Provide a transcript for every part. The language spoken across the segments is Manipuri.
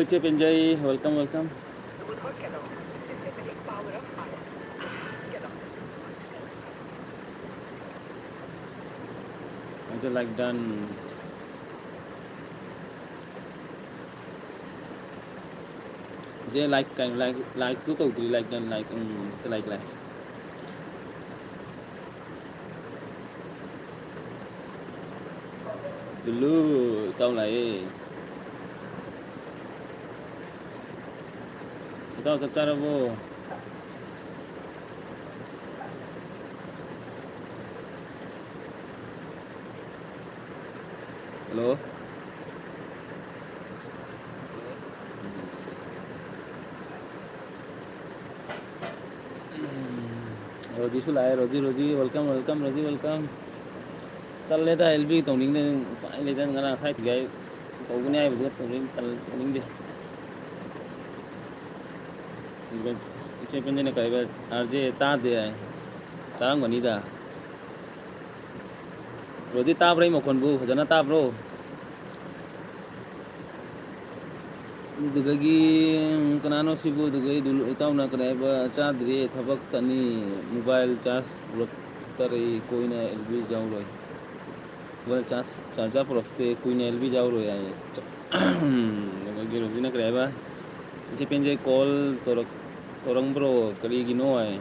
Iche Penjay, welcome, welcome. Aja like done. J like cứ tụ thì like done like cái like này. Dulu tao này. Tao secara vô. Hello. Roji sulai, Roji, welcome, Roji, welcome. Tal leta LB tổng lính đây, phải leta ngana sai thì cái có cái này bây giờ tổng lính tal lính đi. Iche Penjay này cái bây RJ ta deh, ta nggak nih dah. Roji ta bro, mau kon bu, jangan ta bro. Dugagi kanano sibu dugagi dulu itaw na kanaiba chadri thabak tani mobile charge rok tari koi na LB jaw roy mobile charge rokte koi na LB jaw roy ay dugagi roji na kanaiba Iche Penjay call torang bro kali gino ay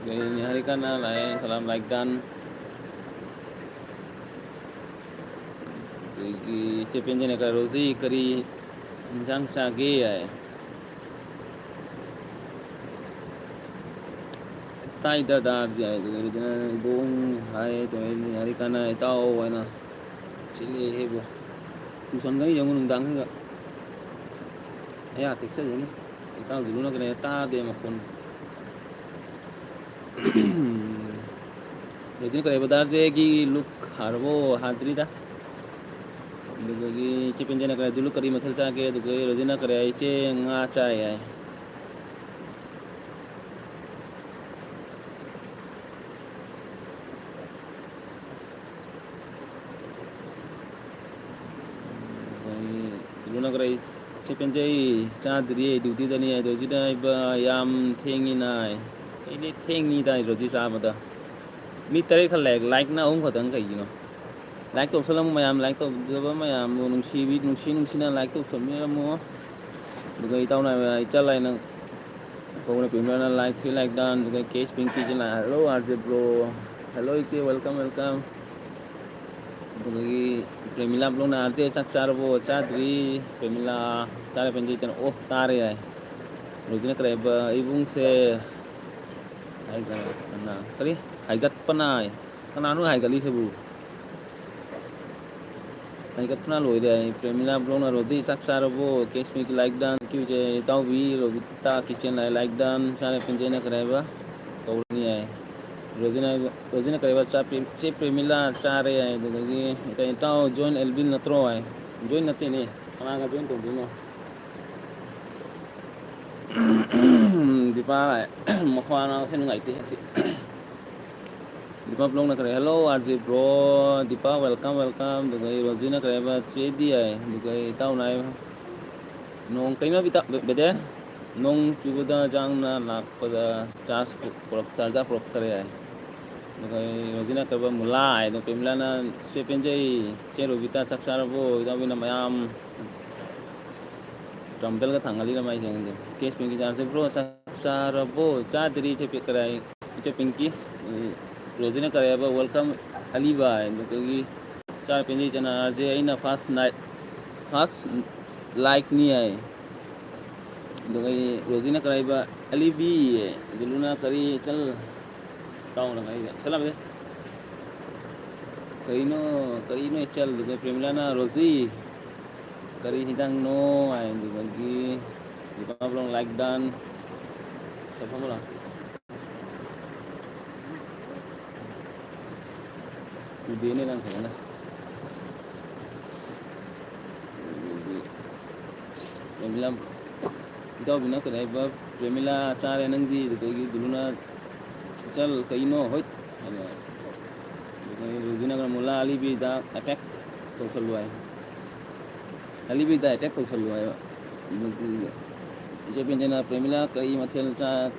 dugagi hari kana lai salam like dan Iche Penjay na Roji kari jang sage ay tai da dar ay dugagi bong hai to hari kana itaw ay na chili hebo tusan gani yang undang enggak ya tiksa ini itaw dulu na kena ta de makon Roji na kare badar je gi look harbo hadri da dugagi Iche Penjay na kare dulu kari mathal cha ke dugagi Roji na kare iche nga cha ay dulu na kare Iche Penjay cha diri duty da ni ay Roji da iba yam thengi na ay ini thengi da Roji sa ma da mi tare khal like na ong khodang kai no like to salam mayam like to jaba mayam nung si na like to sam mi mo dugai tau na chal lai na ko na pim na like 3 like dan dugai case pinky jina hello RJ bro hello Iche welcome dugai Premila bro na RJ chak char bo chadri Premila tare Penjay chan oh tare ay Roji na kare ba ibung se ay kana kali haigat panai kananu haigali sebu haigat pana loi de Premila bro na Roji chak char bo case pinky like dan kyu je tau vi Robita kitchen like dan sare Penjay na kare ba to ni ay Roji na kare ba cha Premila chare ay dugagi ita tau join LB na tro ay join natin eh kana ga join to dino di pa mokwa na sen ngai ti si Dipa blong na kare hello RJ bro Dipa welcome dugai Roji na kare ba che di ay dugai tau nai nong kai na bita bede nong chubuda jang na lak pada charge prok tare ay dugai Roji na kare ba mula ay no Premila na Iche Penjay che Robita chak char bo itaw bina mayam dumbbell ka thangali na mai jeng de case pinky RJ bro chak char bo cha diri che kare Iche Pinky Roji na kare ba welcome aliba dugagi cha Penjay chana RJ ay na first like ni ay dugay Roji na kare ba alibi dulu na kari chal tau na kai salam de kari no chal dugay Premila na Roji kari hidang no ay dugagi di pa blong like dan sa pamula ini lang sana Premila itaw bina kare ba Premila chare nang ji dugagi dulu na chal kai no hoit dugay Roji na mula alibi da attack to salwai ꯑꯂꯤꯕꯤꯗ ꯑꯦꯇꯦꯛ ꯇꯧꯁꯜꯂꯨ ꯍꯥꯏꯕ ꯏꯆꯦ ꯄꯦꯟꯖꯅ ꯄ꯭ꯔꯦꯃꯤꯂꯥ ꯀꯔꯤ ꯃꯊꯦꯜ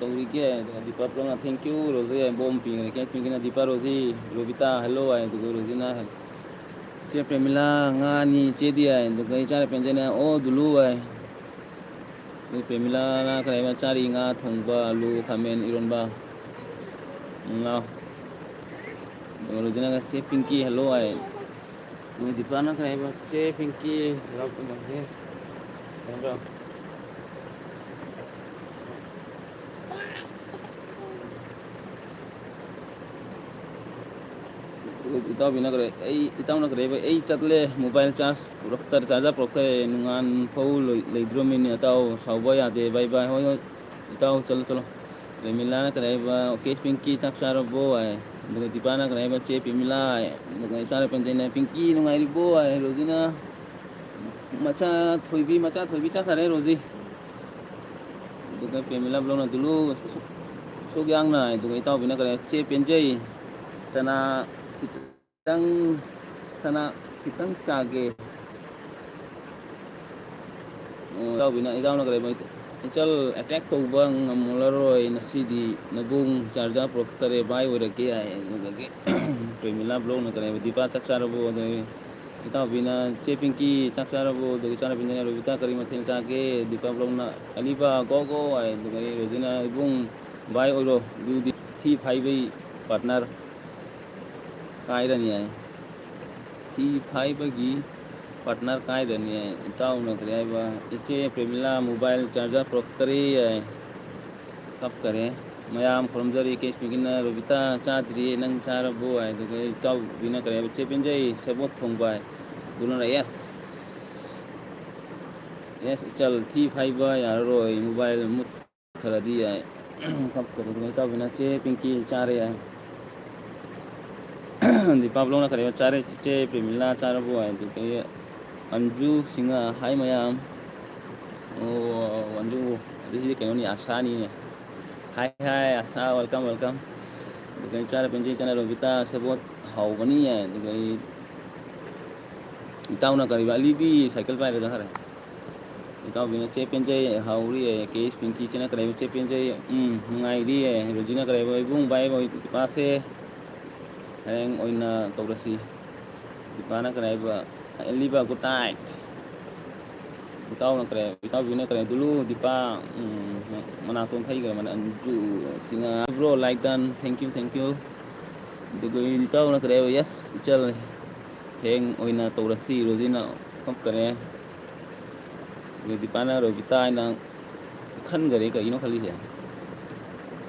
ꯇꯧꯔꯤꯒꯦ ꯑꯗꯨꯒ ꯗꯤꯄꯥ ꯄ꯭ꯂꯣꯅ ꯊꯦꯡꯀ꯭ꯌꯨ ꯔꯣꯖꯤ ꯕꯣꯝ ꯄꯤꯒꯅꯤ ꯀꯦꯛ ꯄꯤꯒꯅ ꯗꯤꯄꯥ ꯔꯣꯖꯤ ꯔꯣꯕꯤꯇꯥ ꯍꯦꯜꯂꯣ ꯍꯥꯏ ꯑꯗꯨꯒ ꯔꯣꯖꯤꯅ ꯏꯆꯦ ꯄ꯭ꯔꯦꯃꯤꯂꯥ ꯉꯥꯅꯤ ꯏꯆꯦꯗꯤ ꯍꯥꯏ ꯑꯗꯨꯒ ꯏꯆꯥ ꯄꯦꯟꯖꯅ ꯑꯣ ꯗꯨꯂꯨ ꯍꯥꯏ ꯄ꯭ꯔꯦꯃꯤꯂꯥꯅ ꯀꯔꯤ ꯍꯥꯏꯕ ꯆꯥꯔꯤ ꯉꯥ ꯊꯣꯡꯕ ꯑꯂꯨ ꯈꯥꯃꯦꯟ ꯏꯔꯣꯟꯕ ꯉꯥ ꯔꯣꯖꯤꯅ ꯆꯦ ꯄꯤꯡꯀꯤ ꯍꯦꯜꯂꯣ ꯍꯥꯏ ꯗꯤꯄꯥꯅ ꯀꯔꯤ ꯍꯥꯏꯕ ꯆꯦ ꯄꯤꯡꯀꯤ ꯏꯇꯥꯎꯕꯤꯅ ꯀꯔꯤ ꯏꯇꯥꯎꯅ ꯀꯔꯤ ꯍꯥꯏꯕ ꯑꯩ ꯆꯠꯂꯦ ꯃꯣꯕꯥꯏꯜ ꯆꯥꯔꯖꯔ ꯄꯨꯔꯛꯇꯔꯦ ꯅꯣꯡꯉꯥꯟ ꯐꯧ ꯂꯩꯗ꯭ꯔꯣꯃꯤꯅꯤ ꯏꯇꯥꯎ ꯁꯥꯎꯕ ꯌꯥꯗꯦ ꯕꯥꯏ ꯕꯥꯏ ꯍꯣꯏ ꯍꯣꯏ ꯏꯇꯥꯎ ꯆꯠꯂꯣ ꯄ꯭ꯔꯦꯃꯤꯂꯥꯅ ꯀꯔꯤ ꯍꯥꯏꯕ ꯑꯣꯀꯦ ꯄꯤꯡꯀꯤ ꯆꯥꯛ ꯆꯥꯔꯕꯣ ꯍꯥꯏ ꯑꯗꯨꯒ ꯗꯤꯄꯥꯅ ꯀꯔꯤ ꯍꯥꯏꯕ ꯆꯦ ꯄ꯭ꯔꯦꯃꯤꯂꯥ ꯍꯥꯏ ꯑꯗꯨꯒ ꯏꯆꯥꯅ ꯄꯦꯟꯖꯩꯅ ꯄꯤꯡꯀꯤ ꯅꯨꯡꯉꯥꯏꯔꯤꯕꯣ ꯍꯥꯏ ꯔꯣꯖꯤꯅ ꯃꯆꯥ ꯊꯣꯏꯕꯤ ꯆꯠꯈꯔꯦ ꯔꯣꯖꯤ ꯑꯗꯨꯒ ꯄ꯭ꯔꯦꯃꯤꯂꯥ ꯕ꯭ꯂꯣꯛꯅ ꯗꯨꯂꯨ ꯁꯨꯛ ꯌꯥꯡꯅ ꯑꯗꯨꯒ ꯏꯇꯥꯎꯕꯤꯅ ꯀꯔꯤ ꯆꯦ ꯄꯦꯟꯖꯩ ꯆꯅꯥ ꯈꯤꯇꯪ ꯆꯥꯒꯦ ꯏꯇꯥꯎꯅ ꯀꯔꯤ ꯏꯆꯜ ꯑꯦꯇꯦꯛ ꯇꯧꯕ ꯉꯝꯂꯔꯣꯏ ꯉꯁꯤꯗꯤ ꯅꯕꯨꯡ ꯆꯥꯔꯖꯔ ꯄꯨꯔꯛꯇꯔꯦ ꯚꯥꯏ ꯑꯣꯏꯔꯒꯦ ꯌꯥꯏ ꯑꯗꯨꯗꯒꯤ ꯄ꯭ꯔꯦꯃꯤꯂꯥ ꯕ꯭ꯂꯣꯛꯅ ꯀꯔꯤ ꯍꯥꯏꯕ ꯗꯤꯄꯥ ꯆꯥꯛ ꯆꯥꯔꯕꯣ ꯑꯗꯒꯤ ꯏꯇꯥꯎꯕꯤꯅ ꯆꯦ ꯄꯤꯡꯀꯤ ꯆꯥꯛ ꯆꯥꯔꯕꯣ ꯑꯗꯨꯒ ꯏꯆꯥꯅ ꯄꯦꯟꯖꯅ ꯔꯣꯕꯤꯇꯥ ꯀꯔꯤ ꯃꯊꯦꯜ ꯆꯥꯒꯦ ꯗꯤꯄꯥ ꯕ꯭ꯂꯣꯛꯅ ꯑꯂꯤꯕꯥ ꯒꯣ ꯒꯣ ꯍꯥꯏ ꯑꯗꯨꯒ ꯔꯣꯖꯤꯅ ꯏꯕꯨꯡ ꯚꯥꯏ ꯑꯣꯏꯔꯣ ꯑꯗꯨꯗꯤ ꯊꯤ ꯐꯥꯏꯕꯩ ꯄꯥꯔꯠꯅꯔ ꯀꯥꯏꯔꯅꯤ ꯍꯥꯏ ꯊꯤ ꯐꯥꯏꯕꯒꯤ ꯄꯥꯔꯠꯅꯔ ꯀꯥꯏꯔꯅꯤ ꯍꯥꯏ ꯏꯇꯥꯎꯅ ꯀꯔꯤ ꯍꯥꯏꯕ ꯏꯆꯦ ꯄ꯭ꯔꯦꯃꯤꯂꯥ ꯃꯣꯕꯥꯏꯜ ꯆꯥꯔꯖꯔ ꯄꯨꯔꯛꯇꯔꯦ ꯍꯥꯏ ꯀꯞꯀꯔꯦ ꯃꯌꯥꯝ ꯈꯨꯔꯨꯝꯖꯔꯤ ꯀꯦꯁ ꯄꯤꯒꯤꯅ ꯔꯣꯕꯤꯇꯥ ꯆꯥꯗ꯭ꯔꯤꯌꯦ ꯅꯪ ꯆꯥꯔꯕꯣ ꯍꯥꯏ ꯑꯗꯨꯒ ꯏꯇꯥꯎꯕꯤꯅ ꯀꯔꯤ ꯍꯥꯏꯕ ꯆꯦ ꯄꯦꯟꯖꯩ ꯁꯦꯕꯣꯠ ꯊꯣꯡꯕ ꯍꯥꯏ ꯑꯗꯨꯅ ꯌꯦꯁ ꯏꯆꯜ ꯊꯤ ꯐꯥꯏꯕ ꯌꯥꯔꯔꯣꯏ ꯃꯣꯕꯥꯏꯜ ꯃꯨꯠꯈ꯭ꯔꯗꯤ ꯌꯥꯏ ꯀꯞꯀꯔꯦ ꯑꯗꯨꯒ ꯏꯇꯥꯎꯕꯤꯅ ꯆꯦ ꯄꯤꯡꯀꯤ ꯆꯥꯔꯦ ꯍꯥꯏ ꯗꯤꯄꯥ ꯕ꯭ꯂꯣꯛꯅ ꯀꯔꯤ ꯍꯥꯏꯕ ꯆꯥꯔꯦ ꯆꯦ ꯄ꯭ꯔꯦꯃꯤꯂꯥ ꯆꯥꯔꯕꯣ ꯍꯥꯏ ꯑꯗꯨꯒ ꯑꯟꯖꯨ ꯁꯤꯡꯍ ꯍꯥꯏ ꯃꯌꯥꯝ ꯑꯣ ꯑꯟꯖꯨ ꯑꯗꯨꯗꯤ ꯀꯩꯅꯣꯅꯤ ꯑꯁꯥꯅꯤꯅꯦ ꯍꯥꯏ ꯍꯥꯏ ꯑꯁꯥ ꯋꯦꯜꯀꯝ ꯋꯦꯜꯀꯝ ꯑꯗꯨꯒ ꯏꯆꯥꯅ ꯄꯦꯟꯖꯩ ꯏꯆꯥꯅ ꯔꯣꯕꯤꯇꯥ ꯁꯦꯕꯣꯠ ꯍꯥꯎꯕꯅꯤ ꯍꯥꯏ ꯑꯗꯨꯒ ꯏꯇꯥꯎꯅ ꯀꯔꯤꯕ ꯑꯂꯤꯕꯤ ꯁꯥꯏꯀꯜ ꯄꯥꯏꯔ ꯆꯠꯈꯔꯦ ꯏꯇꯥꯎꯕꯤꯅ ꯆꯦ ꯄꯦꯟꯖꯩ ꯍꯥꯎꯔꯤ ꯍꯥꯏ ꯀꯦ ꯑꯦꯁ ꯄꯤꯡꯀꯤ ꯏꯆꯦꯅ ꯀꯔꯤ ꯍꯥꯏꯕ ꯆꯦ ꯄꯦꯟꯖꯩ ꯅꯨꯡꯉꯥꯏꯔꯤ ꯍꯥꯏ ꯔꯣꯖꯤꯅ ꯀꯔꯤ ꯍꯥꯏꯕ ꯏꯕꯨꯡ ꯚꯥꯏ ꯄꯥꯁꯦ ꯍꯌꯦꯡ ꯑꯣꯏꯅ ꯇꯧꯔꯁꯤ ꯗꯤꯄꯥꯅ ꯀꯔꯤ ꯍꯥꯏꯕ ꯑꯂꯤꯕꯥ ꯒꯨꯗ ꯅꯥꯏꯠ ꯏꯇꯥꯎꯕꯤꯅ ꯀꯔꯤ ꯗꯨꯂꯨ ꯗꯤꯄꯥ ꯃꯅꯥꯇꯣꯟ ꯐꯩꯒꯔꯦ ꯑꯟꯖꯨ ꯁꯤꯡꯍ ꯕ꯭ꯔꯣ ꯂꯥꯏꯛ ꯗꯟ ꯊꯦꯡꯀ꯭ꯌꯨ ꯑꯗꯨꯒ ꯏꯇꯥꯎꯅ ꯀꯔꯤ ꯍꯥꯏꯕ ꯌꯦꯁ ꯏꯆꯜ ꯍꯌꯦꯡ ꯑꯣꯏꯅ ꯇꯧꯔꯁꯤ ꯔꯣꯖꯤꯅ ꯀꯞꯀꯔꯦ ꯑꯗꯨꯒ ꯗꯤꯄꯥꯅ ꯔꯣꯕꯤꯇꯥ ꯍꯥꯏꯅ ꯈꯟꯈꯔꯦ ꯀꯔꯤꯅꯣ ꯈꯜꯂꯤꯁꯦ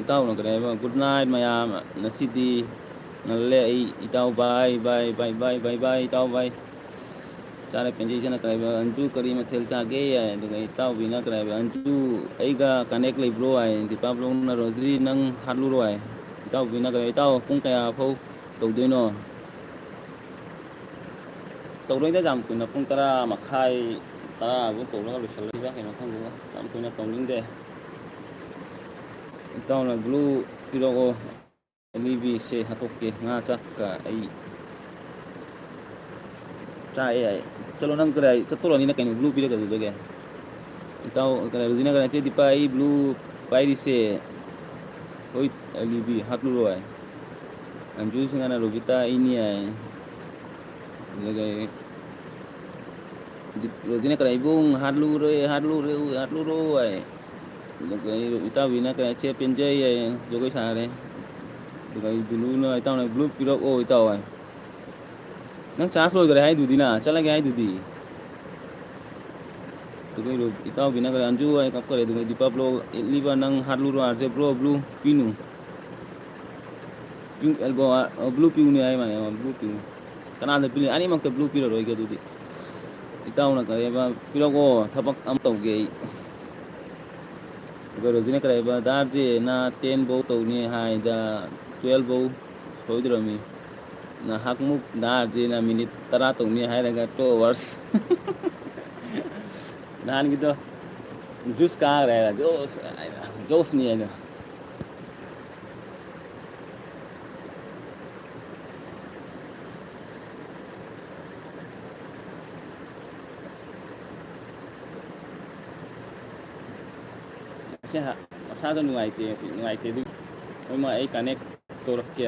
ꯏꯇꯥꯎꯅ ꯀꯔꯤ ꯍꯥꯏꯕ ꯒꯨꯗ ꯅꯥꯏꯠ ꯃꯌꯥꯝ ꯉꯁꯤꯗꯤ ꯉꯜꯂꯦ ꯑꯩ ꯏꯇꯥꯎ ꯕꯥꯏ ꯕꯥꯏ ꯕꯥꯏ ꯕꯥꯏ ꯕꯥꯏ ꯕꯥꯏ ꯏꯇꯥꯎ ꯕꯥꯏ ꯏꯆꯥꯅ ꯄꯦꯟꯖꯩ ꯏꯆꯥꯅ ꯀꯔꯤ ꯍꯥꯏꯕ ꯑꯟꯖꯨ ꯀꯔꯤ ꯃꯊꯦꯜ ꯆꯥꯒꯦ ꯍꯥꯏ ꯑꯗꯨꯒ ꯏꯇꯥꯎꯕꯤꯅ ꯀꯔꯤ ꯍꯥꯏꯕ ꯑꯟꯖꯨ ꯑꯩꯒ ꯀꯅꯦꯛ ꯂꯩꯕ꯭ꯔꯣ ꯍꯥꯏ ꯗꯤꯄꯥ ꯕ꯭ꯂꯣꯛꯅ ꯔꯣꯖꯤ ꯅꯪ ꯍꯥꯠꯂꯨꯔꯣ ꯍꯥꯏ ꯏꯇꯥꯎꯕꯤꯅ ꯀꯔꯤ ꯏꯇꯥꯎ ꯄꯨꯡ ꯀꯌꯥ ꯐꯥꯎ ꯇꯧꯗꯣꯏꯅꯣ ꯇꯧꯔꯣꯏꯗ ꯌꯥꯝ ꯀꯨꯏꯅ ꯄꯨꯡ 10:30 10ꯐꯥꯎ ꯇꯧꯔꯒ ꯂꯣꯏꯁꯤꯜꯂꯁꯤꯔ ꯀꯩꯅꯣ ꯈꯪꯗꯦꯗ ꯌꯥꯝ ꯀꯨꯏꯅ ꯇꯧꯅꯤꯡꯗꯦ ꯏꯇꯥꯎꯅ ꯒ꯭ꯂꯨ ꯄꯤꯔꯛꯑꯣ ꯑꯂꯤꯕꯤꯁꯦ ꯍꯥꯠꯇꯣꯛꯀꯦ ꯉꯥ ꯆꯥꯛꯀ ꯑꯩ ꯆꯥꯛꯑꯦ ꯌꯥꯏ ꯆꯠꯂꯣ ꯅꯪ ꯀꯗꯥꯏ ꯆꯠꯇꯣꯔꯅꯤꯅ ꯀꯩꯅꯣ ꯒ꯭ꯂꯨ ꯄꯤꯔꯒ ꯑꯗꯨꯗꯒꯤ ꯏꯇꯥꯎ ꯔꯣꯖꯤꯅ ꯀꯔꯤ ꯆꯦ ꯗꯤꯄꯥ ꯑꯩ ꯕ꯭ꯂꯨ ꯄꯥꯏꯔꯤꯁꯦ ꯍꯣꯏ ꯑꯂꯤꯕꯤ ꯍꯥꯠꯂꯨꯔꯣ ꯍꯥꯏ ꯑꯟꯖꯨ ꯁꯤꯡꯍꯅ ꯔꯣꯕꯤꯇꯥ ꯑꯩꯅꯤ ꯍꯥꯏ ꯑꯗꯨꯒ ꯔꯣꯖꯤꯅ ꯀꯔꯤ ꯏꯕꯨꯡ ꯍꯥꯠꯂꯨꯔꯣ ꯍꯥꯏ ꯑꯗꯨꯒ ꯏꯇꯥꯎꯕꯤꯅ ꯀꯔꯤ ꯆꯦ ꯄꯦꯟꯖꯩ ꯍꯥꯏ ꯖꯒꯣꯏ ꯁꯥꯔꯦ ꯑꯗꯨꯒ ꯗꯨꯂꯨꯅ ꯏꯇꯥꯎꯅ ꯕ꯭ꯂꯨ ꯄꯤꯔꯛꯑꯣ ꯏꯇꯥꯎ ꯍꯥꯏ ꯅꯪ ꯆꯥꯔꯖ ꯂꯣꯏꯈꯔꯦ ꯍꯥꯏꯗꯨꯗꯤꯅ ꯆꯠꯂꯒꯦ ꯍꯥꯏꯗꯨꯗꯤ ꯑꯗꯨꯒ ꯏꯇꯥꯎꯕꯤꯅ ꯀꯔꯤ ꯑꯟꯖꯨ ꯍꯥꯏ ꯀꯞꯀꯔꯦ ꯑꯗꯨꯒ ꯗꯤꯄꯥ ꯕ꯭ꯂꯣꯛ ꯏꯠꯂꯤꯕ ꯅꯪ ꯍꯥꯠꯂꯨꯔꯣ ꯑꯥꯔꯖꯦ ꯕ꯭ꯔꯣ ꯕ꯭ꯂꯨ ꯄꯤꯅꯨ ꯕ꯭ꯂꯨ ꯄꯤꯌꯨꯅꯤ ꯍꯥꯏ ꯃꯥꯅꯦ ꯕ꯭ꯂꯨ ꯄꯤꯌꯨ ꯀꯅꯥꯗ ꯄꯤꯅꯤ ꯑꯅꯤꯃꯛꯇ ꯕ꯭ꯂꯨ ꯄꯤꯔꯔꯣꯏꯒꯦ ꯑꯗꯨꯗꯤ ꯏꯇꯥꯎꯅ ꯀꯔꯤ ꯍꯥꯏꯕ ꯄꯤꯔꯛꯑꯣ ꯊꯕꯛ ꯑꯃ ꯇꯧꯒꯦ ꯑꯩ ꯑꯗꯨꯒ ꯔꯣꯖꯤꯅ ꯀꯔꯤ ꯍꯥꯏꯕ ꯗꯥ ꯅ 10 ꯐꯥꯎ ꯇꯧꯅꯤ ꯍꯥꯏꯗ 12 ꯐꯥꯎ ꯁꯣꯏꯗ꯭ꯔꯕꯅꯤ ꯅꯍꯥꯛꯃꯨꯛ ꯗꯥ ꯃꯤꯅꯤꯠ 10 ꯇꯧꯅꯤ ꯍꯥꯏꯔꯒ 2 hours ꯅꯍꯥꯟꯒꯤꯗꯣ ꯖꯨꯁ ꯀꯥꯈ꯭ꯔꯦ ꯍꯥꯏꯔ ꯖꯣꯁꯅꯤ ꯍꯥꯏꯅ ꯅꯦꯠꯁꯦ ꯃꯁꯥꯗ ꯅꯨꯡꯉꯥꯏꯇꯦ ꯑꯗꯨ ꯑꯃ ꯑꯩ ꯀꯅꯦꯛ ꯇꯧꯔꯛꯀꯦ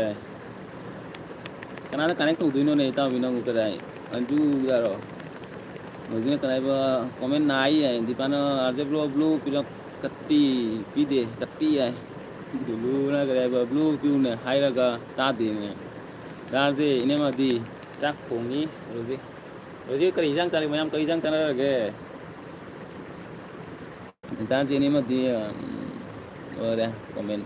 ꯀꯅꯥꯗ ꯀꯅꯦꯛ ꯇꯧꯗꯣꯏꯅꯣꯅꯦ ꯏꯇꯥꯎꯕꯤ ꯅꯪꯕꯨ ꯀꯗꯥꯏ ꯑꯗꯨ ꯍꯧꯖꯤꯛꯅ ꯀꯗꯥꯏꯕ ꯀꯣꯃꯦꯟ ꯅꯥꯏ ꯌꯥꯏ ꯗꯤꯄꯥꯅ ꯑꯥꯔꯖꯦ ꯕ꯭ꯂꯨ ꯄꯤꯔꯛ ꯀꯠꯇꯤ ꯄꯤꯗꯦ ꯀꯠꯇꯤ ꯌꯥꯏ ꯕ꯭ꯂꯨꯅ ꯀꯔꯤ ꯕ꯭ꯂꯨ ꯄꯤꯌꯨꯅꯦ ꯍꯥꯏꯔꯒ ꯇꯥꯗꯦꯅꯦ ꯗꯥꯔꯁꯦ ꯏꯅꯦꯝꯃꯗꯤ ꯆꯥꯛ ꯊꯣꯡꯉꯤ ꯍꯧꯖꯤꯛ ꯀꯔꯤ ꯏꯟꯖꯥꯡ ꯆꯥꯔꯤ ꯃꯌꯥꯝ ꯀꯔꯤ ꯏꯟꯖꯥꯡ ꯆꯥꯟꯅꯔꯒꯦ ꯗꯥꯔꯁꯦ ꯏꯅꯦꯝꯃꯗꯤ ꯂꯣꯏꯔꯦ ꯀꯣꯃꯦꯟ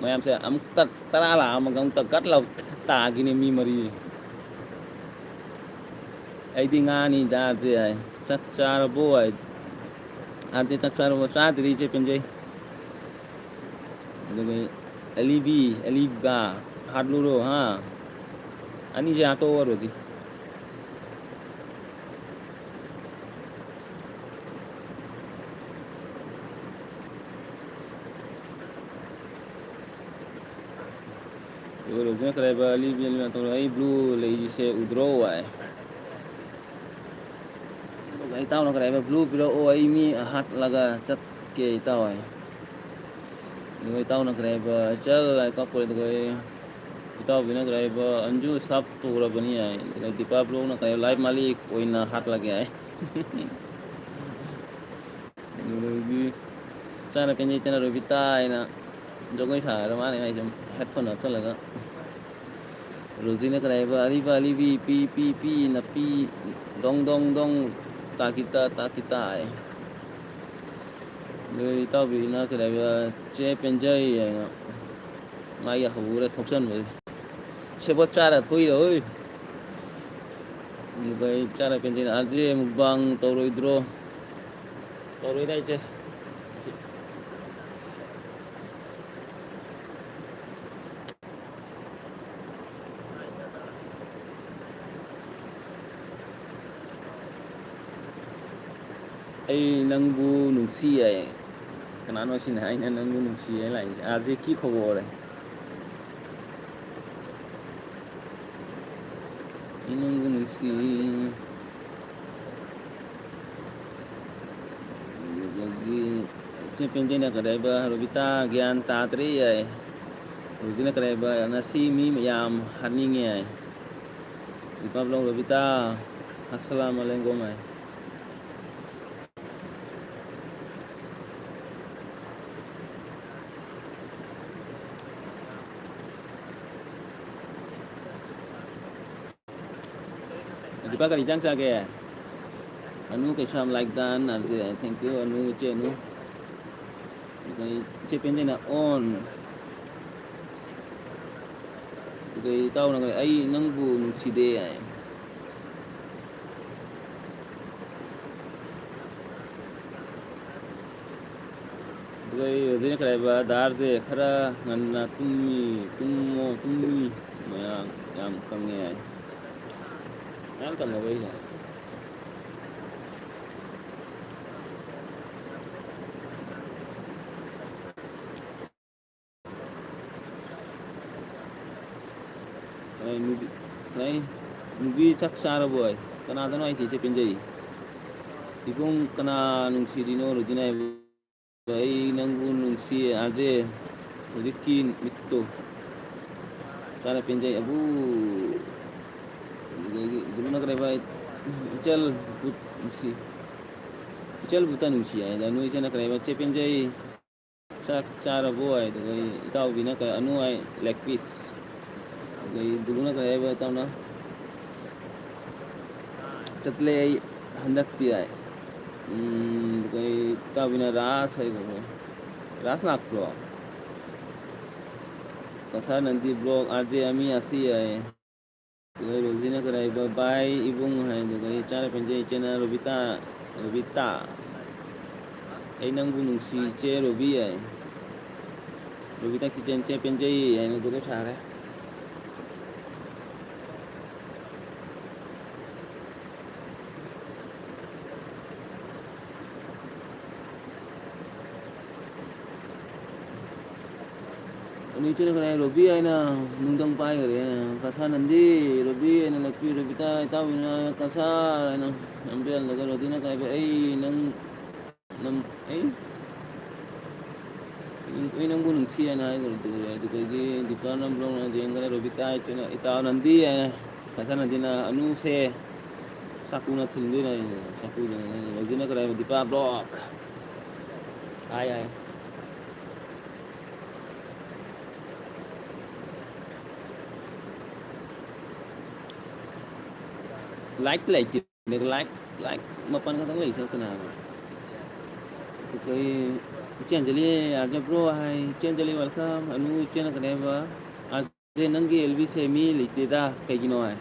ꯃꯌꯥꯝꯁꯦ ꯑꯃꯨꯛꯇ ꯇꯔꯥ ꯂꯥꯛꯑꯝꯃꯒ ꯑꯃꯨꯛꯇ ꯒꯠ ꯂꯥꯎ ꯇꯥꯈꯤꯅꯤ ꯃꯤ ꯃꯔꯤ ꯑꯩꯗꯤ ꯉꯥꯅꯤ ꯗꯥꯔꯁꯦ ꯍꯥꯏ ꯆꯥꯛ ꯆꯥꯔꯕꯣ ꯍꯥꯏ ꯑꯥꯔꯖꯦ ꯆꯥꯛ ꯆꯥꯔꯕꯣ ꯆꯥꯗ꯭ꯔꯤ ꯏꯆꯦ ꯄꯦꯟꯖꯩ ꯑꯗꯨꯒ ꯑꯂꯤꯕꯒ ꯍꯥꯠꯂꯨꯔꯣ ꯍꯥ ꯑꯅꯤꯁꯦ ꯍꯥꯠꯇꯣꯛꯑꯣ ꯔꯣꯖꯤ ꯔꯣꯖꯤꯅ ꯀꯔꯥꯏꯕ ꯑꯂꯤꯕꯤ ꯑꯩ ꯕ꯭ꯂꯨ ꯂꯩꯔꯤꯁꯦ ꯎꯗ꯭ꯔꯣ ꯍꯥꯏ ꯑꯗꯨꯒ ꯏꯇꯥꯎꯅ ꯀꯔꯥꯏꯕ ꯕ꯭ꯂꯨ ꯄꯤꯔꯛꯑꯣ ꯑꯩ ꯃꯤ ꯍꯥꯠꯂꯒ ꯆꯠꯀꯦ ꯏꯇꯥꯎ ꯍꯥꯏ ꯑꯗꯨꯒ ꯏꯇꯥꯎꯅ ꯀꯔꯥꯏꯕ ꯆꯜ ꯍꯥꯏ ꯀꯞꯄꯣ ꯑꯗꯨꯒ ꯏꯇꯥꯎꯕꯤꯅ ꯀꯔꯥꯏꯕ ꯑꯟꯖꯨ ꯁꯥꯞ ꯇꯧꯔꯕꯅꯤ ꯍꯥꯏ ꯑꯗꯨꯒ ꯗꯤꯄꯥ ꯕ꯭ꯂꯨꯅ ꯀꯔꯤ ꯂꯥꯏꯐ ꯃꯥꯂꯤꯛ ꯑꯣꯏꯅ ꯍꯥꯠꯂꯒꯦ ꯍꯥꯏ ꯑꯗꯨꯗꯒꯤ ꯏꯆꯥꯅ ꯄꯦꯟꯖꯩ ꯏꯆꯥꯅ ꯔꯣꯕꯤꯇꯥ ꯍꯥꯏꯅ ꯖꯒꯣꯏ ꯁꯥꯔ ꯃꯥꯅ ꯑꯩ ꯁꯨꯝ ꯍꯦꯠꯐꯣꯟ ꯍꯥꯞꯆꯜꯂꯒ ꯔꯣꯖꯤꯅ ꯀꯔꯥꯏꯕ ꯑꯔꯤꯕ ꯑꯂꯤꯕꯤ ꯄꯤ ꯅꯄꯤ ꯗꯣꯡ ꯗꯣꯡ ꯗꯣꯡ ꯇꯥꯀꯤꯇꯥ ꯇꯥꯀꯤꯇꯥ ꯍꯥꯏ ꯑꯗꯨꯒ ꯏꯇꯥꯎꯕꯤꯅ ꯀꯔꯥꯏꯕ ꯆꯦ ꯄꯦꯟꯖꯩ ꯍꯥꯏꯅ ꯃꯥꯒꯤ ꯍꯧꯔ ꯊꯣꯛꯆꯟꯕ ꯁꯦꯕꯣꯠ ꯆꯥꯔ ꯊꯣꯛꯏꯔ ꯍꯣꯏ ꯑꯗꯨꯒ ꯏꯆꯥꯅ ꯄꯦꯟꯖꯩꯅ ꯑꯥꯔꯖꯦ ꯃꯨꯛꯕꯥꯡ ꯇꯧꯔꯣꯏꯗ꯭ꯔꯣ ꯇꯧꯔꯣꯏꯗ ꯏꯆꯦ ꯑꯩ ꯅꯪꯕꯨ ꯅꯨꯡꯁꯤ ꯌꯥꯏ ꯀꯅꯥꯅꯣ ꯁꯤꯅ ꯑꯩꯅ ꯅꯪꯕꯨ ꯅꯨꯡꯁꯤꯌꯦ ꯂꯥꯛꯏꯁꯦ ꯑꯥꯔꯖꯦ ꯀꯤ ꯈꯣꯕꯔ ꯑꯩ ꯅꯪꯕꯨ ꯅꯨꯡꯁꯤ ꯑꯗꯨꯗꯒꯤ ꯏꯆꯦ ꯄꯦꯟꯖꯩꯅ ꯀꯔꯥꯏꯕ ꯔꯣꯕꯤꯇꯥ ꯒ꯭ꯌꯥꯟ ꯇꯥꯗ꯭ꯔꯦ ꯌꯥꯏ ꯔꯣꯖꯤꯅ ꯀꯔꯥꯏꯕ ꯉꯁꯤ ꯃꯤ ꯃꯌꯥꯝ ꯍꯥꯠꯅꯤꯡꯉꯦ ꯍꯥꯏ ꯗꯤꯄꯥꯞꯂꯣꯡ ꯔꯣꯕꯤꯇꯥ ꯑꯁꯂꯥꯝ ꯑꯂꯦꯡꯒꯨꯝ ꯍꯥꯏ ꯗꯤꯄꯥ ꯀꯔꯤ ꯏꯟꯖꯥꯡ ꯆꯥꯒꯦ ꯑꯅꯨ ꯀꯩꯁꯥꯝ ꯂꯥꯏꯛ ꯗꯥꯟ ꯑꯥꯔꯖꯦ ꯊꯦꯡꯀ꯭ꯌꯨ ꯑꯅꯨ ꯏꯆꯦ ꯑꯅꯨ ꯏꯆꯦ ꯄꯦꯟꯖꯩꯅ ꯑꯣꯟ ꯑꯗꯨꯒ ꯏꯇꯥꯎꯅ ꯑꯩ ꯅꯪꯕꯨ ꯅꯨꯡꯁꯤꯗꯦ ꯍꯥꯏ ꯑꯗꯨꯒ ꯔꯣꯖꯤꯅ ꯀꯔꯥꯏꯕ ꯗꯥꯔꯁꯦ ꯈꯔ ꯉꯟꯅ ꯇꯨꯝꯃꯤ ꯃꯌꯥꯝ ꯌꯥꯝ ꯀꯪꯉꯦ ꯍꯥꯏ ꯃꯌꯥꯝ ꯀꯪꯉꯕꯣ ꯑꯩꯁꯦ ꯅꯨꯕꯤ ꯆꯥꯛ ꯆꯥꯔꯕꯣ ꯍꯥꯏ ꯀꯅꯥꯗꯅꯣ ꯍꯥꯏꯁꯦ ꯏꯆꯦ ꯄꯦꯟꯖꯩ ꯏꯕꯨꯡ ꯀꯅꯥ ꯅꯨꯡꯁꯤꯔꯤꯅꯣ ꯔꯣꯖꯤꯅ ꯍꯥꯏꯕ ꯑꯩ ꯅꯪꯕꯨ ꯅꯨꯡꯁꯤ ꯑꯥꯔꯖꯦ ꯍꯧꯖꯤꯛꯀꯤ ꯃꯤꯠꯇꯣ ꯏꯆꯥꯅ ꯄꯦꯟꯖꯩ ꯑꯕꯨ ꯑꯗꯨꯗꯒꯤ ꯕ꯭ꯂꯨꯅ ꯀꯔꯥꯏꯕ ꯏꯆꯜ ꯕꯨꯠ ꯅꯨꯡꯁꯤ ꯏꯆꯜ ꯕꯨꯠꯇ ꯅꯨꯡꯁꯤ ꯍꯥꯏ ꯑꯅꯨ ꯏꯆꯦꯅ ꯀꯔꯥꯏꯕ ꯆꯦ ꯄꯦꯟꯖꯩ ꯆꯥꯛ ꯆꯥꯔꯕꯣ ꯍꯥꯏ ꯑꯗꯨꯒ ꯏꯇꯥꯎꯕꯤꯅ ꯑꯅꯨ ꯍꯥꯏ ꯂꯦꯒ ꯄꯤꯁ ꯑꯗꯩ ꯕ꯭ꯂꯨꯅ ꯀꯔꯤ ꯍꯥꯏꯕ ꯏꯇꯥꯎꯅ ꯆꯠꯂꯦ ꯑꯩ ꯍꯟꯗꯛꯇꯤ ꯍꯥꯏ ꯑꯗꯨꯒ ꯏꯇꯥꯎꯕꯤꯅ ꯔꯥꯁ ꯍꯥꯏꯈ꯭ꯔꯕ ꯔꯥꯁ ꯂꯥꯛꯄ꯭ꯔꯣ ꯀꯁꯥꯔ ꯅꯟꯗꯤ ꯕ꯭ꯂꯣꯛ ꯑꯥꯔꯖꯦ ꯑꯃꯤ ꯑꯁꯤ ꯍꯥꯏ ꯑꯗꯨꯒ ꯔꯣꯖꯤꯅ ꯀꯔꯥꯏꯕ ꯕꯥꯏ ꯏꯕꯨꯡ ꯍꯥꯏ ꯑꯗꯨꯒ ꯏꯆꯥꯅ ꯄꯦꯟꯖꯩ ꯏꯆꯦꯅ ꯔꯣꯕꯤꯇꯥ ꯑꯩ ꯅꯪꯕꯨ ꯅꯨꯡꯁꯤ ꯏꯆꯦ ꯔꯣꯕꯤ ꯍꯥꯏ ꯔꯣꯕꯤꯇꯥ ꯀꯤꯆꯟ ꯆꯦ ꯄꯦꯟꯖꯩ ꯍꯥꯏꯅ ꯖꯒꯣꯏ ꯁꯥꯔꯦ ꯑꯅꯤ ꯏꯆꯦꯅ ꯀꯔꯥꯏ ꯔꯣꯕꯤ ꯍꯥꯏꯅ ꯅꯨꯡꯗꯪ ꯄꯥꯏꯈꯔꯦ ꯀꯁꯥꯔ ꯅꯟꯗꯤ ꯔꯣꯕꯤ ꯍꯥꯏꯅ ꯂꯛꯄꯤ ꯔꯣꯕꯤꯇꯥ ꯏꯇꯥꯎꯕꯤꯅ ꯀꯁꯥꯔ ꯍꯥꯏꯅ ꯅꯝꯕꯦꯜꯂꯒ ꯔꯣꯖꯤꯅ ꯀꯔꯥꯏꯕ ꯑꯩ ꯅꯪ ꯑꯩ ꯅꯪꯕꯨ ꯅꯨꯡꯁꯤ ꯍꯥꯏꯅ ꯍꯥꯏꯈ꯭ꯔꯗꯨꯔꯦ ꯑꯗꯨꯗꯒꯤ ꯗꯤꯄꯥ ꯅꯝꯕ꯭ꯔꯣꯅ ꯌꯦꯡꯒꯔꯦ ꯔꯣꯕꯤꯇꯥ ꯏꯇꯥꯎ ꯅꯟꯗꯤ ꯍꯥꯏꯅ ꯐꯖꯅꯗꯤꯅ ꯑꯅꯨꯁꯦ ꯆꯥꯛꯀꯨꯅ ꯊꯤꯟꯗꯣꯏꯅ ꯆꯥꯛꯀꯨꯗꯅ ꯍꯧꯖꯤꯅ ꯀꯗꯥꯏ ꯗꯤꯄꯥ ꯕ꯭ꯂꯣꯛ ꯍꯥꯏ ꯍꯥꯏ ꯂꯥꯏꯛ ꯂꯩꯇꯦ ꯂꯥꯏꯛ ꯃꯥꯄꯜ ꯈꯛꯇꯪ ꯂꯩ ꯆꯠꯇꯅ ꯍꯥꯏꯕ ꯑꯩꯈꯣꯏ ꯏꯆꯦꯟꯖꯂꯤ ꯌꯥꯖꯕ꯭ꯔꯣ ꯍꯥꯏ ꯏꯆꯦꯟꯖꯂꯤ ꯋꯦꯜꯀꯝ ꯑꯅꯨ ꯏꯆꯦꯅ ꯀꯗꯕ ꯅꯪꯒꯤ ꯑꯦꯜꯕꯤꯁꯦ ꯃꯤ ꯂꯩꯇꯦꯗ ꯀꯩꯒꯤꯅꯣ ꯍꯥꯏ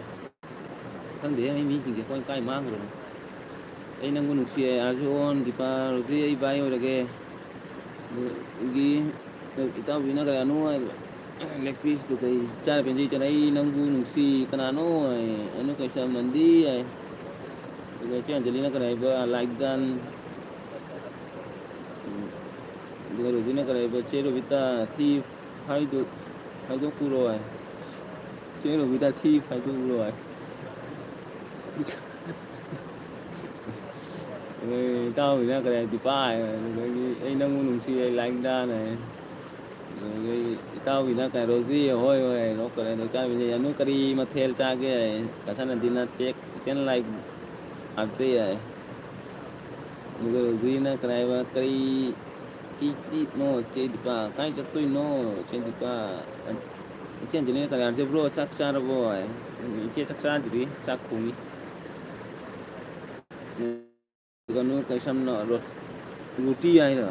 ꯈꯪꯗꯦ ꯑꯩ ꯃꯤꯁꯤꯡꯁꯦ ꯑꯩꯈꯣꯏ ꯀꯥꯏ ꯃꯥꯡꯈ꯭ꯔꯅꯣ ꯑꯩ ꯅꯪꯕꯨ ꯅꯨꯡꯁꯤꯌꯦ ꯑꯥꯔꯁꯤ ꯑꯣꯟ ꯗꯤꯄꯥ ꯔꯣꯖꯤ ꯑꯩ ꯕꯥꯏ ꯑꯣꯏꯔꯒꯦ ꯑꯗꯒꯤ ꯏꯇꯥꯎꯕꯤꯅ ꯀꯌꯥꯅꯣ ꯂꯦꯛ ꯄꯤꯁꯇꯨ ꯀꯩ ꯆꯥꯅ ꯄꯦꯟꯖꯩ ꯑꯩ ꯅꯪꯕꯨ ꯅꯨꯡꯁꯤ ꯀꯅꯥꯅꯣ ꯑꯅꯨ ꯀꯩꯁꯥꯝ ꯅꯟꯗꯤ ꯑꯗꯨꯒ ꯏꯆꯦ ꯑꯟꯖꯂꯤꯅ ꯀꯔꯤ ꯍꯥꯏꯕ ꯂꯥꯏꯛ ꯗꯟ ꯑꯗꯨꯒ ꯔꯣꯖꯤꯅ ꯀꯔꯤ ꯍꯥꯏꯕ ꯆꯦ ꯔꯣꯕꯤꯇꯥ ꯊꯤ ꯐꯥꯏꯗꯣꯛꯄꯨꯔꯣ ꯍꯥꯏ ꯆꯦ ꯔꯣꯕꯤꯇꯥ ꯊꯤ ꯐꯥꯏꯗꯣꯛꯎꯔꯣ ꯍꯥꯏ ꯏꯇꯥꯎꯕꯤꯅ ꯀꯔꯤ ꯗꯤꯄꯥ ꯑꯗꯨꯗꯒꯤ ꯑꯩ ꯅꯪꯕꯨ ꯅꯨꯡꯁꯤ ꯑꯩ ꯂꯥꯏꯛ ꯗꯟ ꯑꯗꯒꯤ ꯏꯇꯥꯎꯕꯤꯅ ꯀꯩ ꯔꯣꯖꯤ ꯍꯣꯏ ꯍꯣꯏ ꯅꯣꯛꯈꯔꯦ ꯑꯗꯣ ꯏꯆꯥꯅ ꯌꯥꯅꯨ ꯀꯔꯤ ꯃꯊꯦꯜ ꯆꯥꯒꯦ ꯀꯁꯥꯅꯗꯤꯅ ꯇꯦꯟ ꯂꯥꯏꯛ ꯍꯥꯞꯆꯩ ꯌꯥꯏ ꯑꯗꯨꯒ ꯔꯣꯖꯤꯅ ꯀꯔꯤ ꯍꯥꯏꯕ ꯀꯔꯤ ꯅꯣ ꯆꯦ ꯗꯤꯄꯥ ꯀꯥꯏ ꯆꯠꯇꯣꯏꯅꯣ ꯆꯦ ꯗꯤꯄꯥ ꯏꯆꯦ ꯑꯟꯖꯂꯤꯅ ꯀꯔꯤ ꯕ꯭ꯔꯣ ꯆꯥꯛ ꯆꯥꯔꯕꯣ ꯍꯥꯏ ꯏꯆꯦ ꯆꯥꯛ ꯆꯥꯗ꯭ꯔꯤ ꯆꯥꯛ ꯊꯣꯡꯉꯤ ꯑꯗꯨꯒ ꯀꯩꯁꯝꯅ ꯔꯣꯇꯤ ꯍꯥꯏꯔ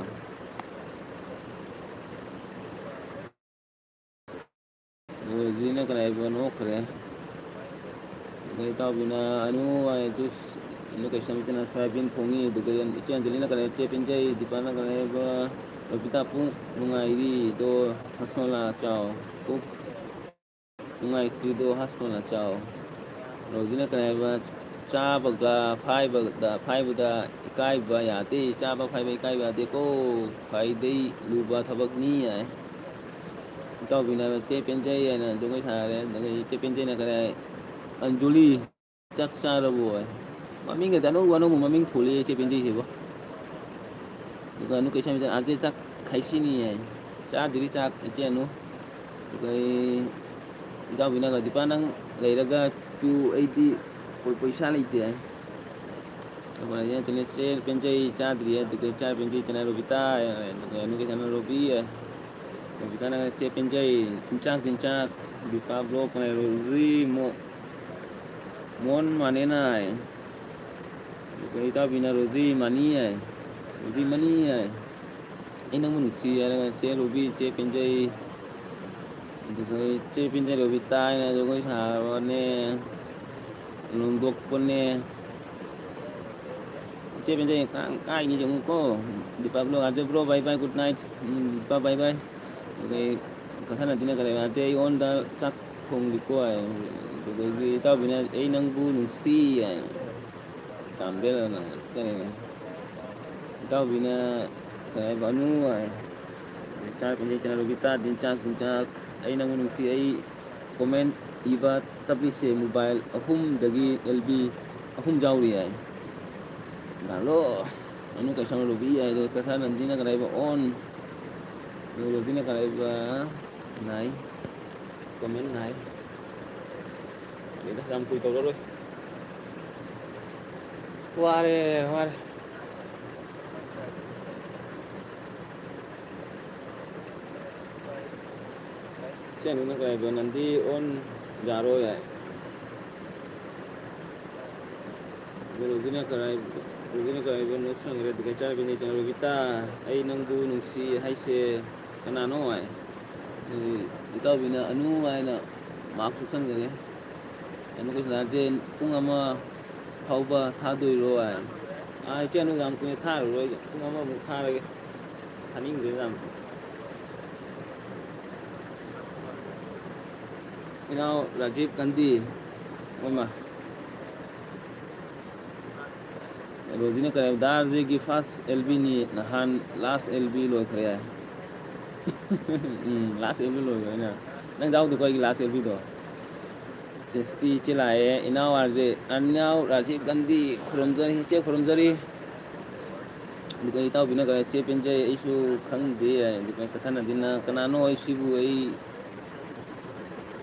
ꯔꯣꯖꯤꯅ ꯀꯔꯤ ꯍꯥꯏꯕ ꯅꯣꯛꯈ꯭ꯔꯦ ꯑꯗꯩ ꯏꯇꯥꯎꯕꯤꯅ ꯑꯅꯨ ꯖꯨꯁ ꯀꯩꯁꯥꯝ ꯁꯣꯌꯥꯕꯤꯟ ꯊꯣꯡꯉꯤ ꯑꯗꯨꯒ ꯏꯆꯦ ꯑꯟꯖꯂꯤꯅ ꯀꯔꯤ ꯆꯦ ꯄꯦꯟꯖꯩ ꯗꯤꯄꯥꯅ ꯀꯔꯤ ꯍꯥꯏꯕ ꯔꯣꯕꯤꯇꯥ ꯄꯨꯡ ꯅꯨꯡꯉꯥꯏꯔꯤꯗꯣ ꯍꯁꯃꯣꯂꯥ ꯆꯥꯎ ꯄꯨꯛ ꯅꯨꯡꯉꯥꯏꯇ꯭ꯔꯤꯗꯣ ꯍꯥꯁꯃꯣꯂꯥ ꯆꯥꯎ ꯔꯣꯖꯤꯅ ꯀꯔꯤ ꯍꯥꯏꯕ ꯐꯥꯏꯕꯗ ꯏꯀꯥꯏꯕ ꯌꯥꯗꯦ ꯆꯥꯕ ꯐꯥꯏꯕ ꯏꯀꯥꯏꯕ ꯌꯥꯗꯦꯀꯣ ꯈ꯭ꯋꯥꯏꯗꯩ ꯂꯨꯕ ꯊꯕꯛꯅꯤ ꯍꯥꯏ ꯏꯇꯥꯎꯕꯤꯅ ꯆꯦ ꯄꯦꯟꯖꯩ ꯍꯥꯏꯅ ꯖꯒꯣꯏ ꯁꯥꯔꯦ ꯑꯗꯒꯤ ꯆꯦ ꯄꯦꯟꯖꯩꯅ ꯀꯔꯤ ꯍꯥꯏ ꯑꯟꯖꯨꯂꯤ ꯆꯥꯛ ꯆꯥꯔꯕꯣ ꯍꯥꯏ ꯃꯃꯤꯡꯒꯗꯤ ꯑꯅꯧ ꯑꯅꯧꯕ ꯃꯃꯤꯡ ꯊꯣꯜꯂꯦ ꯆꯦ ꯄꯦꯟꯖꯩꯁꯤꯕꯣ ꯑꯗꯨꯒ ꯑꯅꯨ ꯀꯩꯁꯥꯝ ꯑꯥꯔꯖꯦ ꯆꯥꯛ ꯈꯩꯁꯤꯅꯤ ꯍꯥꯏ ꯆꯥꯗ꯭ꯔꯤ ꯆꯥꯛ ꯏꯆꯦ ꯑꯅꯨ ꯑꯩꯈꯣꯏ ꯏꯇꯥꯎꯕꯤꯅꯒ ꯗꯤꯄꯥ ꯅꯪ ꯂꯩꯔꯒ ꯑꯩꯗꯤ ꯄꯩꯁꯥ ꯂꯩꯇꯦ ꯍꯥꯏ ꯆꯦ ꯄꯦꯟꯖꯩ ꯆꯥꯗ꯭ꯔꯤ ꯑꯗꯨꯒ ꯏꯆꯥ ꯄꯦꯟꯖꯩ ꯔꯣꯕꯤꯇꯥ ꯑꯗꯨꯒ ꯑꯅꯨ ꯀꯩꯁꯥꯝꯅ ꯔꯣꯕꯤ ꯔꯣꯕꯤꯇꯥꯅ ꯆꯦ ꯄꯦꯟꯖꯩ ꯇꯤꯟꯆꯥꯛ ꯗꯤꯄꯥ ꯕ꯭ꯂꯣꯛ ꯔꯣꯖꯤ ꯃꯣꯟ ꯃꯥꯅꯦꯅ ꯍꯥꯏ ꯑꯗꯨꯒ ꯏꯇꯥꯎꯕꯤꯅ ꯔꯣꯖꯤ ꯃꯅꯤ ꯍꯥꯏ ꯔꯣꯖꯤ ꯃꯅꯤ ꯍꯥꯏ ꯑꯩ ꯅꯪꯕꯨ ꯅꯨꯡꯁꯤ ꯍꯥꯏꯔꯒ ꯆꯦ ꯔꯣꯕꯤ ꯆꯦ ꯄꯦꯟꯖꯩ ꯑꯗꯨꯒ ꯆꯦ ꯄꯦꯟꯖꯩ ꯔꯣꯕꯤꯇꯥ ꯍꯥꯏꯅ ꯖꯒꯣꯏ ꯁꯥꯕꯅꯦ ꯅꯣꯡꯗꯣꯛꯄꯅꯦ ꯏꯆꯦ ꯄꯦꯟꯖꯩ ꯀꯥꯏꯅꯤ ꯌꯦꯡꯉꯨꯀꯣ ꯗꯤꯄꯥ ꯕ꯭ꯂꯣꯛ ꯑꯥꯔꯖꯦ ꯕ꯭ꯔꯣ ꯕꯥꯏ ꯕꯥꯏ ꯒꯨꯗ ꯅꯥꯏꯠ ꯗꯤꯄꯥ ꯕꯥꯏ ꯕꯥꯏ ꯑꯗꯩ ꯀꯁꯥꯅꯗꯤꯅ ꯀꯔꯤ ꯑꯥꯔꯖꯦ ꯑꯩꯉꯣꯟꯗ ꯆꯥꯛ ꯊꯣꯡꯂꯤꯀꯣ ꯍꯥꯏ ꯑꯗꯨꯗꯒꯤ ꯏꯇꯥꯎꯕꯤꯅ ꯑꯩ ꯅꯪꯕꯨ ꯅꯨꯡꯁꯤ ꯍꯥꯏ ꯏꯇꯥꯎꯕꯤꯅ ꯀꯔꯤ ꯍꯥꯏꯕ ꯑꯅꯨ ꯍꯥꯏ ꯏꯆꯥ ꯄꯦꯟꯖꯩ ꯔꯣꯕꯤꯇꯥ ꯇꯤꯟꯆꯥꯛ ꯑꯩ ꯅꯪꯕꯨ ꯅꯨꯡꯁꯤ ꯑꯩ ꯀꯣꯃꯦꯟ ꯏꯕ ꯇꯞꯂꯤꯁꯦ ꯃꯣꯕꯥꯏꯜ ꯑꯍꯨꯝꯗꯒꯤ ꯑꯦꯜꯕꯤ ꯑꯍꯨꯝ ꯌꯥꯎꯔꯤ ꯍꯥꯏ ꯍꯜꯂꯣ ꯑꯅꯨ ꯀꯩꯁꯥꯝ ꯔꯣꯕꯤ ꯍꯥꯏ ꯀꯁꯥꯅꯟꯗꯤꯅ ꯀꯔꯤ ꯍꯥꯏꯕ ꯑꯣꯟ ꯔꯣꯖꯤꯅ ꯀꯔꯤ ꯍꯥꯏꯕ ꯅꯥꯏ ꯀꯣꯃꯦꯟ ꯅꯥꯏ ꯌꯥꯝ ꯀꯨꯏ ꯇꯧꯔꯔꯣꯏ ꯋꯥꯔꯦ ꯏꯆꯦ ꯑꯅꯨꯅ ꯀꯔꯤ ꯍꯥꯏꯕ ꯅꯟꯗꯤ ꯑꯣꯟ ꯌꯥꯔꯣꯏ ꯍꯥꯏ ꯔꯣꯖꯤꯅ ꯀꯔꯤ ꯍꯥꯏꯕ ꯅꯣꯛꯁꯟꯈ꯭ꯔꯦ ꯑꯗꯨꯒ ꯏꯆꯥ ꯄꯦꯟꯖꯩ ꯔꯣꯕꯤꯇꯥ ꯑꯩ ꯅꯪꯕꯨ ꯅꯨꯡꯁꯤ ꯍꯥꯏꯁꯦ ꯀꯅꯥꯅꯣ ꯍꯥꯏ ꯏꯇꯥꯎꯕꯤꯅ ꯑꯅꯨ ꯍꯥꯏꯅ ꯃꯥꯛꯁ ꯎꯠꯁꯟꯈꯔꯦ ꯑꯅꯨ ꯀꯩꯁꯥꯝ ꯄꯨꯡ ꯑꯃ ꯐꯥꯎꯕ ꯊꯥꯗꯣꯏꯔꯣ ꯍꯥꯏ ꯏꯆꯦ ꯑꯅꯨ ꯌꯥꯝ ꯀꯨꯏꯅ ꯊꯥꯔꯔꯣꯏ ꯄꯨꯡ ꯑꯃꯃꯨꯛ ꯊꯥꯔꯒꯦ ꯊꯥꯅꯤꯡꯗ꯭ꯔꯦ ꯌꯥꯝ ꯏꯅꯥꯎ ꯔꯥꯖꯤꯞ ꯒꯥꯟꯙꯤ ꯃꯣꯏꯃ ꯔꯣꯖꯤꯅ ꯀꯔꯤ ꯍꯥꯏꯕ ꯗꯥ ꯑꯥꯔꯖꯦꯒꯤ ꯐꯥꯔꯁ ꯑꯦꯜꯕꯤꯅꯤ ꯅꯍꯥꯟ ꯂꯥꯁ ꯑꯦꯜꯕꯤ ꯂꯣꯏꯈ꯭ꯔꯦ ꯍꯥꯏ ꯂꯥꯁ ꯑꯦꯜꯕꯤ ꯂꯣꯏꯈ꯭ꯔꯦꯅꯦ ꯅꯪ ꯌꯥꯎꯗꯦꯀꯣ ꯑꯩꯒꯤ ꯂꯥꯁ ꯑꯦꯜꯕꯤꯗꯣ ꯇꯦꯁꯇꯤ ꯏꯆꯦ ꯂꯥꯛꯑꯦ ꯏꯅꯥꯎ ꯑꯥꯔꯖꯦ ꯏꯅꯥꯎ ꯔꯥꯖꯤꯞ ꯒꯥꯟꯙꯤ ꯈꯨꯔꯨꯝꯖꯔꯤ ꯏꯆꯦ ꯈꯨꯔꯨꯝꯖꯔꯤ ꯑꯗꯨꯒ ꯏꯇꯥꯎꯕꯤꯅ ꯀꯔꯤ ꯆꯦ ꯄꯦꯟꯖꯩ ꯑꯩꯁꯨ ꯈꯪꯗꯦ ꯑꯗꯨꯒ ꯀꯁꯥꯅꯗꯤꯅ ꯀꯅꯥꯅꯣ ꯑꯩꯁꯤꯕꯨ ꯑꯩ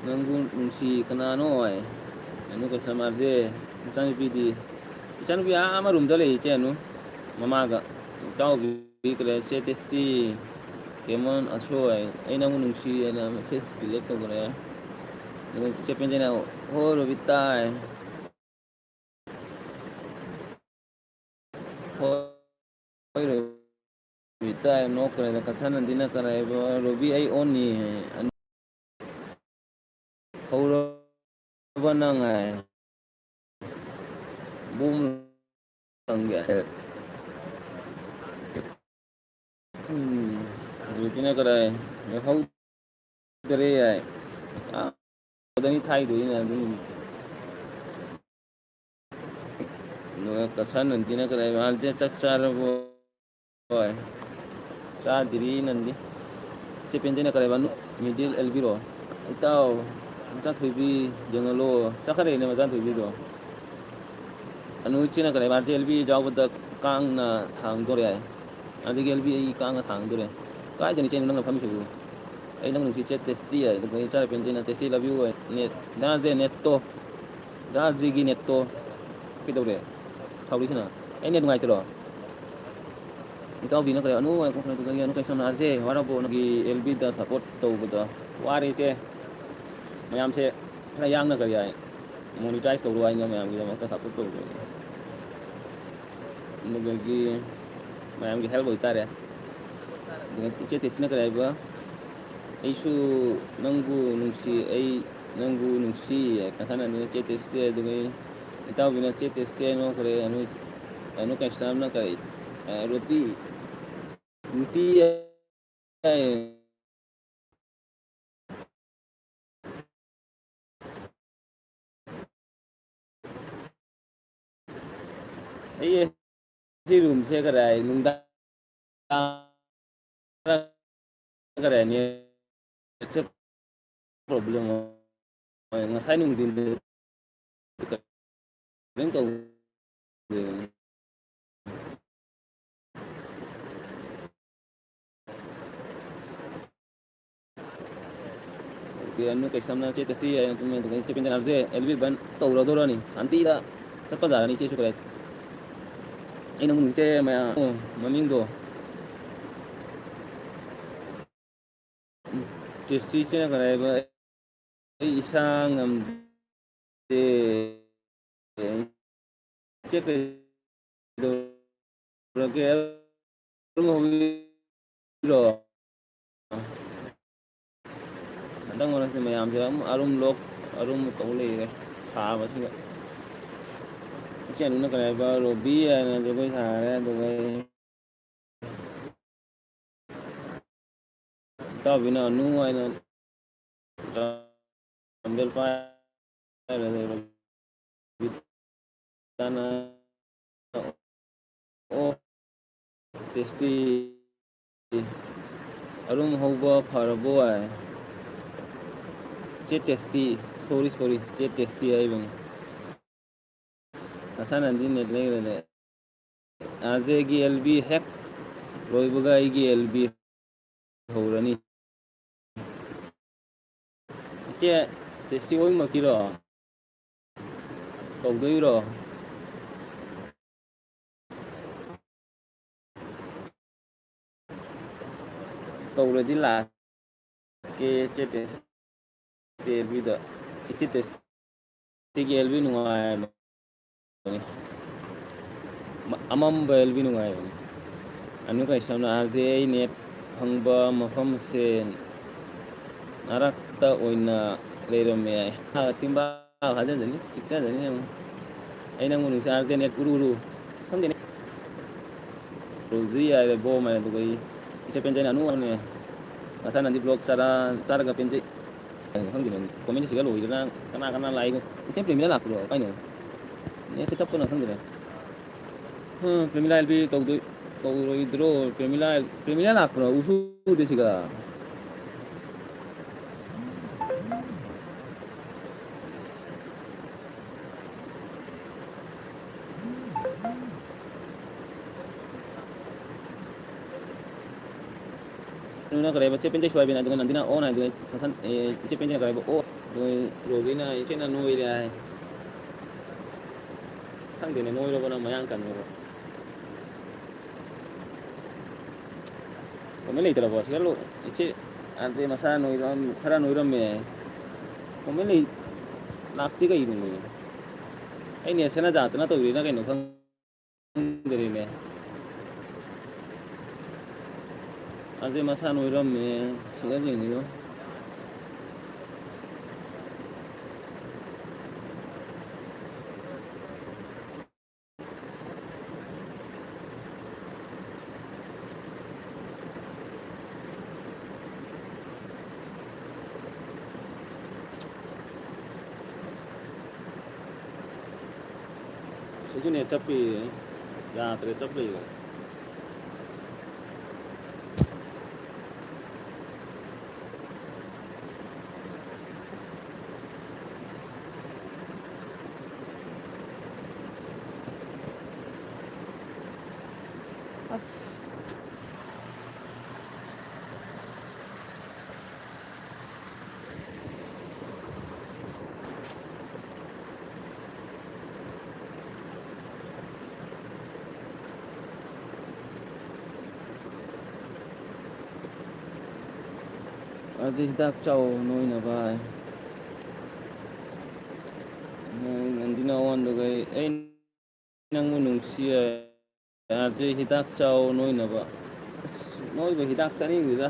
ꯅꯪꯕꯨ ꯅꯨꯡꯁꯤ ꯀꯅꯥꯅꯣ ꯍꯥꯏ ꯑꯅꯨ ꯀꯩꯁꯥꯃꯥꯔꯁꯦ ꯃꯆꯥꯅꯨꯄꯤꯗꯤ ꯏꯆꯥꯅꯨꯄꯤ ꯑꯃꯔꯣꯝꯗ ꯂꯩ ꯏꯆꯦ ꯑꯅꯨ ꯃꯃꯥꯒ ꯏꯇꯥꯎꯕꯤ ꯀꯔꯤ ꯆꯦ ꯇꯦꯁꯇꯤ ꯀꯦꯃꯣꯟ ꯑꯁꯣꯏ ꯑꯩ ꯅꯪꯕꯨ ꯅꯨꯡꯁꯤ ꯍꯥꯏꯅ ꯃꯦꯁꯦꯖ ꯗꯤꯂꯦꯠ ꯇꯧꯈ꯭ꯔꯦ ꯑꯗꯨꯒ ꯆꯦ ꯄꯦꯟꯖꯩꯅ ꯍꯣꯏ ꯔꯣꯕꯤꯇꯥꯏ ꯍꯣꯏ ꯔꯣꯕꯤꯇꯥꯏ ꯅꯣꯛꯈ꯭ꯔꯦꯗ ꯀꯁꯥꯅꯗꯤꯅ ꯀꯔꯥꯏꯕ ꯔꯣꯕꯤ ꯑꯩ ꯑꯣꯟꯅꯤ ꯍꯧꯔꯕ ꯅꯪ ꯍꯥꯏ ꯕꯨꯝ ꯂꯪꯒꯦ ꯔꯣꯕꯤꯅ ꯀꯔꯥꯏ ꯌꯥꯍꯧꯗꯔꯦ ꯍꯥꯏ ꯊꯥꯏꯗꯣꯏꯅꯦ ꯑꯗꯨꯝ ꯀꯁꯥꯅꯗꯤꯅ ꯀꯔꯥꯏ ꯃꯥꯁꯦ ꯆꯥꯛ ꯆꯥꯔꯕꯣ ꯍꯣꯏ ꯆꯥꯗ꯭ꯔꯤ ꯅꯪꯗꯤ ꯆꯦ ꯄꯦꯟꯖꯩꯅ ꯀꯔꯥꯏꯕ ꯃꯤꯗꯤꯜ ꯑꯦꯜꯕꯤꯔꯣ ꯏꯇꯥꯎ ꯃꯆꯥꯊꯣꯏꯕꯤ ꯌꯦꯡꯍꯜꯂꯣ ꯆꯠꯈ꯭ꯔꯦꯅꯦ ꯃꯆꯥꯊꯣꯏꯕꯤꯗꯣ ꯑꯅꯨ ꯏꯆꯦꯅ ꯀꯔꯤ ꯃꯥꯁꯦ ꯑꯦꯜꯕꯤ ꯌꯥꯎꯕꯗ ꯀꯥꯡꯅ ꯊꯥꯡꯗꯣꯔꯦ ꯍꯥꯏ ꯑꯗꯒꯤ ꯑꯦꯜꯕꯤ ꯑꯩ ꯀꯥꯡꯅ ꯊꯥꯡꯗꯣꯔꯦ ꯀꯥꯏꯗꯅꯤ ꯏꯆꯦ ꯅꯪꯅ ꯐꯝꯃꯤꯁꯤꯕꯨ ꯑꯩ ꯅꯪ ꯅꯨꯡꯁꯤ ꯆꯦ ꯇꯦꯁꯇꯤ ꯍꯥꯏ ꯑꯗꯨꯒ ꯏꯆꯥ ꯄꯦꯟꯖꯩꯅ ꯇꯦꯁꯇꯤ ꯂꯚ ꯌꯨ ꯅꯦꯠ ꯗꯥꯁꯦ ꯅꯦꯠꯇꯣ ꯗꯥꯁꯤꯒꯤ ꯅꯦꯠꯇꯣ ꯀꯩꯗꯧꯔꯦ ꯁꯥꯎꯔꯤꯁꯤꯅ ꯑꯩ ꯅꯦꯠ ꯅꯨꯡꯉꯥꯏꯇ꯭ꯔꯣ ꯏꯇꯥꯎꯕꯤꯅ ꯀꯔꯤ ꯑꯅꯨ ꯀꯩꯁꯝꯅꯥꯠꯁꯦ ꯋꯥꯔꯕꯣ ꯅꯪꯒꯤ ꯑꯦꯜꯕꯤꯗ ꯁꯞꯄꯣꯔꯠ ꯇꯧꯕꯗ ꯋꯥꯔꯦ ꯏꯆꯦ ꯃꯌꯥꯝꯁꯦ ꯈꯔ ꯌꯥꯡꯅ ꯀꯔꯤ ꯍꯥꯏ ꯃꯣꯅꯤꯇꯥꯏꯁ ꯇꯧꯔꯣ ꯍꯥꯏꯅ ꯃꯌꯥꯝꯒꯤꯗꯃꯛꯇ ꯁꯞꯄꯣꯔꯠ ꯇꯧꯕꯅꯤ ꯑꯗꯨꯗꯒꯤ ꯃꯌꯥꯝꯒꯤ ꯍꯦꯜꯞ ꯑꯣꯏꯇꯥꯔꯦ ꯑꯗꯨꯒ ꯏꯆꯦ ꯇꯦꯁꯤꯅ ꯀꯔꯤ ꯍꯥꯏꯕ ꯑꯩꯁꯨ ꯅꯪꯕꯨ ꯅꯨꯡꯁꯤ ꯑꯩ ꯅꯪꯕꯨ ꯅꯨꯡꯁꯤ ꯀꯁꯥꯅꯗꯤꯅ ꯆꯦ ꯇꯦꯁꯇꯤ ꯑꯗꯨꯒ ꯏꯇꯥꯎꯕꯤꯅ ꯆꯦ ꯇꯦꯁꯇꯤ ꯅꯣꯛꯈ꯭ꯔꯦ ꯑꯅꯨ ꯀꯩꯁꯥꯝꯅ ꯀꯔꯤ ꯔꯣꯇꯤ ꯅꯨꯡꯇꯤ ꯑꯩ ꯁꯤ ꯔꯨꯝꯁꯦ ꯀꯔꯥꯏ ꯅꯨꯡꯗꯥꯡ ꯄ꯭ꯔꯣꯕ꯭ꯂꯦꯝ ꯉꯁꯥꯏ ꯅꯨꯡꯊꯤꯟꯗꯤ ꯀꯩꯁꯝꯅ ꯆꯦ ꯇꯦꯁꯇꯤ ꯆꯦ ꯄꯦꯟꯖꯅꯁꯦ ꯑꯦꯜꯕꯤ ꯕꯟ ꯇꯧꯔꯗꯧꯔꯅꯤ ꯁꯥꯟꯇꯤꯗ ꯆꯠꯄ ꯌꯥꯔꯅꯤ ꯏꯆꯦꯁꯨ ꯀꯔꯥꯏ ꯑꯩꯅ ꯅꯨꯡꯁꯦ ꯃꯌꯥꯝ ꯃꯃꯤꯡꯗꯣ ꯇꯦꯁꯇꯤ ꯏꯆꯦꯅ ꯀꯔꯤ ꯍꯥꯏꯕ ꯑꯩ ꯏꯁꯥ ꯉꯝꯗꯦ ꯍꯟꯗꯛ ꯃꯔꯛꯁꯦ ꯃꯌꯥꯝꯁꯦ ꯑꯔꯨꯝ ꯂꯣꯛ ꯑꯔꯨꯝ ꯇꯧ ꯂꯩꯔꯦ ꯁꯥꯕꯁꯤꯗ ꯏꯆꯦ ꯑꯅꯨꯅ ꯀꯔꯤ ꯍꯥꯏꯕ ꯔꯣꯕꯤ ꯍꯥꯏꯅ ꯖꯒꯣꯏ ꯁꯥꯔꯦ ꯑꯗꯨꯒ ꯏꯇꯥꯎꯕꯤꯅ ꯑꯅꯨ ꯍꯥꯏꯅ ꯑꯣ ꯇꯦꯁꯇꯤ ꯑꯔꯨꯝ ꯍꯧꯕ ꯐꯔꯕꯣ ꯍꯥꯏ ꯆꯦ ꯇꯦꯁꯇꯤ ꯁꯣꯔꯤ ꯆꯦ ꯇꯦꯁꯇꯤ ꯍꯥꯏꯕꯅꯤ ꯀꯁꯥꯅꯗꯤ ꯅꯦꯠ ꯂꯩꯔꯦꯅꯦ ꯑꯥꯔꯖꯦꯒꯤ ꯑꯦꯜꯕꯤ ꯍꯦꯛ ꯂꯣꯏꯕꯒ ꯑꯩꯒꯤ ꯑꯦꯜꯕꯤ ꯍꯧꯔꯅꯤ ꯏꯆꯦ ꯇꯦꯁꯇꯤ ꯍꯣꯏꯃꯛꯀꯤꯔꯣ ꯇꯧꯗꯣꯏꯔꯣ ꯇꯧꯔꯗꯤ ꯂꯥꯛꯀꯦ ꯆꯦ ꯇꯦꯁꯇꯤ ꯑꯦꯜꯕꯤꯗ ꯏꯆꯦ ꯇꯦꯁꯇꯤꯒꯤ ꯑꯦꯜꯕꯤ ꯅꯨꯡꯉꯥꯏꯕꯅꯤ ꯑꯃꯝꯕ ꯑꯦꯜꯕꯤ ꯅꯨꯡꯉꯥꯏꯕꯅꯤ ꯑꯅꯨ ꯀꯩꯁꯝꯅ ꯑꯥꯔꯖꯦ ꯑꯩ ꯅꯦꯠ ꯐꯪꯕ ꯃꯐꯝꯁꯦ ꯃꯔꯛꯇ ꯑꯣꯏꯅ ꯂꯩꯔꯝꯃꯦ ꯌꯥꯏ ꯇꯤꯝꯕꯥ ꯐꯥꯖꯤꯟꯖꯅꯤ ꯆꯤꯛꯊꯖꯅꯤ ꯑꯃꯨꯛ ꯑꯩ ꯅꯪꯕꯨ ꯅꯨꯡꯁꯤ ꯑꯥꯔꯖꯦ ꯅꯦꯠ ꯎꯔꯨ ꯈꯪꯗꯦꯅꯦ ꯔꯣꯜꯖꯤ ꯍꯥꯏꯔꯦ ꯕꯣꯝ ꯍꯥꯏꯔꯦ ꯑꯗꯨꯒ ꯏꯆꯦ ꯄꯦꯟꯖꯩꯅ ꯑꯅꯨ ꯍꯪꯉꯦ ꯀꯁꯥꯅꯗꯤ ꯕ꯭ꯂꯣꯛ ꯆꯥꯔꯒ ꯄꯦꯟꯖꯩ ꯈꯪꯗꯦꯅꯦ ꯀꯣꯃꯦꯟ ꯁꯤꯒꯔ ꯂꯣꯏꯗꯅ ꯀꯅꯥ ꯂꯥꯛꯏꯅꯣ ꯏꯆꯦ ꯄ꯭ꯔꯦꯃꯤꯂꯥ ꯂꯥꯛꯄ꯭ꯔꯣ ꯀꯥꯏꯅꯣ ꯅꯦꯠꯁꯦ ꯇꯞꯄꯅ ꯈꯪꯗ꯭ꯔꯦ ꯄ꯭ꯔꯦꯃꯤꯂꯥ ꯑꯦꯜꯕꯤ ꯇꯧꯔꯣꯏꯗ꯭ꯔꯣ ꯄ꯭ꯔꯦꯃꯤꯂꯥ ꯂꯥꯛꯄ꯭ꯔꯣ ꯎꯁꯨ ꯎꯗꯦ ꯁꯤꯗ 누나 그래 봐 ꯆꯦꯄꯦꯟ ꯁꯣꯏꯕꯤꯅ ꯑꯗꯨꯒ ꯅꯟꯗꯤꯅ ꯑꯣꯟ ꯍꯥꯏꯗꯨ ꯀꯁꯟ ꯆꯦꯄꯦꯟ ꯀꯔꯦ ꯕ ꯑꯣ ꯔꯣꯖꯤꯅ ꯏꯆꯦꯅ ꯅꯣꯏꯔꯦ ꯍꯥꯏ ꯈꯪꯗꯦꯅꯦ ꯅꯣꯏꯔꯕꯅ ꯃꯌꯥꯡ ꯀꯪꯉꯕ ꯀꯃꯥꯏ ꯂꯩꯇ꯭ꯔꯕꯣ ꯁꯤꯒ ꯏꯆꯦ ꯑꯗꯩ ꯃꯁꯥ ꯅꯣꯏꯔꯝ ꯈꯔ ꯅꯣꯏꯔꯝꯃꯦ ꯀꯃꯥꯏ ꯂꯩ ꯂꯥꯛꯇꯦ ꯀꯩꯒꯤꯅꯣꯅꯦ ꯑꯩ ꯅꯦꯠꯁꯤꯅ ꯖꯥꯠꯇꯅ ꯇꯧꯔꯤꯅ ꯀꯩꯅꯣ ꯈꯪꯗꯔꯤꯅꯦ ꯑꯖꯩ ꯃꯁꯥ ꯅꯣꯏꯔꯝꯃꯦ ꯁꯤꯒ ꯌꯦꯡꯉꯤꯌꯣ ꯁꯤꯁꯨ ꯅꯦꯠ ꯆꯞꯄꯤ ꯌꯥꯗ꯭ꯔꯦ ꯆꯞꯄ ꯂꯩꯔꯦ ꯑꯁ ꯑꯗꯩ ꯍꯤꯗꯥꯛ ꯆꯥꯎ ꯅꯣꯏꯅꯕ ꯅꯟꯗꯤꯅ ꯑꯣꯟꯗꯨꯒ ꯑꯩ ꯅꯪꯕꯨ ꯅꯨꯡꯁꯤꯌꯦ ꯑꯖꯩ ꯍꯤꯗꯥꯛ ꯆꯥꯎ ꯅꯣꯏꯅꯕ ꯑꯁ ꯅꯣꯏꯕ ꯍꯤꯗꯥꯛ ꯆꯥꯅꯤꯡꯗꯦꯗ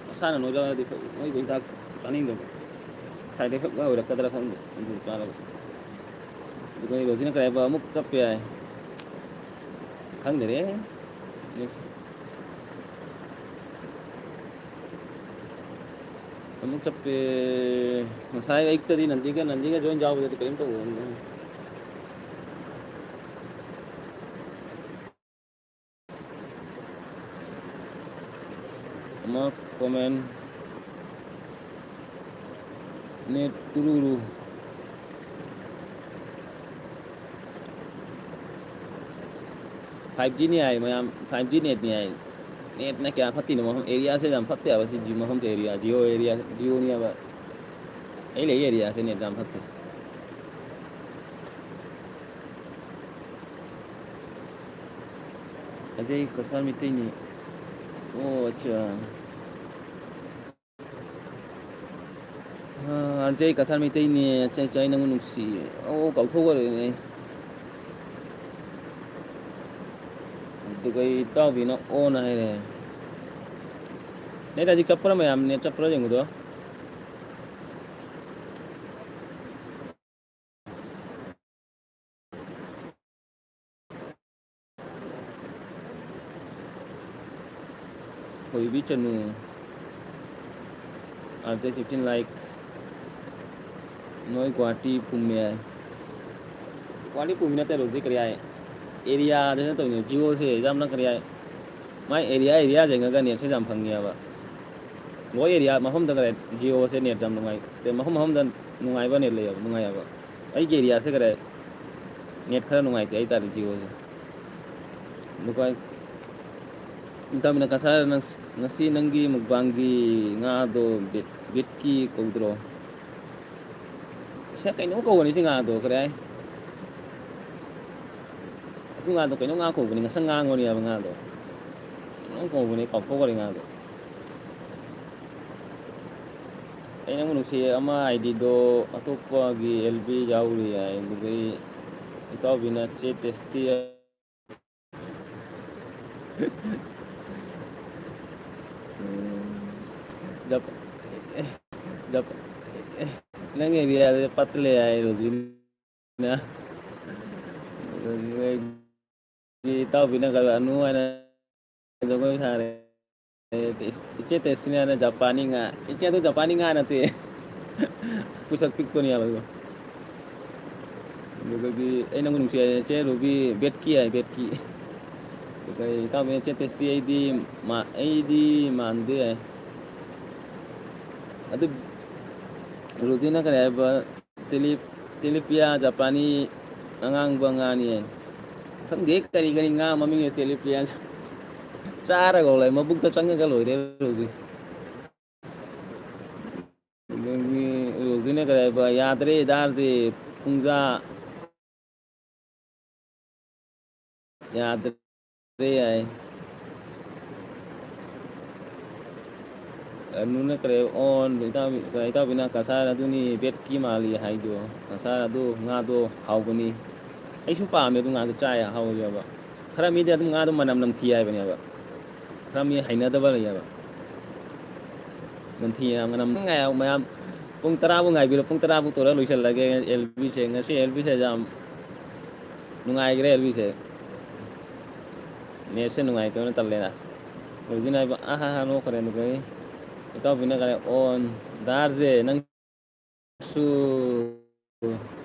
ꯃꯁꯥꯅ ꯅꯣꯏꯔꯛꯑꯗꯤ ꯅꯣꯏꯕ ꯍꯤꯗꯥꯛ ꯆꯥꯅꯤꯡꯗꯕ ꯁꯥꯏꯠ ꯏꯐꯦꯛ ꯑꯣꯏꯔꯛꯀꯗ꯭ꯔꯥ ꯈꯪꯗꯦ ꯑꯗꯨ ꯆꯥꯔꯒ ꯑꯗꯨꯒ ꯔꯣꯖꯤꯅ ꯀꯔꯤ ꯍꯥꯏꯕ ꯑꯃꯨꯛ ꯆꯞꯄ ꯌꯥꯏ ꯈꯪꯗꯔꯦ ꯑꯃꯨꯛ ꯆꯞꯄꯦ ꯉꯁꯥꯏ ꯑꯌꯨꯛꯇꯗꯤ ꯅꯟदिꯒ ꯖꯣꯏꯟ ꯌꯥꯎꯕꯗꯗꯤ ꯀꯔꯤꯝ ꯇꯧꯗꯕꯅꯤ ꯑꯃ ꯀꯣꯃꯦꯟ ꯅꯦꯠ ꯎꯔꯨꯔꯨ 5Gꯅꯤ ꯍꯥꯏ ꯃꯌꯥꯝ 5G ꯅꯦꯠꯅꯤ ꯍꯥꯏ ꯅꯦꯠꯅ ꯀꯌꯥ ꯐꯠꯇꯤꯅꯣ ꯃꯐꯝ ꯑꯦꯔꯤꯌꯥꯁꯦ ꯌꯥꯝ ꯐꯠꯇꯦ ꯍꯥꯏꯕ ꯁꯤ ꯃꯐꯝꯁꯦ ꯑꯦꯔꯤꯌꯥ ꯖꯤꯑꯣ ꯑꯦꯔꯤꯌꯥ ꯖꯤꯑꯣꯅꯤ ꯍꯥꯏꯕ ꯑꯩ ꯂꯩ ꯑꯦꯔꯤꯌꯥꯁꯦ ꯅꯦꯠ ꯌꯥꯝ ꯐꯠꯇꯦ ꯑꯖꯩ ꯀꯁꯥꯔ ꯃꯩꯇꯩꯅꯤ ꯑꯣ ꯑꯠꯆꯥ ꯑꯖꯩ ꯀꯁꯥꯔ ꯃꯩꯇꯩꯅꯦ ꯑꯠꯆꯥ ꯑꯠꯆꯥ ꯑꯩ ꯅꯪꯕꯨ ꯅꯨꯡꯁꯤꯌꯦ ꯑꯣ ꯀꯥꯎꯊꯣꯛꯈ꯭ꯔꯦꯅꯦ ꯑꯗꯨꯒ ꯏꯇꯥꯎꯕꯤꯅ ꯑꯣꯟ ꯍꯥꯏꯔꯦ ꯅꯦꯠ ꯍꯧꯖꯤꯛ ꯆꯠꯄ꯭ꯔꯥ ꯃꯌꯥꯝ ꯅꯦꯠ ꯆꯠꯄ꯭ꯔꯥ ꯌꯦꯡꯕꯗꯣ ꯊꯣꯏꯕꯤ ꯆꯅꯨ ꯑꯖꯩ 15 ꯂꯥꯏꯛ ꯅꯣꯏ ꯒꯨꯍꯥꯇꯤ ꯄꯨꯝꯃꯦ ꯒꯨꯍꯥꯇꯤ ꯄꯨꯝꯃꯤ ꯅꯠꯇꯦ ꯔꯣꯖꯤ ꯀꯔꯤ ꯍꯥꯏ ꯑꯦꯔꯤꯌꯥꯗꯅ ꯇꯧꯔꯤꯅꯦ ꯖꯤꯑꯣꯁꯦ ꯌꯥꯝꯅ ꯀꯔꯤ ꯍꯥꯏ ꯃꯥꯏ ꯑꯦꯔꯤꯌꯥ ꯌꯦꯡꯉꯒ ꯅꯦꯠꯁꯦ ꯌꯥꯝ ꯐꯪꯉꯦꯕ ꯂꯣꯏ ꯑꯦꯔꯤꯌꯥ ꯃꯐꯝꯗ ꯀꯔꯦ ꯖꯤꯑꯣꯁꯦ ꯅꯦꯠ ꯌꯥꯝ ꯅꯨꯡꯉꯥꯏ ꯃꯐꯝ ꯃꯐꯝꯗ ꯅꯨꯡꯉꯥꯏꯕ ꯅꯦꯠ ꯂꯩꯌꯦꯕ ꯅꯨꯡꯉꯥꯏꯑꯕ ꯑꯩꯒꯤ ꯑꯦꯔꯤꯌꯥꯁꯦ ꯈꯔ ꯅꯦꯠ ꯈꯔ ꯅꯨꯡꯉꯥꯏꯇꯦ ꯍꯥꯏꯇꯥꯔꯦ ꯖꯤꯑꯣꯁꯦ ꯑꯗꯨꯒ ꯏꯇꯥꯎꯕꯤꯅ ꯀꯁꯥꯔ ꯉꯁꯤ ꯅꯪꯒꯤ ꯃꯨꯛꯕꯥꯡꯒꯤ ꯉꯥꯗꯣ ꯕꯤꯠꯀꯤ ꯀꯧꯗ꯭ꯔꯣ ꯁꯤ ꯀꯩꯅꯣ ꯀꯧꯕꯅꯤ ꯁꯤ ꯉꯥꯗꯣ ꯀꯔꯤ ꯍꯥꯏ ꯑꯗꯨ ꯉꯥꯗꯣ ꯀꯩꯅꯣ ꯉꯥ ꯀꯧꯕꯅꯤ ꯉꯁꯪ ꯉꯥꯡꯕꯅꯤ ꯍꯥꯏꯕ ꯉꯥꯗꯣ ꯀꯩꯅꯣꯝ ꯀꯧꯕꯅꯤ ꯀꯥꯎꯊꯣꯛꯈ꯭ꯔꯦ ꯉꯥꯗꯣ ꯑꯩ ꯅꯪꯕꯨ ꯅꯨꯡꯁꯤꯌꯦ ꯑꯃ ꯑꯥꯏꯗꯤꯗꯣ ꯑꯇꯣꯞꯄꯒꯤ ꯑꯦꯜꯕꯤ ꯌꯥꯎꯔꯤ ꯍꯥꯏ ꯑꯗꯨꯗꯩ ꯏꯇꯥꯎꯕꯤꯅ ꯆꯦ ꯇꯦꯁꯇꯤ ꯖꯞ ꯖꯞ ꯅꯪ ꯑꯦꯔꯤꯌꯥꯗ ꯄꯠ ꯂꯩ ꯍꯥꯏ ꯔꯣꯖꯤꯅ ꯏꯇꯥꯎꯕꯤꯅ ꯑꯅꯨ ꯍꯥꯏꯅ ꯖꯒꯣꯏ ꯁꯥꯔꯦ ꯏꯆꯦ ꯇꯦꯁꯁꯤꯅꯦꯅ ꯖꯄꯥꯅꯤ ꯉꯥ ꯏꯆꯦ ꯑꯗꯨ ꯖꯄꯥꯅꯤ ꯉꯥ ꯅꯠꯇꯦ ꯄꯤꯁꯛ ꯄꯤꯛꯄꯅꯤ ꯍꯥꯏꯕ ꯑꯗꯨ ꯑꯗꯨꯗꯒꯤ ꯑꯩ ꯅꯪꯕꯨ ꯅꯨꯡꯁꯤ ꯍꯥꯏ ꯆꯦ ꯔꯨꯕꯤ ꯕꯦꯠꯀꯤ ꯍꯥꯏ ꯕꯦꯠꯀꯤ ꯑꯗꯨꯒ ꯏꯇꯥꯎꯕꯤꯅ ꯆꯦ ꯇꯦꯁꯇꯤ ꯑꯩꯗꯤ ꯃꯥꯟꯗꯦ ꯍꯥꯏ ꯑꯗꯨ ꯔꯣꯖꯤꯅ ꯀꯔꯤ ꯍꯥꯏꯕ ꯇꯦꯂꯤꯄꯤꯌꯥ ꯖꯄꯥꯅꯤ ꯑꯉꯥꯡꯕ ꯉꯥꯅꯤ ꯈꯪꯗꯦ ꯀꯔꯤ ꯀꯔꯤ ꯉꯥ ꯃꯃꯤꯡ ꯇꯦꯂꯤꯄꯤꯌꯥ ꯆꯥꯔꯒ ꯂꯩ ꯃꯕꯨꯛꯇ ꯆꯪꯉꯒ ꯂꯣꯏꯔꯦ ꯍꯧꯖꯤꯛ ꯑꯗꯒꯤ ꯍꯧꯖꯤꯛꯅ ꯀꯔꯤ ꯍꯥꯏꯕ ꯌꯥꯗ꯭ꯔꯦ ꯗꯥꯔꯁꯦ ꯄꯨꯡꯖꯥ ꯌꯥꯗ꯭ꯔꯦ ꯌꯥꯏ ꯑꯗꯨꯅ ꯀꯔꯤ ꯑꯣꯟ ꯏꯇꯥꯎꯕꯤꯅ ꯀꯁꯥꯔ ꯑꯗꯨꯅꯤ ꯕꯦꯠꯀꯤ ꯃꯥꯜꯂꯤ ꯍꯥꯏꯗꯣ ꯀꯁꯥꯔ ꯑꯗꯨ ꯉꯥꯗꯣ ꯍꯥꯎꯕꯅꯤ ꯑꯩꯁꯨ ꯄꯥꯝꯃꯦ ꯑꯗꯨ ꯉꯥꯗꯣ ꯆꯥꯏ ꯍꯥꯎꯋꯦꯕ ꯈꯔ ꯃꯤꯗꯤ ꯑꯗꯨꯝ ꯉꯥꯗꯣ ꯃꯅꯝ ꯅꯝꯊꯤ ꯍꯥꯏꯕꯅꯦꯕ ꯈꯔ ꯃꯤ ꯍꯩꯅꯗꯕ ꯂꯩꯌꯦꯕ ꯅꯝꯊꯤ ꯃꯅꯝ ꯃꯌꯥꯝ ꯄꯨꯡ 10ꯕꯨ ꯉꯥꯏꯕꯤꯔꯣ ꯄꯨꯡ 10ꯕꯨ ꯇꯧꯔꯒ ꯂꯣꯏꯁꯤꯜꯂꯒꯦ ꯑꯦꯜꯕꯤꯁꯦ ꯉꯁꯤ ꯑꯦꯜꯕꯤꯁꯦ ꯌꯥꯝ ꯅꯨꯡꯉꯥꯏꯈ꯭ꯔꯦ ꯑꯦꯜꯕꯤꯁꯦ ꯅꯦꯠꯁꯦ ꯅꯨꯡꯉꯥꯏꯇꯕꯅ ꯇꯜꯂꯦꯅ ꯍꯧꯖꯤꯛꯅ ꯍꯥꯏꯕ ꯑꯍꯥ ꯅꯣꯛꯈ꯭ꯔꯦ ꯑꯗꯨꯒ ꯏꯇꯥꯎꯕꯤꯅ ꯀꯔꯤ ꯑꯣꯟ ꯗꯥꯔꯁꯦ ꯅꯪꯁꯨ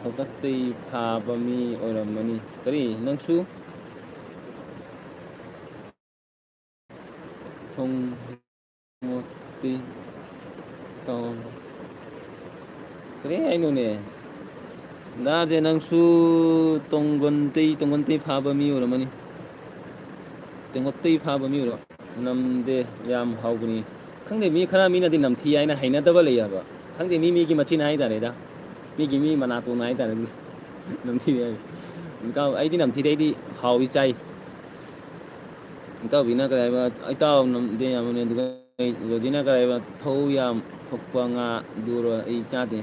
ꯊꯧꯒꯠꯇꯩ ꯐꯥꯕ ꯃꯤ ꯑꯣꯏꯔꯝꯃꯅꯤ ꯀꯔꯤ ꯅꯪꯁꯨ ꯊꯣꯡꯃꯣꯛꯇꯤ ꯇꯧ ꯀꯔꯤ ꯍꯥꯏꯅꯣꯅꯦ ꯗꯥꯔꯁꯦ ꯅꯪꯁꯨ ꯇꯣꯡꯒꯣꯟꯇꯩ ꯐꯥꯕ ꯃꯤ ꯑꯣꯏꯔꯝꯃꯅꯤ ꯇꯦꯡꯒꯣꯠꯇꯩ ꯐꯥꯕ ꯃꯤ ꯑꯣꯏꯔꯣ ꯅꯝꯗꯦ ꯌꯥꯝ ꯍꯥꯎꯕꯅꯤ ꯈꯪꯗꯦ ꯃꯤ ꯈꯔ ꯃꯤꯅꯗꯤ ꯅꯝꯊꯤ ꯍꯥꯏꯅ ꯍꯩꯅꯗꯕ ꯂꯩ ꯍꯥꯏꯕ ꯈꯪꯗꯦ ꯃꯤꯒꯤ ꯃꯆꯤꯟ ꯍꯥꯏꯇꯥꯔꯦꯗ ꯃꯤꯒꯤ ꯃꯤ ꯃꯅꯥꯇꯣꯟ ꯍꯥꯏꯇꯥꯔꯦ ꯅꯝꯊꯤ ꯍꯥꯏ ꯏꯇꯥꯎ ꯑꯩꯗꯤ ꯅꯝꯊꯤꯗꯦ ꯑꯩꯗꯤ ꯍꯥꯎꯏ ꯆꯥꯏ ꯏꯇꯥꯎꯕꯤꯅ ꯀꯔꯤ ꯍꯥꯏꯕ ꯏꯇꯥꯎ ꯅꯝꯗꯦ ꯌꯥꯝꯕꯅꯤ ꯑꯗꯨꯒ ꯔꯣꯖꯤꯅ ꯀꯔꯤ ꯍꯥꯏꯕ ꯊꯧ ꯌꯥꯝ ꯊꯣꯛꯄ ꯉꯥ ꯗꯨꯔꯣ ꯑꯩ ꯆꯥꯗꯦ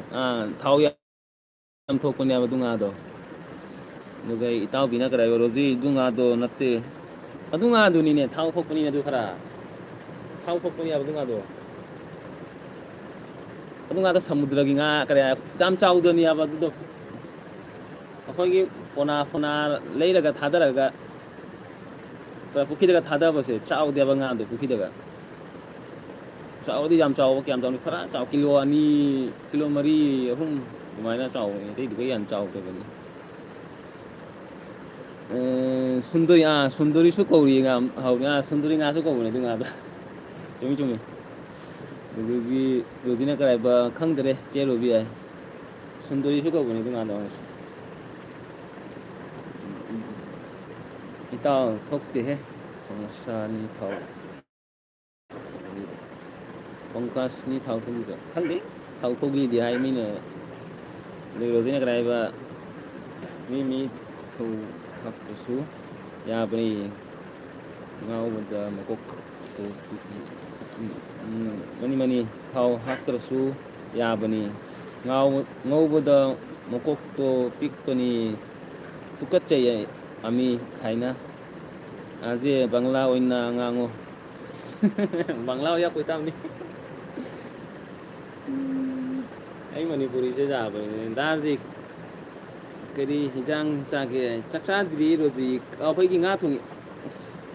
ꯊꯥꯎ ꯌꯥꯝ ꯊꯣꯛꯄꯅꯦꯕ ꯑꯗꯨ ꯉꯥꯗꯣ ꯑꯗꯨꯒ ꯏꯇꯥꯎꯕꯤꯅ ꯀꯔꯤ ꯍꯥꯏꯕ ꯔꯣꯖꯤ ꯑꯗꯨ ꯉꯥꯗꯣ ꯅꯠꯇꯦ ꯑꯗꯨ ꯉꯥꯗꯨꯅꯤꯅꯦ ꯊꯥꯎ ꯊꯣꯛꯄꯅꯤꯅꯦ ꯑꯗꯨ ꯈꯔ ꯊꯥꯎ ꯊꯣꯛꯄꯅꯦꯕ ꯑꯗꯨ ꯉꯥꯗꯣ ꯑꯗꯨ ꯉꯥꯗꯣ ꯁꯃꯨꯗ꯭ꯔꯒꯤ ꯉꯥ ꯀꯔꯤ ꯌꯥꯝ ꯆꯥꯎꯗꯕꯅꯦꯕ ꯑꯗꯨꯗꯣ ꯑꯩꯈꯣꯏꯒꯤ ꯄꯣꯅꯥ ꯂꯩꯔꯒ ꯊꯥꯗꯔꯒ ꯄꯨꯈ꯭ꯔꯤꯗꯒ ꯊꯥꯗꯕꯁꯦ ꯆꯥꯎꯗꯦꯕ ꯉꯥꯗꯣ ꯄꯨꯈ꯭ꯔꯤꯗꯒ ꯆꯥꯎꯕꯗꯤ ꯌꯥꯝ ꯆꯥꯎꯕ ꯀꯌꯥꯝ ꯆꯥꯎꯅꯤ ꯈꯔ ꯆꯥꯎ ꯀꯤꯂꯣ 2 ꯀꯤꯂꯣ 3 4 ꯑꯗꯨꯃꯥꯏꯅ ꯆꯥꯎꯕꯅꯤ ꯑꯇꯩꯗꯨꯒ ꯌꯥꯝ ꯆꯥꯎꯗꯕꯅꯤ ꯁꯨꯟꯗꯔꯤꯁꯨ ꯀꯧꯔꯤ ꯁꯨꯟꯗꯔꯤ ꯉꯥꯁꯨ ꯀꯧꯕꯅꯤ ꯑꯗꯨ ꯉꯥꯗꯣ ꯆꯨꯝꯃꯤ ꯑꯗꯨꯗꯒꯤ ꯔꯣꯖꯤꯅ ꯀꯔꯤ ꯍꯥꯏꯕ ꯈꯪꯗ꯭ꯔꯦ ꯆꯦ ꯔꯣꯕꯤ ꯌꯥꯏ ꯁꯨꯟꯗꯔꯤꯁꯨ ꯀꯧꯕꯅꯤ ꯑꯗꯨ ꯉꯥꯗꯣ ꯏꯇꯥꯎ ꯊꯣꯛꯇꯦꯍꯦ ꯄꯪꯁꯥꯅꯤ ꯊꯥꯎ ꯄꯪꯀꯥꯁꯅꯤ ꯊꯥꯎ ꯊꯣꯛꯂꯤꯗꯣ ꯈꯪꯗꯦ ꯊꯥꯎ ꯊꯣꯛꯂꯤꯗꯤ ꯍꯥꯏ ꯃꯤꯅ ꯑꯗꯨꯒ ꯔꯣꯖꯤꯅ ꯀꯔꯤ ꯍꯥꯏꯕ ꯃꯤ ꯊꯧ ꯍꯥꯞꯇ꯭ꯔꯁꯨ ꯌꯥꯕꯅꯤ ꯉꯥꯎꯕꯗ ꯃꯀꯣꯛ ꯃꯅꯤ ꯊꯥꯎ ꯍꯥꯞꯇ꯭ꯔꯁꯨ ꯌꯥꯕꯅꯤ ꯉꯧꯕꯗ ꯃꯀꯣꯛꯇꯣ ꯄꯤꯛꯄꯅꯤ ꯇꯨꯀꯠꯆꯩ ꯑꯃꯤ ꯈꯥꯏꯅ ꯑꯁꯤ ꯕꯪꯂꯥ ꯑꯣꯏꯅ ꯉꯥꯡꯉꯨ ꯕꯪꯂꯥ ꯌꯥꯄꯣꯏ ꯇꯥꯕꯅꯤ ꯑꯩ ꯃꯅꯤꯄꯨꯔꯤꯁꯦ ꯌꯥꯕꯅꯤ ꯗꯥꯔꯁꯤ ꯀꯔꯤ ꯍꯤꯟꯖꯥꯡ ꯆꯥꯒꯦ ꯆꯥꯛ ꯆꯥꯗ꯭ꯔꯤ ꯔꯣꯖꯤ ꯑꯩꯈꯣꯏꯒꯤ ꯉꯥ ꯊꯣꯡꯉꯤ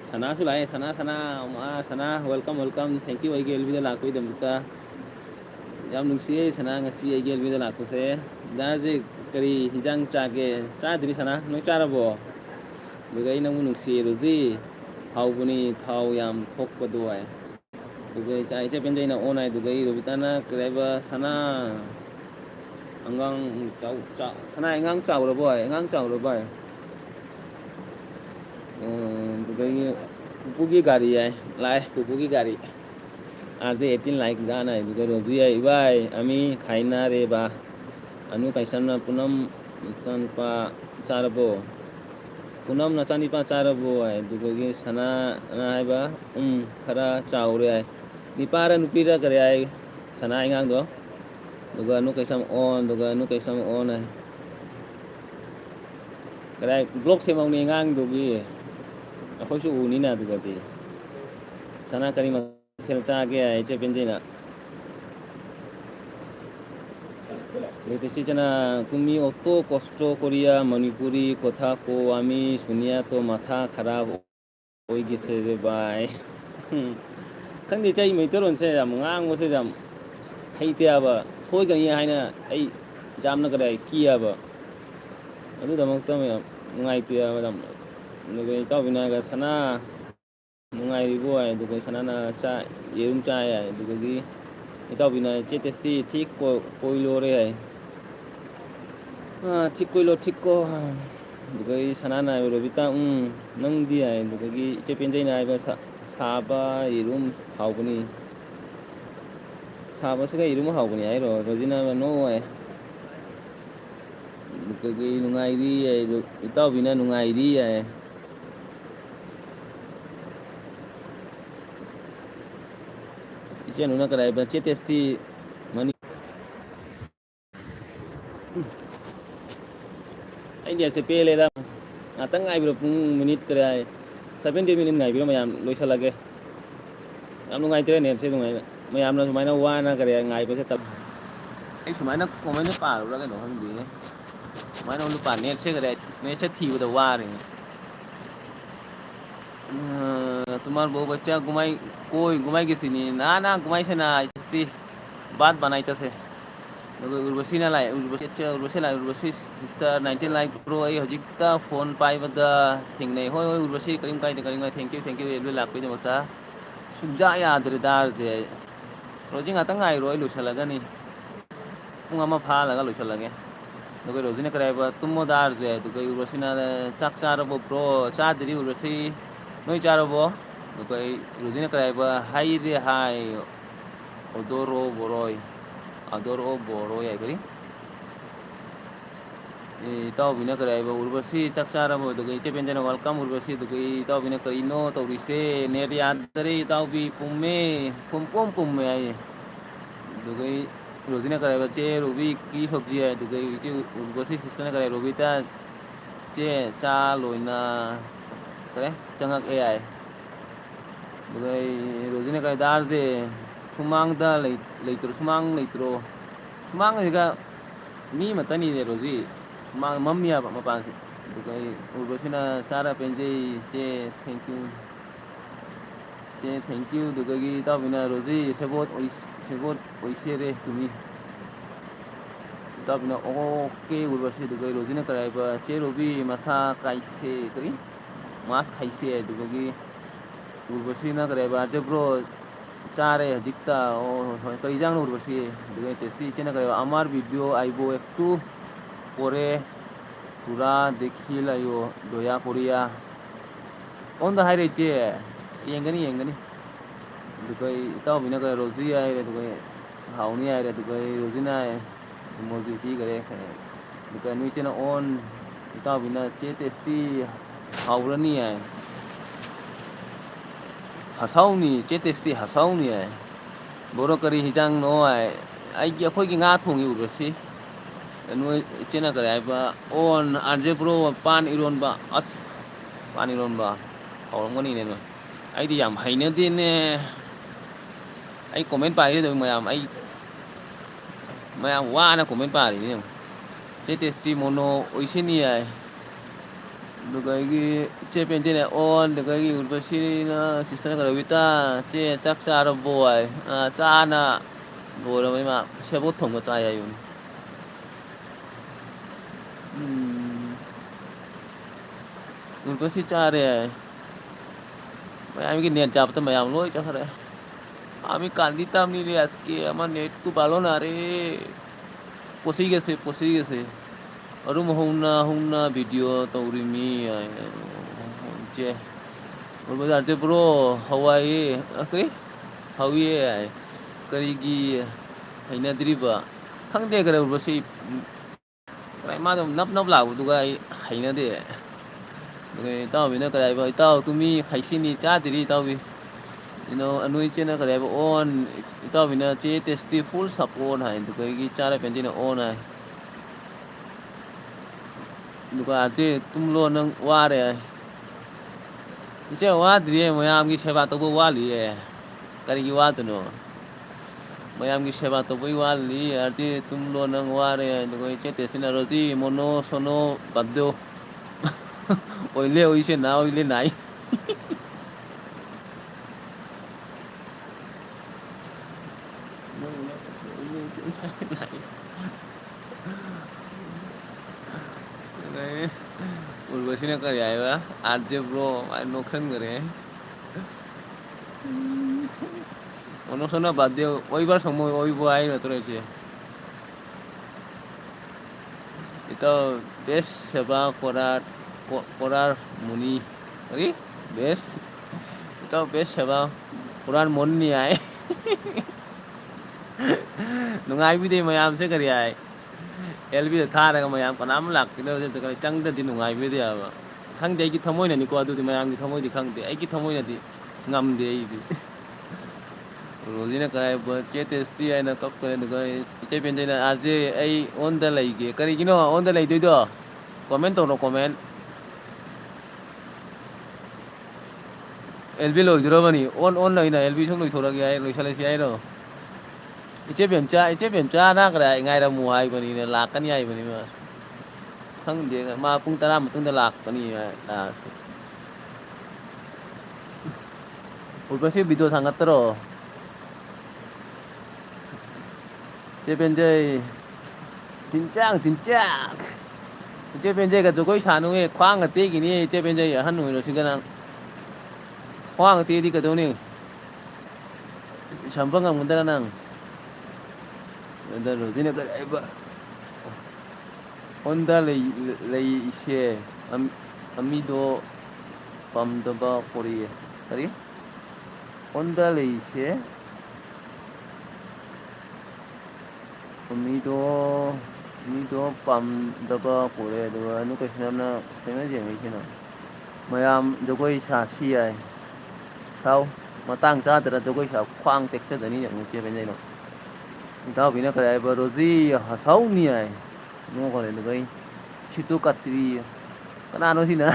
ꯁꯅꯥꯁꯨ ꯂꯥꯛꯑꯦ ꯁꯅꯥ ꯋꯦꯜꯀꯝ ꯊꯦꯡꯀ꯭ꯌꯨ ꯑꯩꯒꯤ ꯑꯦꯜꯕꯤꯗ ꯂꯥꯛꯄꯒꯤꯗꯃꯛꯇ ꯌꯥꯝ ꯅꯨꯡꯁꯤꯌꯦ ꯁꯅꯥ ꯉꯁꯤ ꯑꯩꯒꯤ ꯑꯦꯜꯕꯤꯗ ꯂꯥꯛꯄꯁꯦ ꯗꯥꯔꯁꯦ ꯀꯔꯤ ꯍꯤꯟꯖꯥꯡ ꯆꯥꯒꯦ ꯆꯥꯗ꯭ꯔꯤ ꯁꯅꯥ ꯅꯣꯏ ꯆꯥꯔꯕꯣ ꯑꯗꯨꯒ ꯑꯩ ꯅꯪꯕꯨ ꯅꯨꯡꯁꯤꯌꯦ ꯔꯣꯖꯤ ꯍꯥꯎꯕꯅꯤ ꯊꯥꯎ ꯌꯥꯝ ꯊꯣꯛꯄꯗꯨ ꯍꯥꯏ ꯑꯗꯨꯒ ꯏꯆꯦ ꯄꯦꯟꯖꯩꯅ ꯑꯣꯟ ꯍꯥꯏ ꯑꯗꯨꯒ ꯔꯣꯕꯤꯇꯥꯅ ꯀꯔꯤ ꯍꯥꯏꯕ ꯁꯅꯥ ꯁꯅꯥ ꯑꯉꯥꯡ ꯆꯥꯎꯔꯕꯣ ꯍꯥꯏ ꯑꯉꯥꯡ ꯆꯥꯎꯔꯕ ꯍꯥꯏ ꯑꯗꯨꯗꯒꯤ ꯄꯨꯄꯨꯒꯤ ꯒꯥꯔꯤ ꯍꯥꯏ ꯂꯥꯛꯑꯦ ꯄꯨꯄꯨꯒꯤ ꯒꯥꯔꯤ RJ18 लाइक गाना है दुगर रोजी है भाई अमी खाइना रे बा अनु कैसन पूनम चनपा चारबो पूनम नचानिपा चारबो है दुगगी सना है बा खरा चावरे है निपारा नुपीरा करे है सना इंगांग दो दुगा अनु कैसम ऑन है करे ब्लॉक से माउनी इंगांग दुगी अखोइसु उनीना दुगती सना करी मथेल चागे है चे पेंजेना সিচনা তুমি অত কষ্ট করিয়া মণিপুরি কথা কো আমি শুনিয়া তো মাথা খারাপ হয়ে গেছে রে ভাই ꯈꯪꯗꯦ ꯆꯩ ꯃꯩꯇꯩꯂꯣꯟꯁꯦ ꯌꯥꯝ ꯉꯥꯡꯕꯁꯦ ꯌꯥꯝ ꯍꯩꯇꯦꯕ ꯁꯣꯏꯒꯅꯤ ꯍꯥꯏꯅ ꯑꯩ ꯌꯥꯝꯅ ꯀꯗꯥꯏ ꯀꯤꯌꯦꯕ ꯑꯗꯨꯒꯤꯗꯃꯛꯇ ꯌꯥꯝ ꯅꯨꯡꯉꯥꯏꯇꯦꯕ ꯌꯥꯝ ꯑꯗꯨꯒ ꯏꯇꯥꯎꯕꯤꯅꯒ ꯁꯅꯥ ꯅꯨꯡꯉꯥꯏꯔꯤꯕꯣ ꯍꯥꯏ ꯑꯗꯨꯒ ꯁꯅꯥꯅ ꯌꯦꯔꯨꯝ ꯆꯥꯏ ꯍꯥꯏ ꯑꯗꯨꯗꯒꯤ ꯏꯇꯥꯎꯕꯤꯅ ꯆꯦ ꯇꯦꯁꯇꯤ ꯊꯤ ꯀꯣꯏꯂꯣꯔꯦ ꯍꯥꯏ ꯊꯤꯛ ꯀꯣꯏꯂꯣ ꯊꯤꯛꯀꯣ ꯑꯗꯨꯒ ꯁꯅꯥꯅ ꯍꯥꯏꯕ ꯔꯣꯕꯤꯇꯥ ꯅꯪꯗꯤ ꯍꯥꯏ ꯑꯗꯨꯗꯒꯤ ꯏꯆꯦ ꯄꯦꯟꯖꯩꯅ ꯍꯥꯏꯕ साबा इरुम हावगनी साबसिगा इरुम हावगनी आइरो रोजिना नो आइ कई नुंगाइरी आइ इताव बिना नुंगाइरी आइ इसे नुना कराय बच्चे टेस्टी मनी आइडिया से पेले दा atang ngai bro pung minute kray 70 minute ngai bro mayam loisalage am ngai tre net se ngai mayam na sumaina wana kare ngai pe se tal ai sumaina sumaina pa ro la no hang di sumaina lu pa net se kare net se thi da wa ri तुम्हार बहु बच्चा घुमाई कोई घुमाई किसी नहीं ना घुमाई से ना इस्ती बात बनाई तसे उर्वशी ना लाए उर्वशी अच्छा उर्वशी लाए उर्वशी सिस्टर 19 लाइक प्रो आई हजिकता फोन पाई बदा थिंग नहीं हो उर्वशी करीम थैंक यू ये लाप पे मता सुबजा याद रे दार जे रोजिंग आतंग आई रोई लुसा लगा नहीं पुंगा मा फा लगा लुसा लगे तो कोई रोजी ने कराया तुम दार जे तो कोई उर्वशी ना चाक चार बो प्रो चादरी उर्वशी नोई चार बो तो कोई रोजी ने कराया हाई रे हाई ओदोरो बोरोई adoro boro ya kari tao bina karai ba urvasi chakchara bo to gai chepen jana welcome urvasi to gai tao bina kari no tao rise net yad dare tao bi pumme pumme ai to gai rozina karai ba che robi ki sabji ai to gai che urvasi sister ne karai robi ta che cha loina kare changak ai to gai rozina karai dar je sumang da leitro sumang leitro sumang juga mi mata ni de rozi sumang mammi apa mapan dukai urbasina sara penje che thank you dukai gi ta bina rozi sebot oisere tumi ta bina oke urbasi dukai rozi na karai ba che robi masa kaise kari mas khaise dukai gi urbasi na karai ba je bro चारे हजिकता कई जांग उर्वशी दुगे तेसी चेना करे आमार वीडियो आइबो एकटू परे पूरा देखी लायो दया करिया ऑन द हाईवे चे येंगनी दुगे इताव बिना करे रोजी आइ रे दुगे हाउनी आइ रे दुगे रोजी ना मोजी पी करे दुगे नुई चेना ऑन इताव बिना चे टेस्टी हाउरनी आइ हासाउनी चेतेस्टी हासाउनी है बोरो करी हिजांग नो है आई की अखोई की nga थोंगी उरसी नो चेना करे आई बा ओन आरजे प्रो पान इरोन बा अस पान इरोन बा हावरंगनी ने आई दी याम हाइने दिने आई कमेंट पाई दे मयाम वा ना कमेंट पाई ने चेतेस्टी मोनो ओइसिनी है दुगाई che penjene on dugai urbasi na sister ka rawita che chak char boy cha na bora mai ma sebot thong cha ya yun urbasi chare আমি কি নেট যাব তো मैं am loi cha khare আমি কান্দিতাম নি রে আজকে আমার নেট তো ভালো না রে পসি গেছে Arum hungna video taurimi che berbeza je bro Hawaii okay Hawaii karigi haina driba khangde kare berbasi kai ma nap la du ga haina de okay taw bina kare ba taw tumi khaisini cha diri taw bi anui chena kare ba on taw bina che testy full support hai du ga gi chara penjina on hai दुका आते तुम लो नंग वारे इसे वा दिए मयाम की सेवा तो वो वाली है करी की बात नो मयाम की सेवा तो वही वाली आते तुम लो नंग वारे दुका इसे तेसिना रोजी मोनो सोनो बद्दो ओइले ओइसे ना ओइले नाई उर्वशी ने कर आएगा आज जे ब्रो नोखन करे अनुसना बाद दियो ওই বার সময় ওই বই না তো রয়েছে এটা বেশ সেবা করার মুনি আরে বেশ ꯏꯇꯥꯎ ꯕꯦꯁ ꯁꯦꯕꯥ ꯍꯨꯔꯥꯟ ꯃꯣꯟꯅꯤ ꯍꯥꯏ ꯅꯨꯡꯉꯥꯏꯕꯤꯗꯦ ꯃꯌꯥꯝꯁꯦ ꯀꯔꯤ ꯍꯥꯏ ꯑꯦꯜꯕꯤꯗ ꯊꯥꯔꯒ ꯃꯌꯥꯝ ꯀꯅꯥꯝ ꯂꯥꯛꯄꯤꯗꯕ ꯆꯪꯗꯗꯤ ꯅꯨꯡꯉꯥꯏꯕꯤꯗꯦꯕ ꯈꯪꯗꯦ ꯑꯩꯒꯤ ꯊꯃꯣꯏꯅꯅꯤꯀꯣ ꯑꯗꯨꯗꯤ ꯃꯌꯥꯝꯒꯤ ꯊꯃꯣꯏꯗꯤ ꯈꯪꯗꯦ ꯑꯩꯒꯤ ꯊꯃꯣꯏꯅꯗꯤ ꯉꯝꯗꯦ ꯑꯩꯗꯤ ꯔꯣꯖꯤꯅ ꯀꯔꯥꯏꯕ ꯆꯦ ꯇꯦꯁꯇꯤ ꯍꯥꯏꯅ ꯀꯞꯈ꯭ꯔꯦ ꯑꯗꯨꯒ ꯏꯆꯦ ꯄꯦꯟꯖꯩꯅ ꯑꯥꯔꯖꯦ ꯑꯩ ꯑꯣꯟꯗ ꯂꯩꯒꯦ ꯀꯔꯤꯒꯤꯅꯣ ꯑꯣꯟꯗ ꯂꯩꯗꯣꯏꯗꯣ ꯀꯣꯃꯦꯟ ꯇꯧꯔꯣ ꯀꯣꯃꯦꯟ ꯑꯦꯜꯕꯤ ꯂꯣꯏꯗꯣꯔꯕꯅꯤ ꯑꯣꯟ ꯂꯩꯅ ꯑꯦꯜꯕꯤ ꯁꯨꯝ ꯂꯣꯏꯊꯣꯔꯛꯑꯒꯦ ꯍꯥꯏ ꯂꯣꯏꯁꯤꯜꯂꯁꯤ ꯍꯥꯏꯔꯣ ꯏꯆꯦ ꯕꯦꯝꯆꯥꯅ ꯀꯗꯥꯏ ꯉꯥꯏꯔꯝꯃꯨ ꯍꯥꯏꯕꯅꯤꯅ ꯂꯥꯛꯀꯅꯤ ꯍꯥꯏꯕꯅꯤ ꯃꯥ ꯈꯪꯗꯦ ꯃꯥ ꯄꯨꯡ 10 ꯃꯇꯨꯡꯗ ꯂꯥꯛꯀꯅꯤ ꯎꯔꯕꯁꯤ ꯚꯤꯗꯤꯑꯣ ꯊꯥꯡꯒꯠꯇꯔꯣ ꯆꯦ ꯄꯦꯟꯖꯩ ꯇꯤꯟꯆꯥꯛ ꯏꯆꯦ ꯄꯦꯟꯖꯩꯒ ꯖꯒꯣꯏ ꯁꯥꯅꯨꯍꯦ ꯈ꯭ꯋꯥꯡꯒ ꯇꯦꯛꯈꯤꯅꯤ ꯏꯆꯦ ꯄꯦꯟꯖꯩ ꯑꯍꯟ ꯑꯣꯏꯔꯁꯤꯒ ꯅꯪ ꯈ꯭ꯋꯥꯡꯒ ꯇꯦꯛꯑꯗꯤ ꯀꯩꯗꯧꯅꯤ ꯁꯝꯕ ꯉꯝꯒꯗ꯭ꯔꯥ ꯅꯪ ꯑꯗ ꯔꯣꯖꯤꯅ ꯀꯔꯤ ꯍꯥꯏꯕ ꯑꯣꯟꯗ ꯂꯩꯁꯦ ꯑꯃꯤꯗꯣ ꯄꯥꯝꯗꯕ ꯀꯣꯔꯤꯌꯦ ꯀꯔꯤ ꯑꯣꯟꯗ ꯂꯩꯁꯦ ꯃꯤꯗꯣ ꯄꯥꯝꯗꯕ ꯄꯣꯔꯛꯑꯦ ꯑꯗꯨꯒ ꯀꯩꯁꯨꯅ ꯀꯩꯅꯣ ꯌꯦꯡꯉꯛꯏꯁꯤꯅ ꯃꯌꯥꯝ ꯖꯒꯣꯏ ꯁꯥꯁꯤ ꯌꯥꯏ ꯁꯥꯎ ꯃꯇꯥꯡ ꯆꯥꯗꯅ ꯖꯒꯣꯏ ꯁꯥꯎ ꯈ꯭ꯋꯥꯡ ꯇꯦꯛꯆꯗꯅꯤ ꯌꯦꯡꯉꯨ ꯏꯆꯦ ꯄꯦꯟꯖꯩꯅ ꯏꯇꯥꯎꯕꯤꯅ ꯀꯔꯤ ꯍꯥꯏꯕ ꯔꯣꯖꯤ ꯍꯁꯥꯎꯅꯤ ꯍꯥꯏ ꯅꯣꯛꯈꯔꯦ ꯑꯗꯨꯒ ꯑꯩ ꯁꯤꯠꯇꯨ ꯀꯠꯇ꯭ꯔꯤ ꯀꯅꯥꯅꯣ ꯁꯤꯅ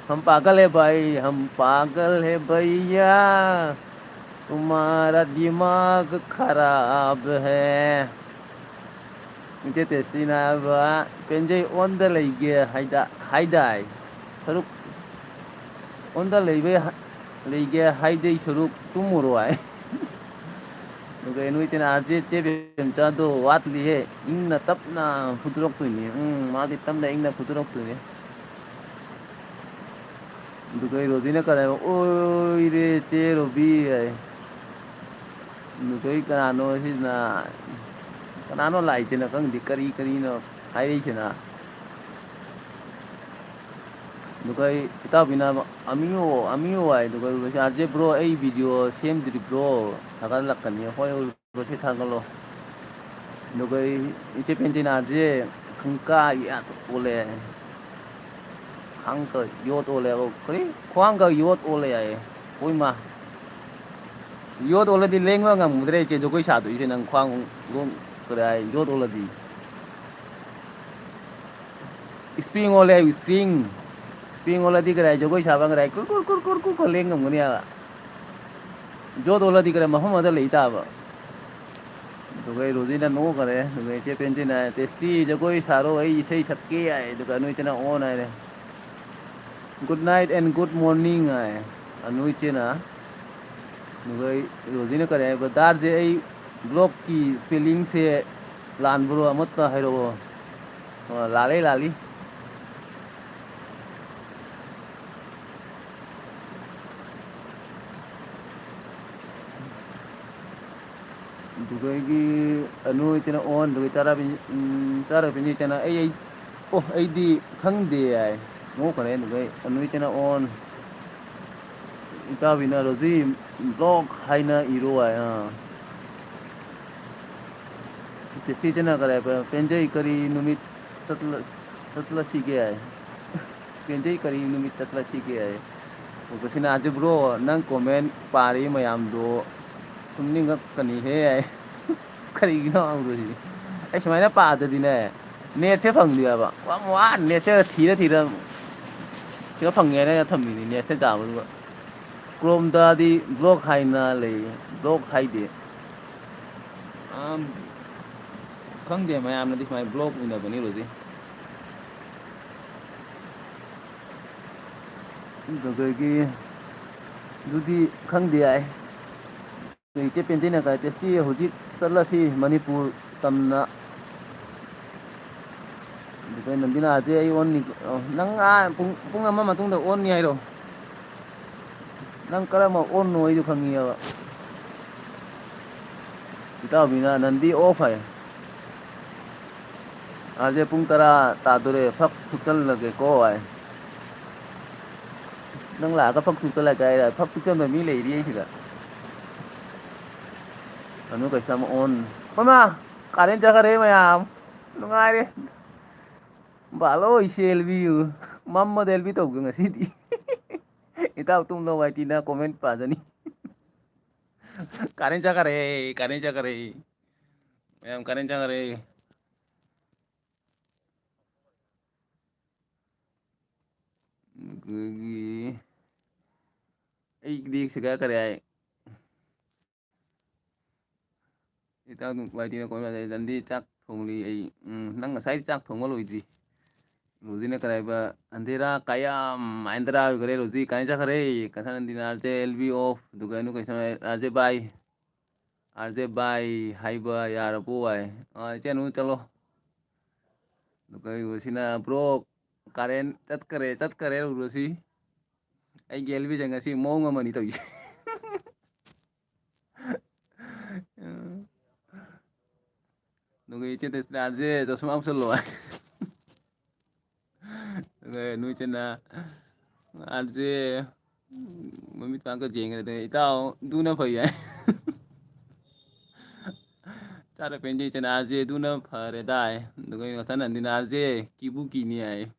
हम पागल है भाई हम पागल है भैया तुम्हारा दिमाग खराब है ꯏꯆꯦ ꯇꯦꯁꯇꯤꯅ ꯍꯥꯏꯕ ꯄꯦꯟꯖꯩ ꯑꯣꯟꯗ ꯂꯩꯒꯦ ꯍꯥꯏꯗꯥꯏ ꯁꯔꯨꯛ ꯑꯣꯟꯗ ꯂꯩꯒꯦ ꯍꯥꯏꯗꯩ ꯁꯔꯨꯛ ꯇꯨꯝꯃꯨꯔꯣ ꯍꯥꯏ ꯑꯗꯨꯒ ꯅꯣꯏ ꯏꯆꯦꯅ ꯑꯥꯔꯖꯦ ꯆꯦ ꯕꯦꯝꯆꯥꯗꯣ ꯋꯥꯠꯂꯤꯍꯦ ꯏꯪꯅ ꯇꯞꯅ ꯐꯨꯗꯣꯔꯛꯇꯣꯏꯅꯤ ꯃꯥꯗꯤ ꯇꯞꯅ ꯏꯪꯅ ꯐꯨꯗꯣꯔꯛꯇꯣꯏꯅꯤ ꯑꯗꯨꯒ ꯔꯣꯖꯤꯅ ꯀꯔꯤ ꯍꯥꯏꯕ ꯑꯣꯏꯔꯦ ꯆꯦ ꯔꯣꯕꯤ ꯍꯥꯏ ꯑꯗꯨꯒ ꯀꯅꯥꯅꯣ ꯁꯤꯅ ꯀꯅꯥꯅꯣ ꯂꯥꯛꯏꯁꯤꯅ ꯈꯪꯗꯦ ꯀꯔꯤꯅꯣ ꯍꯥꯏꯔꯛꯏꯁꯤꯅ ꯑꯗꯨꯒ ꯏꯇꯥꯎꯕꯤꯅ ꯑꯃꯤꯌꯣ ꯍꯥꯏ ꯑꯗꯨꯒ ꯑꯥꯔꯖꯦ ꯕ꯭ꯔꯣ ꯑꯩ ꯚꯤꯗꯤꯑꯣ ꯁꯦꯝꯗ꯭ꯔꯤꯕ꯭ꯔꯣ ꯊꯥꯒꯠꯂꯛꯀꯅꯤ ꯍꯣꯏ ꯎꯔꯕꯁꯤ ꯊꯥꯒꯠꯂꯣ ꯑꯗꯨꯒ ꯏꯆꯦ ꯄꯦꯟꯖꯩꯅ ꯑꯥꯔꯖꯦ ꯈꯪꯀꯥ ꯏꯌꯥꯠ ꯑꯣꯜꯂꯦ ꯈꯥꯡꯀ ꯌꯣꯠ ꯑꯣꯜꯂꯦ ꯀꯔꯤ ꯈ꯭ꯋꯥꯡꯒ ꯌꯣꯠ ꯑꯣꯜꯂꯦ ꯍꯥꯏꯌꯦ ꯑꯣꯏꯃꯥ ꯌꯣꯠ ꯑꯣꯜꯂꯗꯤ ꯂꯦꯡꯕ ꯉꯝꯒꯗ꯭ꯔꯦ ꯏꯆꯦ ꯖꯒꯣꯏ ꯁꯥꯗꯣꯏꯁꯦ ꯅꯪ ꯈ꯭ꯋꯥꯡ ꯀꯔꯤ ꯍꯥꯏ ꯌꯣꯠ ꯑꯣꯜꯂꯗꯤ ꯏꯁꯄ꯭ꯔꯤꯡ ꯑꯣꯜꯂꯦ ꯍꯥꯏꯌꯨ ꯏꯁꯄ꯭ꯔꯤꯡ ꯑꯣꯜꯂꯗꯤ ꯀꯔꯥꯏ ꯖꯒꯣꯏ ꯁꯥꯕ ꯀꯔꯥꯏ ꯀꯨꯔ ꯂꯦꯡ ꯉꯝꯒꯅꯤ ꯍꯥꯏꯕ ꯌꯣꯠ ꯑꯣꯜꯂꯗꯤ ꯀꯔꯥꯏ ꯃꯐꯝ ꯑꯃꯗ ꯂꯩ ꯇꯥꯕ ꯑꯗꯨꯒ ꯔꯣꯖꯤꯅ ꯅꯣꯛꯈꯔꯦ ꯑꯗꯨꯒ ꯏꯆꯦ ꯄꯦꯟꯖꯤꯅ ꯇꯦꯁꯇꯤ ꯖꯒꯣꯏ ꯁꯥꯔꯣ ꯑꯩ ꯏꯁꯩ ꯁꯛꯀꯦ ꯍꯥꯏ ꯑꯗꯨꯒ ꯅꯣꯏ ꯏꯆꯦꯅ ꯑꯣꯟ ꯍꯥꯏꯔꯦ good night and good morning ꯍꯥꯏ ꯑꯅꯨ ꯏꯆꯦꯅ ꯑꯗꯨꯒ ꯔꯣꯖꯤꯅ ꯀꯔꯤ ꯍꯥꯏꯕ ꯗꯥꯔꯁꯦ ꯑꯩ ꯕ꯭ꯂꯣꯛꯀꯤ ꯏꯁꯄꯦꯂꯤꯡꯁꯦ ꯂꯥꯟꯕ꯭ꯔꯣ ꯑꯃꯠꯇ ꯍꯥꯏꯔꯛꯑꯣ ꯂꯥꯜꯂꯤ ꯑꯗꯨꯒꯒꯤ ꯑꯅꯨ ꯏꯆꯦꯅ ꯑꯣꯟ ꯑꯗꯨꯒ ꯆꯥꯔꯕꯤꯅꯤ ꯏꯆꯦꯅ ꯑꯩꯗꯤ ꯈꯪꯗꯦ ꯍꯥꯏ ꯅꯣꯛꯈꯔꯦ ꯑꯗꯨꯒ ꯑꯅꯨ ꯏꯆꯦꯅ ꯑꯣꯟ ꯏꯇꯥꯎꯕꯤꯅ ꯔꯣꯖꯤ ꯕ꯭ꯂꯣꯛ ꯍꯥꯏꯅ ꯏꯔꯣ ꯍꯥꯏ ꯇꯦꯁꯇꯤ ꯏꯆꯦꯅ ꯀꯔꯤ ꯍꯥꯏꯕ ꯄꯦꯟꯖꯩ ꯀꯔꯤ ꯅꯨꯃꯤꯠ ꯆꯠꯂꯁꯤꯒꯦ ꯍꯥꯏ ꯄꯦꯟꯖꯩ ꯀꯔꯤ ꯅꯨꯃꯤꯠ ꯆꯠꯂꯁꯤꯒꯦ ꯍꯥꯏ ꯎꯔꯕꯁꯤꯅ ꯑꯥꯔꯖꯦ ꯕ꯭ꯔꯣ ꯅꯪ ꯀꯣꯃꯦꯟ ꯄꯥꯔꯤ ꯃꯌꯥꯝꯗꯣ ꯇꯨꯝꯅꯤꯡꯉꯛꯀꯅꯤꯍꯦ ꯍꯥꯏ ꯀꯔꯤꯒꯤꯅꯣ ꯍꯪꯕꯁꯤꯗꯤ ꯑꯩ ꯁꯨꯃꯥꯏꯅ ꯄꯥꯗꯗꯤꯅꯦ ꯅꯦꯠꯁꯦ ꯐꯪꯗꯦꯕ ꯋꯥꯅ ꯅꯦꯠꯁꯦ ꯊꯤꯔ ꯁꯤꯒ ꯐꯪꯉꯦ ꯍꯥꯏꯅ ꯊꯝꯃꯤꯅꯤ ꯅꯦꯠꯁꯦ ꯇꯥꯕꯗꯨꯒ ꯀ꯭ꯔꯣꯝꯗꯗꯤ ꯕ꯭ꯂꯣꯛ ꯍꯥꯏꯅ ꯂꯩ ꯕ꯭ꯂꯣꯛ ꯍꯥꯏꯗꯦ ꯈꯪꯗꯦ ꯃꯌꯥꯝꯅꯗꯤ ꯁꯨꯃꯥꯏꯅ ꯕ꯭ꯂꯣꯛ ꯏꯅꯕꯅꯤ ꯔꯣꯖꯤ ꯑꯗꯨꯗꯒꯤ ꯑꯗꯨꯗꯤ ꯈꯪꯗꯦ ꯌꯥꯏ ꯏꯆꯦ ꯄꯦꯟꯖꯩꯅ ꯇꯦꯁꯇꯤ ꯍꯧꯖꯤꯛ ꯆꯠꯂꯁꯤ ꯃꯅꯤꯄꯨꯔ ꯇꯝꯅ ꯑꯗꯨꯒ ꯅꯟꯕꯤꯅꯥꯁꯦ ꯑꯩ ꯑꯣꯟꯅꯤ ꯅꯪ ꯄꯨꯡ ꯑꯃ ꯃꯇꯨꯡꯗ ꯑꯣꯟꯅꯤ ꯍꯥꯏꯔꯣ ꯅꯪ ꯀꯔꯝꯕ ꯑꯣꯟꯅꯣ ꯑꯩꯁꯨ ꯈꯪꯉꯦꯕ ꯏꯇꯥꯎꯕꯤꯅ ꯅꯟꯗꯤ ꯑꯣꯐ ꯍꯥꯏ Aje pung tara tadore phak thutal lage ko ai. Nang la ka phak thutal lage ai phak thutal me mi lei ri siga. Anu kai sam on. Mama, karen jaga re mayam. Nungai re. Balo selvi u. Mamma delvi to gung asidi. Itaw tum lo wai tina comment pa jani. Karen jaga re. Mayam karen jaga re. Gigi. Ai dik siga kare ai. Itaw tum wai tina comment pa jani chak thong li ai. Nang sai chak thong lo idri. Rozi ne kare ba andera kaya Mahindra kare Rozi karen jaga re. Kasan andina RJ LV off. Duga nu kai sam RJ bye. RJ bye haiba yara po ai. Chenu chalo. Duga usina bro karen chat kare Rozi. Ai gel bi janga si mo ngama ni to. Duga ichen te RJ to sama amsal lo ai. Duga nu chen na RJ mami tang ka jeng re itaw du na phai ai. Cara penji chen RJ du na phare dai. Duga ngatan andina RJ kibu kini ai.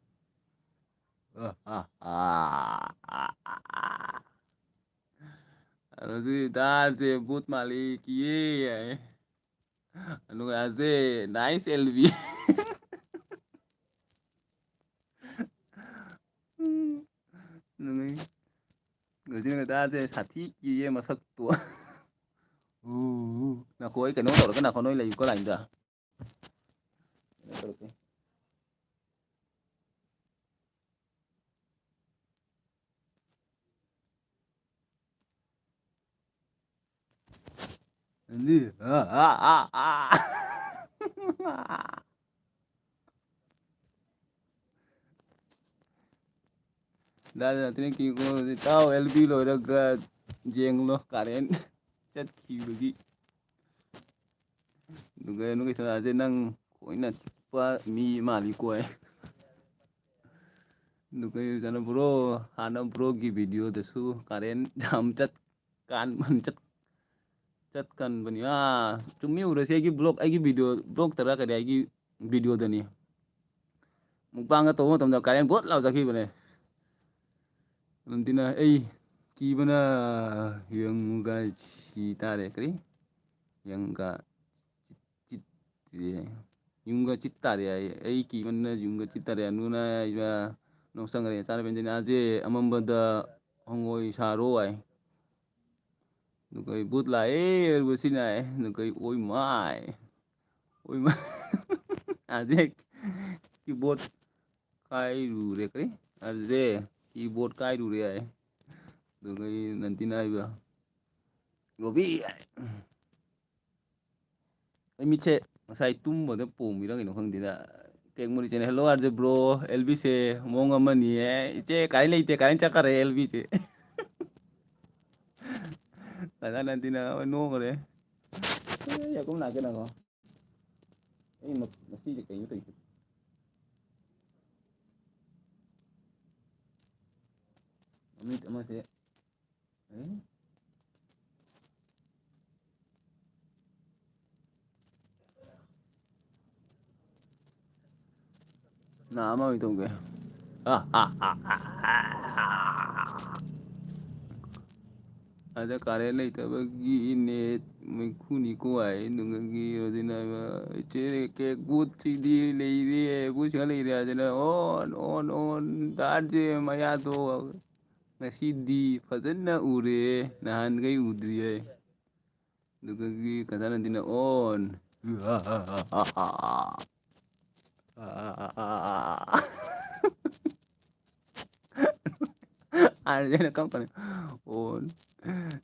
Rozi dar je but malik ye ai. Anu aze nice LV. Nungai Rozi người ta je sathi ki ye masak tua. Na khoi cái nó tao cái nào khó nói là có lành ra. Đi. Đây là tiếng kia cô tao LV rồi được giang lo karen chất ki lagi. Duga nu cái je nang khoi na pa mi mali ko ai. Duga sana bro hana bro ki video desu karen jam chat kan man chat kan bani chumi ura se ki blog ai ki video blog tara ka ai ki video dani mukbang to mo tam da karen bot lau zakhi bane nantina ai ki bana yang ga si tare kri yang ga chit yung ga chit tare ai ki bana yung ga chit tare anu na ya no sang re sar ben jina je amamba da hongoi saro ai nó cười bút lại bữa xin này nó cười ôi mai dê keyboard kai ru re kare dê keyboard kai ru re ai nó cười nanti nai ba gobi ai mi che sai tum bo de pum mi dang no khang dina kek mo ni hello RJ bro LB se mo ngam ni che kai le te kai cha kare LB se ta nanti na no kare ya cũng là cái nào ấy mà xí cái gì Amit masih nama itu ke ada karen itu bagi ini mengkuni kuai nungangi rodina cere ke but di leiri but sekali dia ada on darje maya to ngasidi fazanna ure nahan gai udri nungangi kasana dina on aja na kam kan on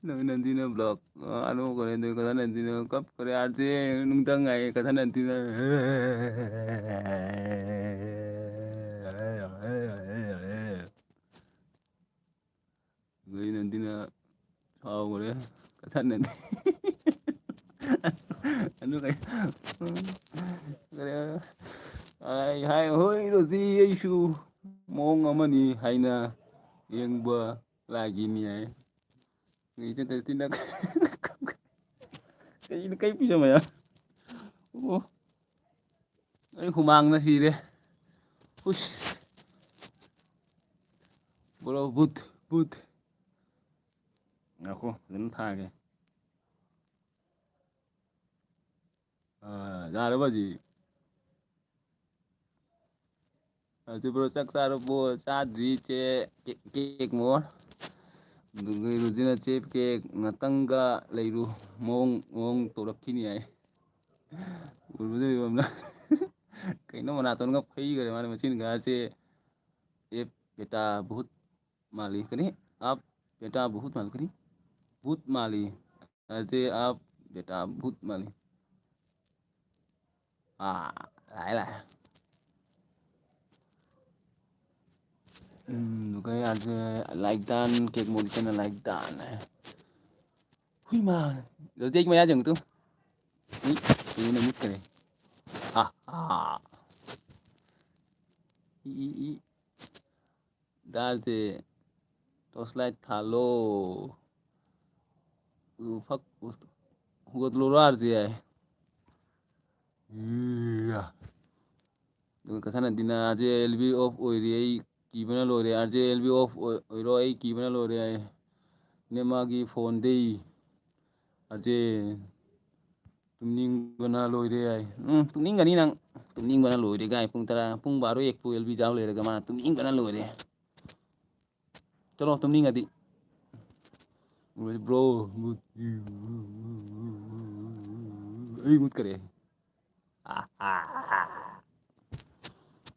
nanti na blog anu ko nanti ko nanti na kap kare aje nung tangai kata nanti na gai nanti na sao kore kata nanti anu kai kare Rosie ꯑꯩꯁꯨ ꯃꯑꯣꯡ ꯑꯃꯅꯤ ꯍꯥꯏꯅ ꯌꯦꯡꯕ ꯂꯥꯛꯏꯅꯤ ꯍꯥꯏ ꯆꯠꯇꯤꯅ ꯀꯩꯅ ꯀꯩ ꯄꯤꯖꯃꯌꯥ ꯑꯣ ꯑꯩ ꯍꯨꯃꯥꯡꯅ ꯁꯤꯔꯦ ꯎꯁ ꯕꯣꯔꯣ ꯕꯨꯠ ꯉꯥꯏꯈꯣ ꯑꯗꯨꯝ ꯊꯥꯒꯦ ꯌꯥꯔꯕ ꯍꯧꯖꯤꯛ ꯍꯧꯖꯤꯛꯕ꯭ꯔꯣ ꯆꯥꯛ ꯆꯥꯔꯕꯣ ꯆꯥꯗ꯭ꯔꯤ ꯆꯦ ꯀꯦꯛ ꯃꯣꯔ ꯑꯗꯨꯒ ꯔꯨꯖꯤꯅ ꯆꯦꯞ ꯀꯦꯛ ꯉꯥꯛꯇꯪꯒ ꯂꯩꯔꯨ ꯃꯑꯣꯡ ꯇꯧꯔꯛꯈꯤꯅꯤ ꯍꯥꯏ ꯎꯔꯕꯗꯤꯅ ꯀꯩꯅꯣ ꯃꯅꯥꯇꯣꯟꯒ ꯐꯩꯈꯔꯦ ꯃꯥꯅ ꯃꯆꯤꯟ ꯀꯥꯔꯁꯦ ये बेटा बहुत माली करी आप बेटा बहुत माल करी भूत माली ऐसे आप बेटा भूत माली lại lại cái like dan kek một cái là like dan này hui mà rồi dây mày dừng tu ý ý nó mút cái ý dar से torchlight thalo फक हुगत लोरार से है कथाना दिना आज एलबी ऑफ ओरी कीबना लोरे आज एलबी ऑफ ओरो आई कीबना लोरे आई नेमागी फोन दे आज तुमनिंगबना लोरे आई तुमनिंगनी नंग तुमनिंगबना लोरे गाय पुंग तरा पुंग बारो एक पु एलबी जाव लेरे गमा तुमनिंगबना लोरे चलो तुमनिंगदी ब्रो ei mut करे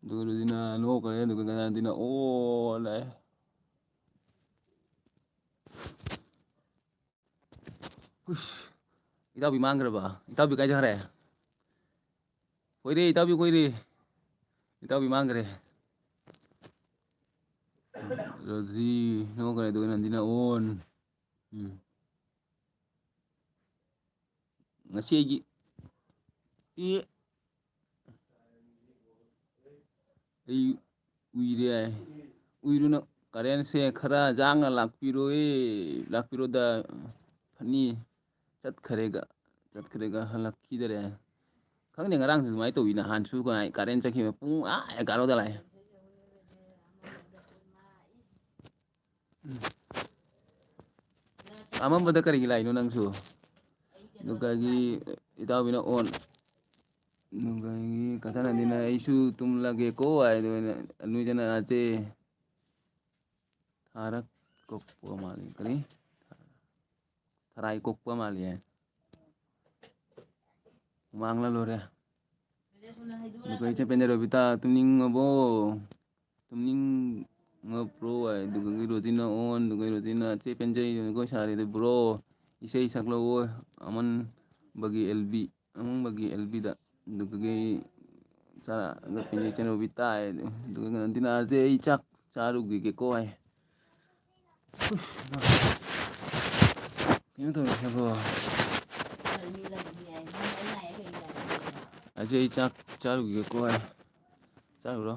dulu dina no kare dulu kana dina oh lai itaw bi mangra ba itaw bi kai jare koi re itaw bi mangre rozi no kare dulu kana dina on ngasi i ai uire ai uiruna karen se khara jangna lakpiro da phani ꯆꯠꯈ꯭ꯔꯦꯒ ꯍꯜꯂꯛꯈꯤꯗꯔꯦ ꯈꯪꯗꯦ ꯉꯔꯥꯡꯁꯨ ꯑꯗꯨꯃꯥꯏꯅ ꯇꯧꯋꯤꯅ ꯍꯥꯟꯁꯨ ꯀꯥꯔꯦꯟ ꯆꯠꯈꯤꯕ ꯄꯨꯡ 11ꯗ ꯂꯥꯛꯑꯦ ꯑꯃꯝꯕꯗ ꯀꯔꯤꯒꯤ ꯂꯥꯛꯏꯅꯣ ꯅꯪꯁꯨ ꯅꯨꯡꯒꯥꯏꯒꯤ ꯏꯇꯥꯎꯕꯤꯅ ꯑꯣꯟ ꯅꯨꯡꯒꯥꯏꯒꯤ ꯀꯊꯥꯅꯗꯤꯅ ꯑꯩꯁꯨ ꯇꯨꯝꯂꯒꯦꯀꯣ ꯍꯥꯏꯗꯅ ꯅꯣꯏꯖꯅ ꯑꯁꯦ ꯊꯥꯔꯛ ꯀꯣꯛꯄ ꯃꯥꯜꯂꯤ ꯀꯔꯤ ꯊꯔꯥꯏ ꯀꯣꯛꯄ ꯃꯥꯜꯂꯤ ꯃꯥꯡꯂ ꯂꯣꯏꯔꯦ ꯀꯩ ꯆꯦꯄꯦꯟꯗ ꯔꯣꯕꯤꯇꯥ ꯇꯨꯝꯅꯤꯡꯉꯕꯣ ꯇꯨꯝꯅꯤꯡꯉꯕ꯭ꯔꯣ ꯑꯗꯨꯒ ꯔꯣꯇꯤꯅ ꯑꯣꯟ ꯑꯗꯨꯒ ꯔꯣꯇꯤꯅ ꯆꯦ ꯄꯦꯟꯖꯩ ꯑꯩꯈꯣꯏ ꯁꯥꯔꯤꯗ ꯕ꯭ꯔꯣ ꯏꯁꯩ ꯁꯛꯂꯛꯑꯣ ꯑꯃꯟꯕꯒꯤ ꯑꯦꯜꯕꯤꯗ ꯑꯗꯨꯒꯤ ꯆꯦꯅꯣꯕꯤ ꯇꯥꯏ ꯑꯗꯨꯒ ꯅꯟꯗꯤꯅꯥꯁꯦ ꯑꯩ ꯆꯥꯛ ꯆꯥꯔꯨꯈꯤꯒꯦꯀꯣ ꯍꯥꯏ ꯀꯩꯅꯣ ꯇꯧꯔꯤꯁꯤꯕꯣ ꯑꯁꯤ ꯑꯩ ꯆꯥꯛ ꯆꯥꯔꯨꯈꯤꯒꯦꯀꯣ ꯍꯥꯏ ꯆꯥꯔꯨꯔꯣ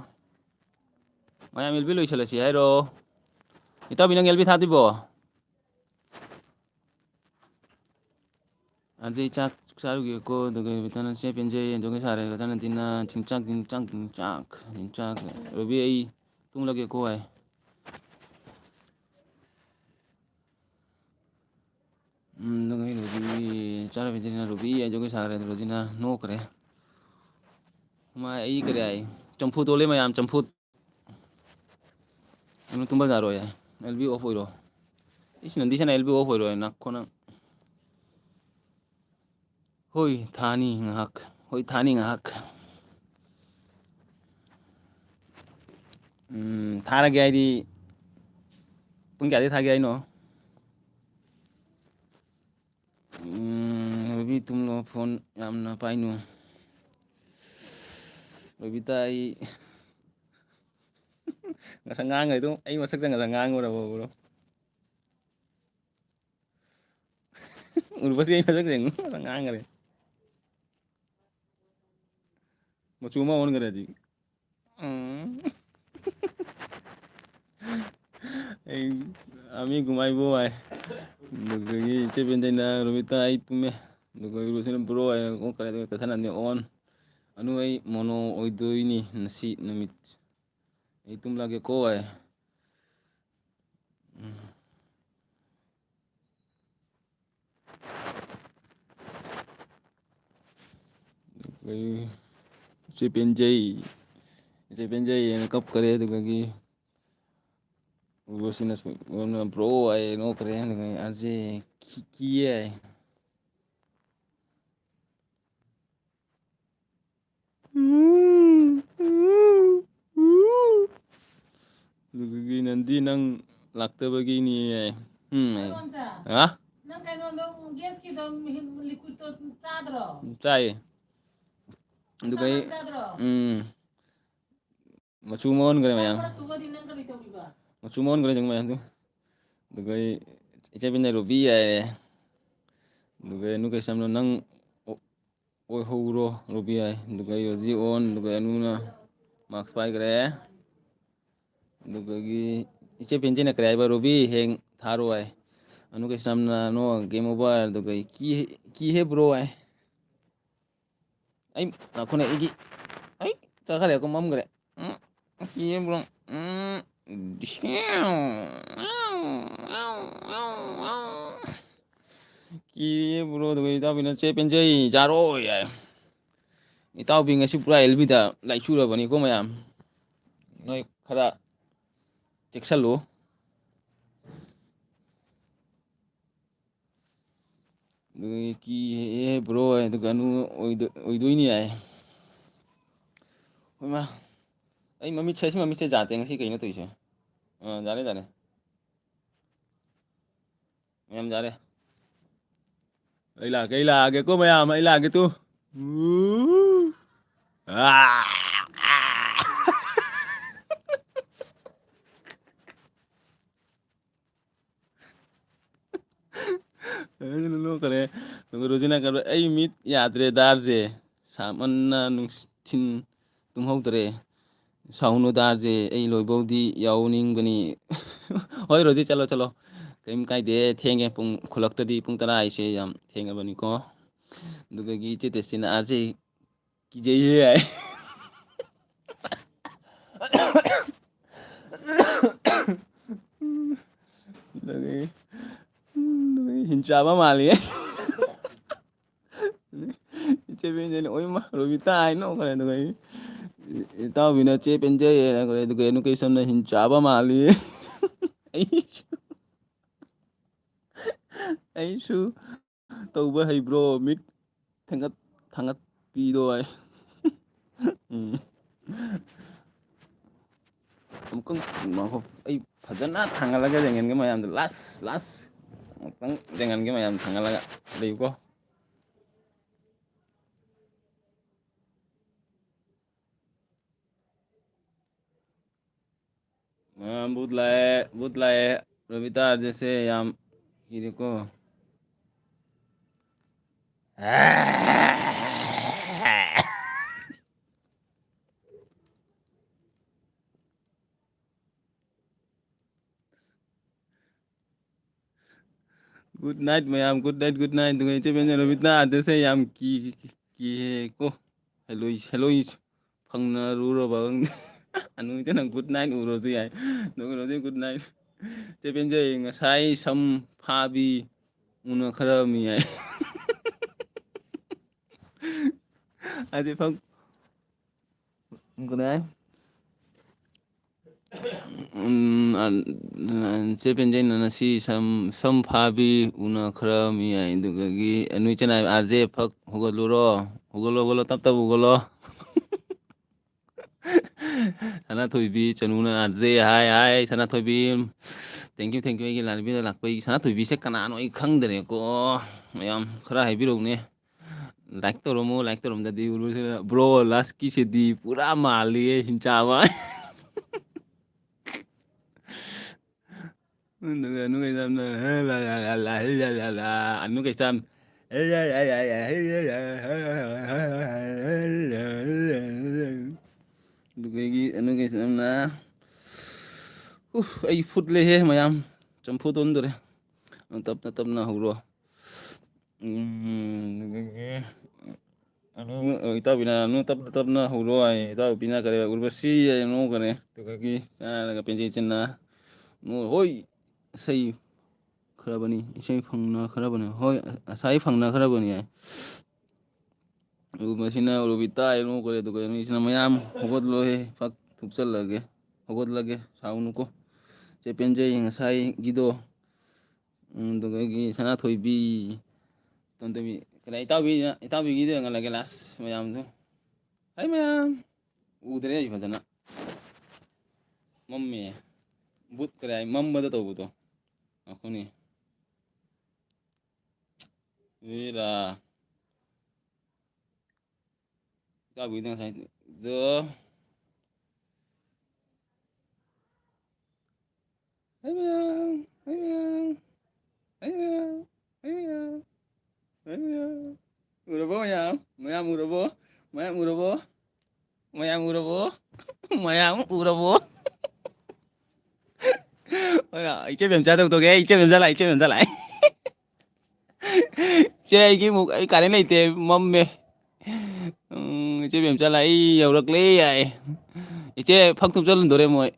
ꯃꯌꯥꯝ ꯑꯦꯜꯕꯤ ꯂꯣꯏꯁꯤꯜꯂꯁꯤ ꯍꯥꯏꯔꯣ ꯏꯇꯥꯎꯕꯤ ꯅꯪ ꯑꯦꯜꯕꯤ ꯊꯥꯗ꯭ꯔꯤꯕꯣ ꯑꯗꯩ ꯆꯥꯛ ꯆꯥꯔꯨꯒꯦꯀꯣ ꯑꯗꯨꯒ ꯕꯤꯇꯥꯅ ꯆꯦ ꯄꯦꯟꯖꯩ ꯑꯗꯨꯒ ꯁꯥꯔꯦ ꯀꯊꯥꯅꯗꯤꯅ ꯆꯤꯡꯆꯥꯛ ꯔꯣꯕꯤ ꯑꯩ ꯇꯨꯝꯂꯒꯦꯀꯣ ꯍꯥꯏ ꯔꯣꯕꯤ ꯆꯥꯔꯕꯤꯗꯔꯤꯅ ꯔꯣꯕꯤ ꯑꯩꯖꯒꯣꯏ ꯁꯥꯈ꯭ꯔꯦ ꯔꯣꯖꯤꯅ ꯅꯣꯛꯈ꯭ꯔꯦ ꯃꯥ ꯑꯩ ꯀꯔꯤ ꯍꯥꯏ ꯆꯝꯐꯨ ꯇꯣꯜꯂꯦ ꯃꯌꯥꯝ ꯆꯝꯐꯨꯠ ꯇꯨꯝꯕ ꯌꯥꯔꯣꯏ ꯑꯦꯜ ꯕꯤ ꯑꯣꯐ ꯑꯣꯏꯔꯣ ꯏꯁ ꯅꯟꯗꯤꯁꯅ ꯑꯦꯜ ꯕꯤ ꯑꯣꯐ ꯑꯣꯏꯔꯣ ꯅꯛꯈꯣ ꯅꯪ ꯍꯣꯏ ꯊꯥꯅꯤ ꯉꯥꯏꯍꯥꯛ ꯊꯥꯔꯒꯦ ꯍꯥꯏꯗꯤ ꯄꯨꯡ ꯀꯌꯥꯗꯩ ꯊꯥꯒꯦ ꯍꯥꯏꯅꯣ ꯔꯣꯕꯤ ꯇꯨꯝꯂꯣ ꯐꯣꯟ ꯌꯥꯝꯅ ꯄꯥꯏꯅꯨ ꯔꯣꯕꯤꯇꯥ ꯑꯩ ꯉꯁꯥꯏ ꯉꯥꯡꯉꯩꯗꯣ ꯑꯩ ꯃꯁꯛ ꯆꯪꯉꯗ ꯉꯥꯡꯉꯨꯔꯕ꯭ꯔꯣ ꯎꯔꯕꯁꯤ ꯑꯩ ꯃꯁꯛ ꯉꯥꯡꯈꯔꯦ ꯃꯆꯨ ꯑꯃ ꯑꯣꯟꯈ꯭ꯔꯦ ꯍꯧꯖꯤꯛ 음. Ay, amigo may buhay. Nagagi chebende na rumita ay tume. Nagagi rusin bro ay kung kaya kasanan ni on. Ano ay mono oido ini nasi namit. Ay tum lagi ko ay. Ay chebende ay kap kare nagagi rusin nas bro ay no kare nagagi aje kiki ay. Nagagi nandi nang lakta bagini ay. Ay. Ha? Nang kailan dong gas ki dong liquid to chadro. Chai. Nagagi machumon kare mayam. Machumon kare jang mayam tu. Nagagi chebende robi ay. Nagagi nukai samno nang oi huro robi ay. Nagagi yoji on nagagi nuna max pai kare. Nagagi chebende na kare ba robi heng tharo ay. Anu kai samna no game over nagagi ki he bro ay. Ay ako na igi. Ay takare ako mam kare. Ki he bro. Ki bro nagagi tao bina chebende jaro ay. Itaw bi ngasi pura elbida lai chura bani ko mayam noi khara cheksalo ki e bro ai to ganu oidoi ni ai ma ai mami se jate ngasi kaino toise jare jare mayam jare ai la ke ko mayam ai la ke tu no kare no rojina kar ai mit yadre darje samanna nungsin tumhautre saunu darje ai loibodi yawningbani hoi roji chalo chalo kaim kaide thenge pung khulaktadi pung tara aise yam thengabani ko dugagi che tesina arje ki jeye ai dugagi hinchaba mali che benjen oi ma robita ai no kare dugagi tao bina che penje na kare dugagi nu kai samna hinchaba mali aisu tauba hay bro mit thangat thangat pido ai amkang mako ai fajana thangalaga jangan ga mayam las amkang jangan ga mayam thangalaga leigo butlae robita जैसे yam ये देखो good night mayam good night dengan ce benya robita जैसे yam ki ko hello phangna ru ro bang anu ce nang good night uro zu ai no good night ce benja ngasai sam phabi una khara mi ai aje phang ko nai ce benja na si sam phabi una khara mi ai dugagi anu ce na arje phak hugolo tap hugolo sana thoibi chanuna arje hai sana thoibi thank you ai lalbi da lakpai sana thoibi se kana no I khang dere ko mayam khara hai biro ne like to rom da di bro last ki se di pura mali hinchawa anu kai sam la anu kai sam ꯑꯗꯨꯒꯤ ꯑꯗꯨꯒꯤꯅ ꯑꯩ ꯐꯨꯠꯂꯦꯍꯦ ꯃꯌꯥꯝ ꯆꯝꯐꯨꯠ ꯑꯣꯟꯗꯣꯔꯦ ꯇꯞꯅ ꯇꯞꯅ ꯍꯧꯔꯣ ꯑꯗꯨꯗꯒꯤ ꯏꯇꯥꯎꯕꯤꯅ ꯇꯞꯅ ꯇꯞꯅ ꯍꯧꯔꯣ ꯍꯥꯏ ꯏꯇꯥꯎꯕꯤꯅ ꯀꯔꯤ ꯎꯔꯕꯁꯤ ꯅꯣꯡꯒꯅꯤ ꯑꯗꯨꯗꯒꯤ ꯆꯥꯔꯒ ꯄꯦꯟꯖꯩ ꯆꯤꯟꯅ ꯍꯣꯏ ꯏꯁꯩ ꯈꯔꯕꯅꯤ ꯏꯁꯩ ꯐꯪꯅꯈ꯭ꯔꯕꯅꯤ ꯍꯣꯏ ꯉꯁꯥꯏ ꯐꯪꯅꯈ꯭ꯔꯕꯅꯤ ꯌꯥꯏ ꯃꯁꯤꯅ ꯎꯔꯨꯕꯤ ꯇꯥꯏ ꯅꯣꯛꯈꯔꯦ ꯑꯗꯨꯒ ꯃꯤꯁꯤꯅ ꯃꯌꯥꯝ ꯍꯧꯒꯠꯂꯣꯏꯍꯦ ꯐꯛ ꯊꯨꯞꯆꯜꯂꯒꯦ ꯍꯧꯒꯠꯂꯒꯦ ꯁꯥꯎꯅꯨꯀꯣ ꯆꯦ ꯄꯦꯟꯖꯩ ꯉꯁꯥꯏꯒꯤꯗꯣ ꯑꯗꯨꯒ ꯑꯩꯒꯤ ꯁꯅꯥꯊꯣꯏꯕꯤ ꯇꯣꯝꯊꯕꯤ ꯀꯗꯥꯏ ꯏꯇꯥꯎꯕꯤꯒꯤꯗ ꯌꯦꯡꯍꯜꯂꯒꯦ ꯂꯥꯁ ꯃꯌꯥꯝꯗꯣ ꯍꯥꯏ ꯃꯌꯥꯝ ꯎꯗ꯭ꯔꯦ ꯑꯩ ꯐꯖꯅ ꯃꯝꯃꯦ ꯕꯨꯠ ꯀꯔꯥꯏ ꯃꯝꯕꯗ ꯇꯧꯕꯗꯣ ꯉꯥꯏꯈꯣꯅꯦ ꯍꯦꯔꯥ ꯏꯇꯥꯎꯕꯤꯗ ꯉꯁꯥꯏꯗꯣ ꯍꯥꯏ ꯃꯌꯥꯝ ꯍꯥꯏ ꯃꯌꯥꯝ ꯍꯥꯏ ꯃꯌꯥꯝ ꯍꯥꯏ ꯃꯌꯥꯝ ꯍꯥꯏ ꯃꯌꯥꯝ ꯎꯔꯕꯣ ꯃꯌꯥꯝ ꯃꯌꯥꯝ ꯎꯔꯕꯣ ꯃꯌꯥꯝ ꯎꯔꯕꯣ ꯃꯌꯥꯝ ꯎꯔꯕꯣ ꯃꯌꯥꯝ ꯎꯔꯕꯣ ꯏꯆꯦ ꯕꯦꯝꯆꯥ ꯇꯧꯒꯦ ꯏꯆꯦ ꯕꯦꯝꯆꯥ ꯂꯥꯛꯑꯦ ꯏꯆꯦ ꯕꯦꯝꯆꯥ ꯂꯥꯛꯑꯦ ꯏꯆꯦ ꯑꯩꯒꯤꯃꯨꯛ ꯑꯩ ꯀꯔꯦꯟ ꯂꯩꯇꯦ ꯃꯝꯃꯦ ꯏꯆꯦ ꯕꯦꯝꯆꯥ ꯂꯥꯛꯑꯦ ꯌꯧꯔꯛꯂꯦ ꯌꯥꯏ ꯏꯆꯦ ꯐꯛ ꯊꯨꯞꯆꯜꯍꯟꯗꯣꯔꯦ ꯃꯣꯏ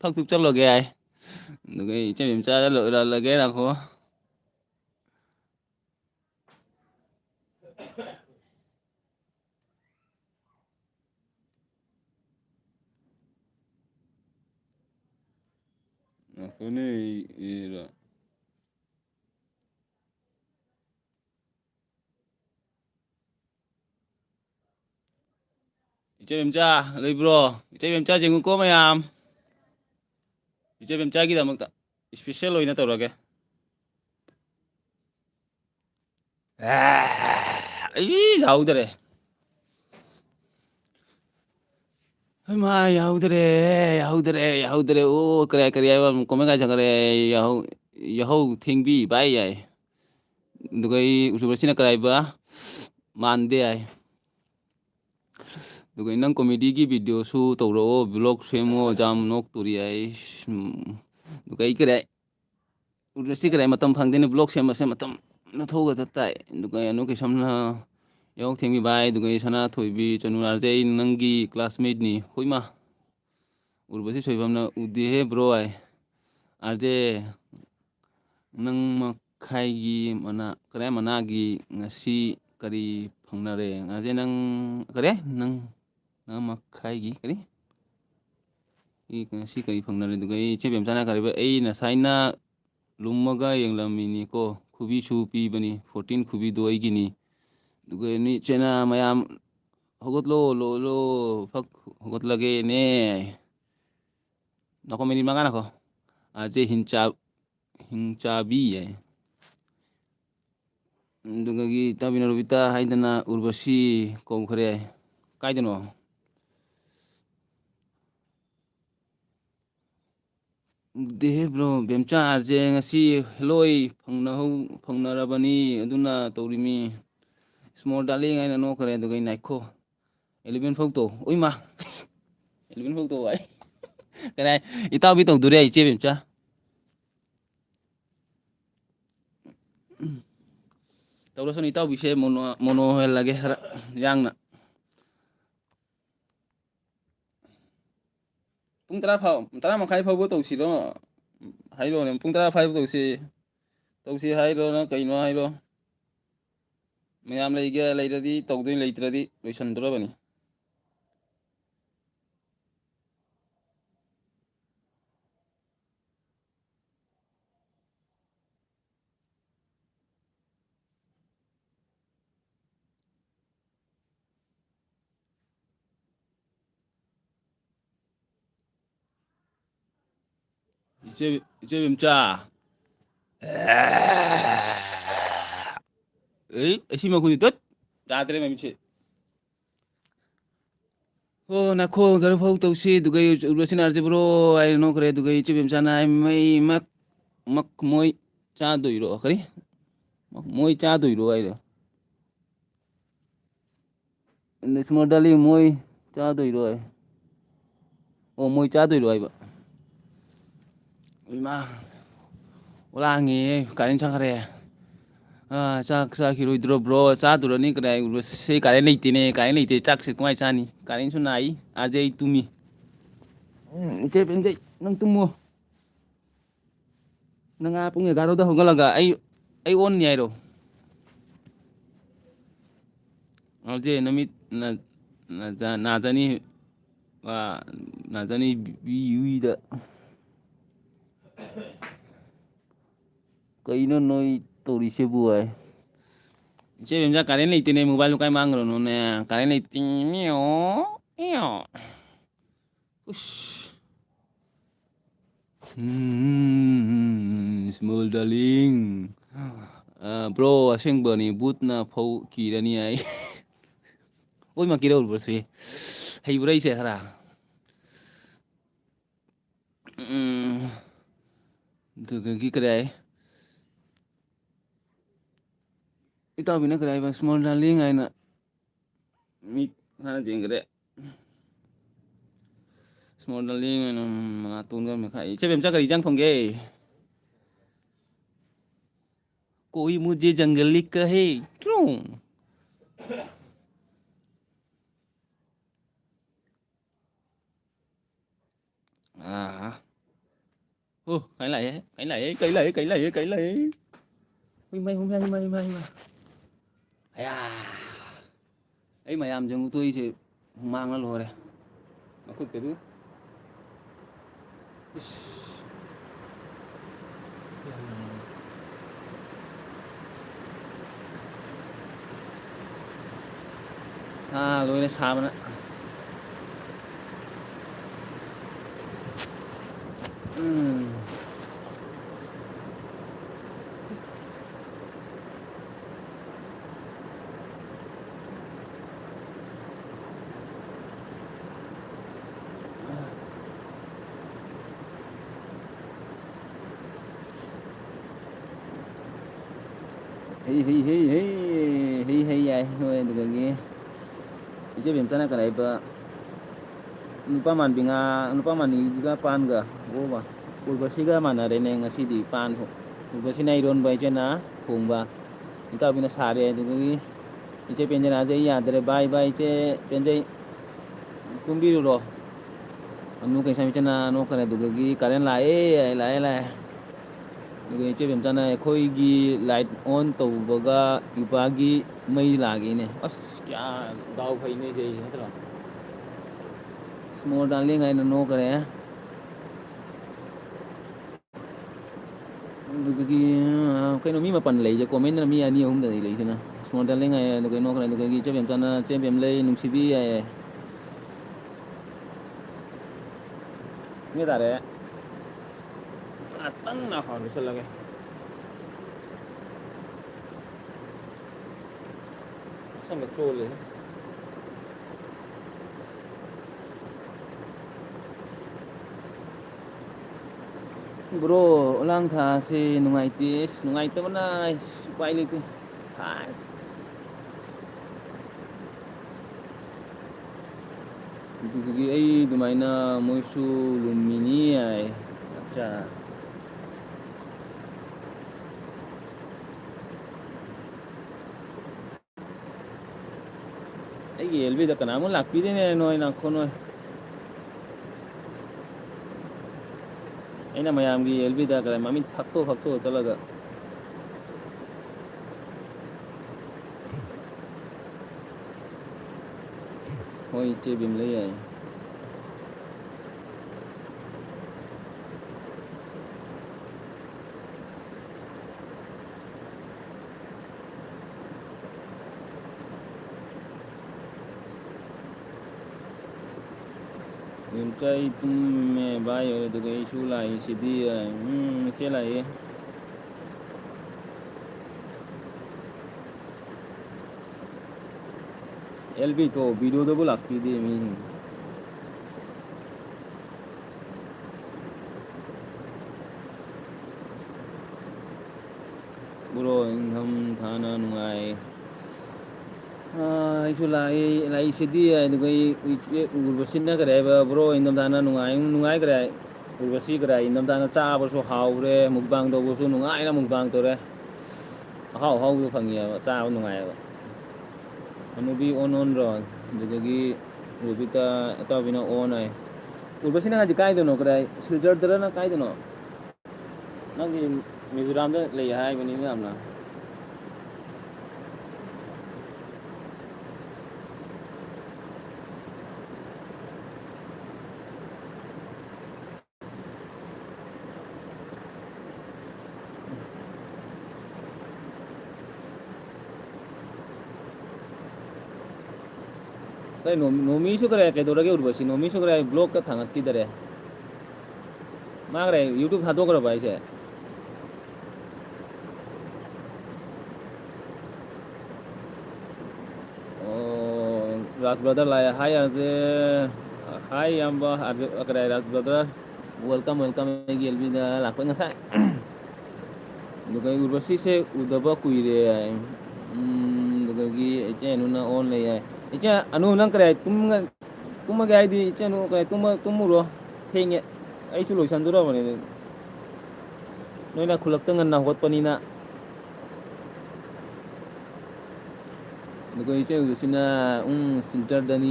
ꯐꯛ ꯊꯨꯞꯆꯜꯂꯒꯦ ꯍꯥꯏ ꯑꯗꯨꯒ ꯏꯆꯦ ꯕꯦꯝꯆꯥꯗ ꯂꯣꯏꯍꯜꯂꯒꯦ ꯉꯥꯏꯈꯣ ꯉꯥꯏꯈꯣꯅꯦ ꯏꯆꯦ ꯕꯦꯝꯆꯥ ꯂꯩꯕ꯭ꯔꯣ ꯏꯆꯦ ꯕꯦꯝꯆꯥ ꯌꯦꯡꯉꯨꯀꯣ ꯃꯌꯥꯝ ꯏꯆꯦ ꯕꯦꯝꯆꯥꯒꯤꯗꯃꯛꯇ ꯏꯁꯄꯤꯁꯦꯜ ꯑꯣꯏꯅ ꯇꯧꯔꯒꯦ ꯑꯩ ꯌꯥꯎꯗꯔꯦ ꯍꯩꯃꯥ ꯌꯥꯍꯧꯗꯔꯦ ꯑꯣ ꯀꯔꯤ ꯍꯥꯏꯕ ꯀꯣꯃꯦꯟ ꯒꯥꯏ ꯆꯪꯒꯔꯦ ꯌꯥꯍꯧ ꯊꯦꯡꯕꯤ ꯚꯥꯏ ꯌꯥꯏ ꯑꯗꯨꯒ ꯑꯩ ꯎꯔꯨꯕꯁꯤꯅ ꯀꯔꯥꯏꯕ ꯃꯥꯟꯗꯦ ꯍꯥꯏ ꯑꯗꯨꯒ ꯅꯪ ꯀꯣꯃꯦꯗꯤꯒꯤ ꯚꯤꯗꯤꯑꯣꯁꯨ ꯇꯧꯔꯛꯑꯣ ꯕ꯭ꯂꯣꯛ ꯁꯦꯝꯃꯣ ꯌꯥꯝ ꯅꯣꯛꯇꯣꯔꯤ ꯍꯥꯏ ꯑꯗꯨꯒ ꯑꯩ ꯀꯔꯤ ꯎꯔꯁꯤ ꯀꯔꯤ ꯃꯇꯝ ꯐꯪꯗꯦꯅꯦ ꯕ꯭ꯂꯣꯛ ꯁꯦꯝꯕꯁꯦ ꯃꯇꯝ ꯊꯣꯛꯑꯒ ꯇꯥꯏ ꯑꯗꯨꯒ ꯀꯩꯁꯝꯅ ꯌꯥꯍꯧ ꯊꯦꯡꯕꯤ ꯚꯥꯏ ꯑꯗꯨꯒ ꯁꯅꯥꯊꯣꯏꯕꯤ ꯆꯅꯨꯔꯥꯁꯦ ꯑꯩ ꯅꯪꯒꯤ ꯀ꯭ꯂꯥꯁꯃꯦꯠꯅꯤ ꯍꯣꯏꯃꯥ ꯎꯔꯕꯁꯤ ꯁꯣꯏꯕꯝꯅ ꯎꯗꯦꯍꯦ ꯕ꯭ꯔꯣ ꯍꯥꯏ ꯑꯥꯔꯖꯦ ꯅꯪ ꯃꯈꯥꯏꯒꯤ ꯀꯔꯥꯏ ꯃꯅꯥꯒꯤ ꯉꯁꯤ ꯀꯔꯤ ꯐꯪꯅꯔꯦ ꯉꯁꯤ ꯅꯪ ꯀꯔꯤ ꯅꯪ ꯃꯈꯥꯏꯒꯤ ꯀꯔꯤ ꯉꯁꯤ ꯀꯔꯤ ꯐꯪꯅꯔꯦ ꯑꯗꯨꯒ ꯑꯩ ꯏꯆꯦ ꯕꯦꯝꯆꯥꯅ ꯀꯔꯤꯕ ꯑꯩ ꯉꯁꯥꯏꯅ ꯂꯨꯝꯃꯒ ꯌꯦꯡꯂꯝꯃꯤꯅꯤꯀꯣ ꯈꯨꯕꯤꯁꯨ ꯄꯤꯕꯅꯤ 14 ꯈꯨꯕꯤꯗꯣ ꯑꯩꯒꯤꯅꯤ ꯑꯗꯨꯒ ꯏꯆꯦꯅ ꯃꯌꯥꯝ ꯍꯧꯒꯠꯂꯣ ꯐꯛ ꯍꯧꯒꯠꯂꯒꯦꯅꯦ ꯅꯈꯣ ꯃꯤꯅꯤꯠ ꯃꯉꯥ ꯅꯈꯣ ꯑꯥꯔꯖꯦ ꯍꯤꯡꯆꯥꯕꯤ ꯍꯥꯏ ꯑꯗꯨꯒꯤ ꯏꯇꯥꯎꯕꯤ ꯔꯣꯕꯤꯇꯥ ꯍꯥꯏꯗꯅ ꯎꯔꯕꯁꯤ ꯀꯧꯈ꯭ꯔꯦ ꯀꯥꯏꯗꯅꯣ ꯎꯗꯦꯍꯦ ꯕ꯭ꯔꯣ ꯕꯦꯝꯆꯥ ꯑꯥꯔꯖꯦ ꯉꯁꯤ ꯍꯦꯜꯂꯣꯏ ꯐꯪꯅꯔꯕꯅꯤ ꯑꯗꯨꯅ ꯇꯧꯔꯤꯃꯤ ꯏꯁꯃꯣꯜ ꯗꯥꯔꯂꯤꯡ ꯍꯥꯏꯅ ꯅꯣꯛꯈ꯭ꯔꯦ ꯑꯗꯨꯒ ꯑꯩ ꯅꯥꯏꯈꯣ 11 ꯐꯥꯎ ꯇꯧ ꯎꯏꯃꯥ 11 ꯐꯥꯎ ꯇꯧ ꯍꯥꯏ ꯀꯔꯥꯏ ꯏꯇꯥꯎꯕꯤ ꯇꯧꯗꯣꯔꯦ ꯏꯆꯦ ꯕꯦꯝꯆꯥ ꯇꯧꯔꯁꯅꯨ ꯏꯇꯥꯎꯕꯤꯁꯦ ꯃꯣꯅꯣ ꯑꯣꯏꯍꯜꯂꯒꯦ ꯈꯔ ꯌꯥꯡꯅ ꯄꯨꯡ 10 ꯐꯥꯎ 10 ꯃꯈꯥꯏ ꯐꯥꯎꯕ ꯇꯧꯁꯤꯔꯣ ꯍꯥꯏꯔꯣꯅꯦ ꯄꯨꯡ 10 ꯐꯥꯏꯕ ꯇꯧꯁꯤ ꯍꯥꯏꯔꯣ ꯅꯪ ꯀꯩꯅꯣ ꯍꯥꯏꯔꯣ ꯃꯌꯥꯝ ꯂꯩꯔꯗꯤ ꯇꯧꯗꯣꯏ ꯂꯩꯇ꯭ꯔꯗꯤ ꯂꯣꯏꯁꯟꯗꯣꯔꯕꯅꯤ ꯏꯆꯦ ꯕꯦꯝꯆꯥ ꯑꯁꯤ ꯃꯈꯣꯟꯁꯤ ꯇꯨꯠ ꯌꯥꯗ꯭ꯔꯦ ꯃꯃꯤꯠꯁꯦ ꯍꯣ ꯅꯈꯣ ꯈꯔ ꯐꯥꯎ ꯇꯧꯁꯤ ꯑꯗꯨꯒ ꯎꯔꯕꯁꯤꯅ ꯍꯥꯏꯅ ꯅꯣꯛꯈ꯭ꯔꯦ ꯑꯗꯨꯒ ꯏꯆꯦ ꯕꯦꯝꯆꯥꯅ ꯃꯣꯏ ꯆꯥꯗꯣꯏꯔꯣ ꯀꯔꯤ ꯃꯣꯏ ꯆꯥꯗꯣꯏꯔꯣ ꯍꯥꯏꯔꯣ ꯏꯁꯃꯣꯜ ꯗꯥꯔꯂꯤꯡ ꯃꯣꯏ ꯆꯥꯗꯣꯏꯔꯣꯏ ꯑꯣ ꯃꯣꯏ ꯆꯥꯗꯣꯏꯔꯣ ꯍꯥꯏꯕ ꯏꯃꯥ ꯂꯥꯡꯉꯦ ꯀꯔꯦꯟ ꯆꯠꯈ꯭ꯔꯦ ꯆꯥꯛ ꯆꯥꯈꯤꯔꯣꯏꯗ꯭ꯔꯣ ꯕ꯭ꯔꯣ ꯆꯥꯗꯨꯔꯅꯤ ꯀꯗꯥꯏ ꯁꯤ ꯀꯥꯔꯦꯟ ꯂꯩꯇꯦꯅꯦ ꯀꯥꯔꯦꯟ ꯂꯩꯇꯦ ꯆꯥꯛꯁꯦ ꯀꯃꯥꯏꯅ ꯆꯥꯅꯤ ꯀꯥꯔꯦꯟꯁꯨ ꯅꯥꯏ ꯑꯥꯖꯩ ꯑꯩ ꯇꯨꯝꯃꯤ ꯏꯆꯦ ꯄꯦꯝꯖꯩ ꯅꯪ ꯇꯨꯝꯃꯣ ꯅꯪ ꯄꯨꯡ 11ꯗ ꯍꯧꯒꯠꯂꯒ ꯑꯩ ꯑꯣꯟꯅꯤ ꯍꯥꯏꯔꯣ ꯍꯧꯖꯤꯛ ꯅꯨꯃꯤꯠ ꯅꯥꯖꯅꯤ ꯅꯥꯖꯅꯤ ꯕꯤꯋꯤꯗ ꯀꯩꯅꯣ ꯅꯣꯏ ꯇꯧꯔꯤꯁꯤꯕꯨ ꯍꯥꯏ ꯏꯆꯦ ꯕꯦꯝꯆꯥ ꯀꯥꯔꯦꯟ ꯂꯩꯇꯦꯅꯦ ꯃꯣꯕꯥꯏꯜꯗꯨ ꯀꯥꯏ ꯃꯥꯡꯈ꯭ꯔꯅꯣꯅꯦ ꯀꯥꯔꯦꯟ ꯂꯩꯇꯦ ꯎꯁ ꯏꯁꯃꯣꯜ ꯗꯥꯔꯂꯤꯡ ꯕ꯭ꯔꯣ ꯑꯁꯦꯡꯕꯅꯤ ꯕꯨꯠꯅ ꯐꯧ ꯀꯤꯔꯅꯤ ꯍꯥꯏ ꯑꯣꯏꯃꯛ ꯀꯤꯔꯧꯔꯨꯔꯁꯤ ꯍꯩꯕꯨꯔ ꯑꯩꯁꯦ ꯈꯔ ꯑꯗꯨꯗꯒꯤ ꯀꯔꯥꯏ ꯏꯇꯥꯎꯕꯤꯅ ꯀꯔꯤ ꯍꯥꯏꯕ ꯏꯁꯃꯣꯜ ꯗꯥꯔꯂꯤꯡ ꯍꯥꯏꯅ ꯃꯤ ꯍꯥꯟꯅ ꯌꯦꯡꯈꯔꯦ ꯏꯁꯃꯣꯜ ꯗꯥꯔꯂꯤꯡ ꯍꯥꯏꯅ ꯃꯅꯥꯇꯣꯟꯒ ꯃꯦꯈꯥꯏ ꯏꯆꯦ ꯕꯦꯝꯆꯥ ꯀꯔꯤ ꯏꯟꯖꯥꯡ ꯊꯣꯡꯒꯦ ꯀꯣꯏ ꯃꯨझे जंगली कहे क्यों ꯀꯩ ꯂꯥꯛꯑꯦ ꯏꯃꯥꯏ ꯑꯌꯥ ꯑꯩ ꯃꯌꯥꯝꯁꯦ ꯑꯃꯨꯛꯇꯣꯏꯁꯦ ꯃꯥꯡꯉ ꯂꯣꯏꯔꯦ ꯃꯈꯨꯠꯀꯗꯨ ꯂꯣꯏꯔꯦ ꯁꯥꯕꯅ ꯍꯩ ꯌꯥꯏ ꯍꯣꯏ ꯑꯗꯨꯗꯒꯤ ꯏꯆꯦ ꯕꯦꯝꯆꯥꯅ ꯀꯔꯥꯏꯕ ꯅꯨꯄꯥ ꯃꯥꯟꯕꯤ ꯉꯥ ꯅꯨꯄꯥ ꯃꯥꯟꯕꯤꯒ ꯄꯥꯟꯒ ꯑꯣꯕ ꯎꯔꯕꯁꯤꯒ ꯃꯥꯟꯅꯔꯦꯅꯦ ꯉꯁꯤꯗꯤ ꯄꯥꯟ ꯎꯔꯕꯁꯤꯅ ꯏꯔꯣꯟꯕ ꯏꯆꯦꯅ ꯊꯣꯡꯕ ꯏꯇꯥꯎꯕꯤꯅ ꯁꯥꯔꯦ ꯑꯗꯨꯗꯒꯤ ꯏꯆꯦ ꯄꯦꯟꯖꯅꯥꯁꯦ ꯑꯩ ꯌꯥꯗ꯭ꯔꯦ ꯕꯥꯏ ꯏꯆꯦ ꯄꯦꯟꯖꯩ ꯀꯨꯝꯕꯤꯔꯨꯔꯣ ꯑꯃꯨꯛ ꯀꯩꯁꯥꯃꯤꯠꯇꯅ ꯅꯣꯛꯈꯔꯦ ꯑꯗꯨꯗꯒꯤ ꯀꯥꯔꯦꯟ ꯂꯥꯛꯑꯦ ꯑꯗꯨꯒ ꯏꯆꯦ ꯕꯦꯝꯆꯥꯅ ꯑꯩꯈꯣꯏꯒꯤ ꯂꯥꯏꯠ ꯑꯣꯟ ꯇꯧꯕꯒ ꯏꯄꯥꯒꯤ ꯃꯩ ꯂꯥꯛꯏꯅꯦ ꯑꯁ ꯀꯌꯥ ꯗꯥꯎ ꯐꯩꯅꯦ ꯏꯆꯦ ꯅꯠꯇ꯭ꯔꯣ ꯏꯁꯃꯣꯜ ꯗꯥꯔꯂꯤꯡ ꯍꯥꯏꯅ ꯅꯣꯛꯈꯔꯦ ꯑꯗꯨꯗꯒꯤ ꯀꯩꯅꯣ ꯃꯤ ꯃꯥꯄꯟ ꯂꯩꯁꯦ ꯀꯣꯃꯦꯟꯗꯅ ꯃꯤ 2 ꯑꯍꯨꯝꯗꯅꯤ ꯂꯩꯁꯤꯅ ꯏꯁꯃꯣꯜ ꯗꯥꯔꯂꯤꯡ ꯍꯥꯏꯌꯦ ꯑꯗꯨꯒ ꯅꯣꯛꯈꯔꯦ ꯑꯗꯨꯗꯒꯤ ꯏꯆꯦ ꯕꯦꯝꯆꯥꯅ ꯆꯦ ꯕꯦꯝꯂꯩ ꯅꯨꯡꯁꯤꯕꯤ ꯍꯥꯏꯌꯦ ꯇꯥꯔꯦ ꯉꯥꯛꯇꯪ ꯅꯥꯈꯣ ꯂꯣꯏꯁꯤꯜꯂꯒꯦ ꯁꯝꯒ ꯆꯣꯠꯂꯦ ꯕ꯭ꯔꯣ ꯈꯨꯂꯥꯡ ꯊꯥꯁꯤ ꯅꯨꯡꯉꯥꯏꯇꯦ ꯅꯨꯡꯉꯥꯏꯇꯕꯅ ꯎꯄꯥꯏ ꯂꯩꯇꯦ ꯑꯗꯨꯗꯒꯤ ꯑꯩ ꯑꯗꯨꯃꯥꯏꯅ ꯃꯣꯏꯁꯨ ꯂꯨꯝꯃꯤꯅꯤ ꯌꯥꯏ ꯑꯠꯆꯥ ꯑꯩꯒꯤ ꯑꯦꯜꯕꯤꯗ ꯀꯅꯥꯃꯨꯛ ꯂꯥꯛꯄꯤꯗꯦꯅꯦ ꯅꯣꯏ ꯅꯥꯈꯣ ꯅꯣꯏ ꯑꯩꯅ ꯃꯌꯥꯝꯒꯤ ꯑꯦꯜꯕꯤꯗ ꯃꯃꯤꯠ ꯐꯥꯛꯇꯣꯛꯑ ꯆꯠꯂꯒ ꯍꯣꯏ ꯏꯆꯦ ꯕꯦꯝꯂꯩ ꯌꯥꯏ ꯕꯦꯝꯆꯥ ꯑꯩ ꯇꯨꯝꯃꯦ ꯚꯥꯏ ꯑꯗꯨꯒ ꯑꯩꯁꯨ ꯂꯥꯛꯏꯁꯤꯗꯤ ꯏꯆꯦ ꯂꯥꯛꯑꯦ ꯑꯦꯜꯕꯤꯗꯣ ꯚꯤꯗꯤꯑꯣꯗꯕꯨ ꯂꯥꯛꯄꯤꯗꯦ ꯃꯤꯁꯤꯡ ꯕ꯭ꯔꯣ ꯏꯪꯊꯝ ꯊꯥꯅ ꯅꯨꯡꯉꯥꯏ ꯑꯩꯁꯨ ꯂꯥꯛꯏꯁꯤꯗꯤ ꯑꯗꯨꯒ ꯎꯔꯕꯁꯤꯅ ꯀꯔꯤ ꯍꯥꯏꯕ ꯕ꯭ꯔꯣ ꯏꯪꯊꯝꯊꯥꯅ ꯅꯨꯡꯉꯥꯏꯈ꯭ꯔꯦ ꯎꯔꯕꯁꯤ ꯀꯔꯤ ꯏꯪꯊꯝꯊꯥꯅ ꯆꯥꯕꯁꯨ ꯍꯥꯎꯈ꯭ꯔꯦ ꯃꯨꯛꯕꯥꯡ ꯇꯧꯕꯁꯨ ꯅꯨꯡꯉꯥꯏꯅ ꯃꯨꯛꯕꯥꯡ ꯇꯧꯔꯦ ꯑꯍꯥꯎ ꯑꯍꯥꯎꯕꯗꯣ ꯐꯪꯉꯦꯕ ꯆꯥꯕ ꯅꯨꯡꯉꯥꯏꯌꯦꯕ ꯍꯅꯨꯕꯤ ꯑꯣꯟ ꯔꯣ ꯑꯗꯨꯗꯒꯤ ꯔꯣꯕꯤꯇꯥ ꯑꯇꯥꯎꯕꯤꯅ ꯑꯣꯟ ꯍꯥꯏ ꯎꯔꯕꯁꯤꯅ ꯍꯧꯖꯤꯛ ꯀꯥꯏꯗꯅꯣ ꯀꯗꯥꯏ ꯁꯤꯜꯆꯔꯗꯔꯅ ꯀꯥꯏꯗꯅꯣ ꯅꯪꯗꯤ ꯃꯤꯖꯣꯔꯥꯝꯗ ꯂꯩ ꯍꯥꯏꯕꯅꯤ ꯌꯥꯝꯅ ꯅꯣꯃꯤꯁꯨ ꯈꯔ ꯀꯩꯗꯧꯔꯒꯦ ꯎꯔꯕꯁꯤ ꯅꯣꯃꯤꯁꯨ ꯈꯔ ꯕ꯭ꯂꯣꯛꯇ ꯊꯥꯡꯒꯠꯈꯤꯗꯔꯦ ꯃꯥꯈ꯭ꯔꯦ ꯌꯨꯇꯨꯕ ꯊꯥꯗꯣꯛꯈ꯭ꯔꯕ ꯑꯩꯁꯦ ꯔꯥꯖ ꯕ꯭ꯔꯗꯔ ꯂꯥꯛꯑꯦ ꯍꯥꯏ ꯌꯥꯔꯁꯦ ꯍꯥꯏ ꯏꯌꯥꯝꯕ ꯀꯔꯥꯏ ꯔꯥꯖ ꯕ꯭ꯔꯗꯔ ꯋꯦꯜꯀꯝ ꯋꯦꯜꯀꯝ ꯑꯩꯒꯤ ꯑꯦꯜꯕꯤꯗ ꯂꯥꯛꯄ ꯉꯁꯥꯏ ꯑꯗꯨꯒ ꯎꯔꯕꯁꯤꯁꯦ ꯎꯗꯕ ꯀꯨꯏꯔꯦ ꯑꯗꯨꯗꯒꯤ ꯏꯆꯦ ꯑꯅꯨꯅ ꯑꯣꯟ ꯂꯩ ꯌꯥꯏ ꯏꯆꯦ ꯑꯅꯨ ꯅꯪ ꯀꯔꯤ ꯇꯨꯝꯃꯒꯦ ꯍꯥꯏꯗꯤ ꯏꯆꯦ ꯑꯅꯨ ꯀꯔꯤ ꯇꯨꯝꯃꯨꯔꯣ ꯊꯦꯡꯉꯦ ꯑꯩꯁꯨ ꯂꯣꯏꯁꯟꯗꯣꯔꯕꯅꯤ ꯅꯣꯏꯅ ꯈꯨꯜꯂꯛꯇ ꯉꯟꯅ ꯍꯧꯒꯠꯄꯅꯤꯅ ꯑꯗꯨꯒ ꯏꯆꯦ ꯎꯔꯕꯁꯤꯅ ꯁꯤꯜꯆꯔꯗꯅꯤ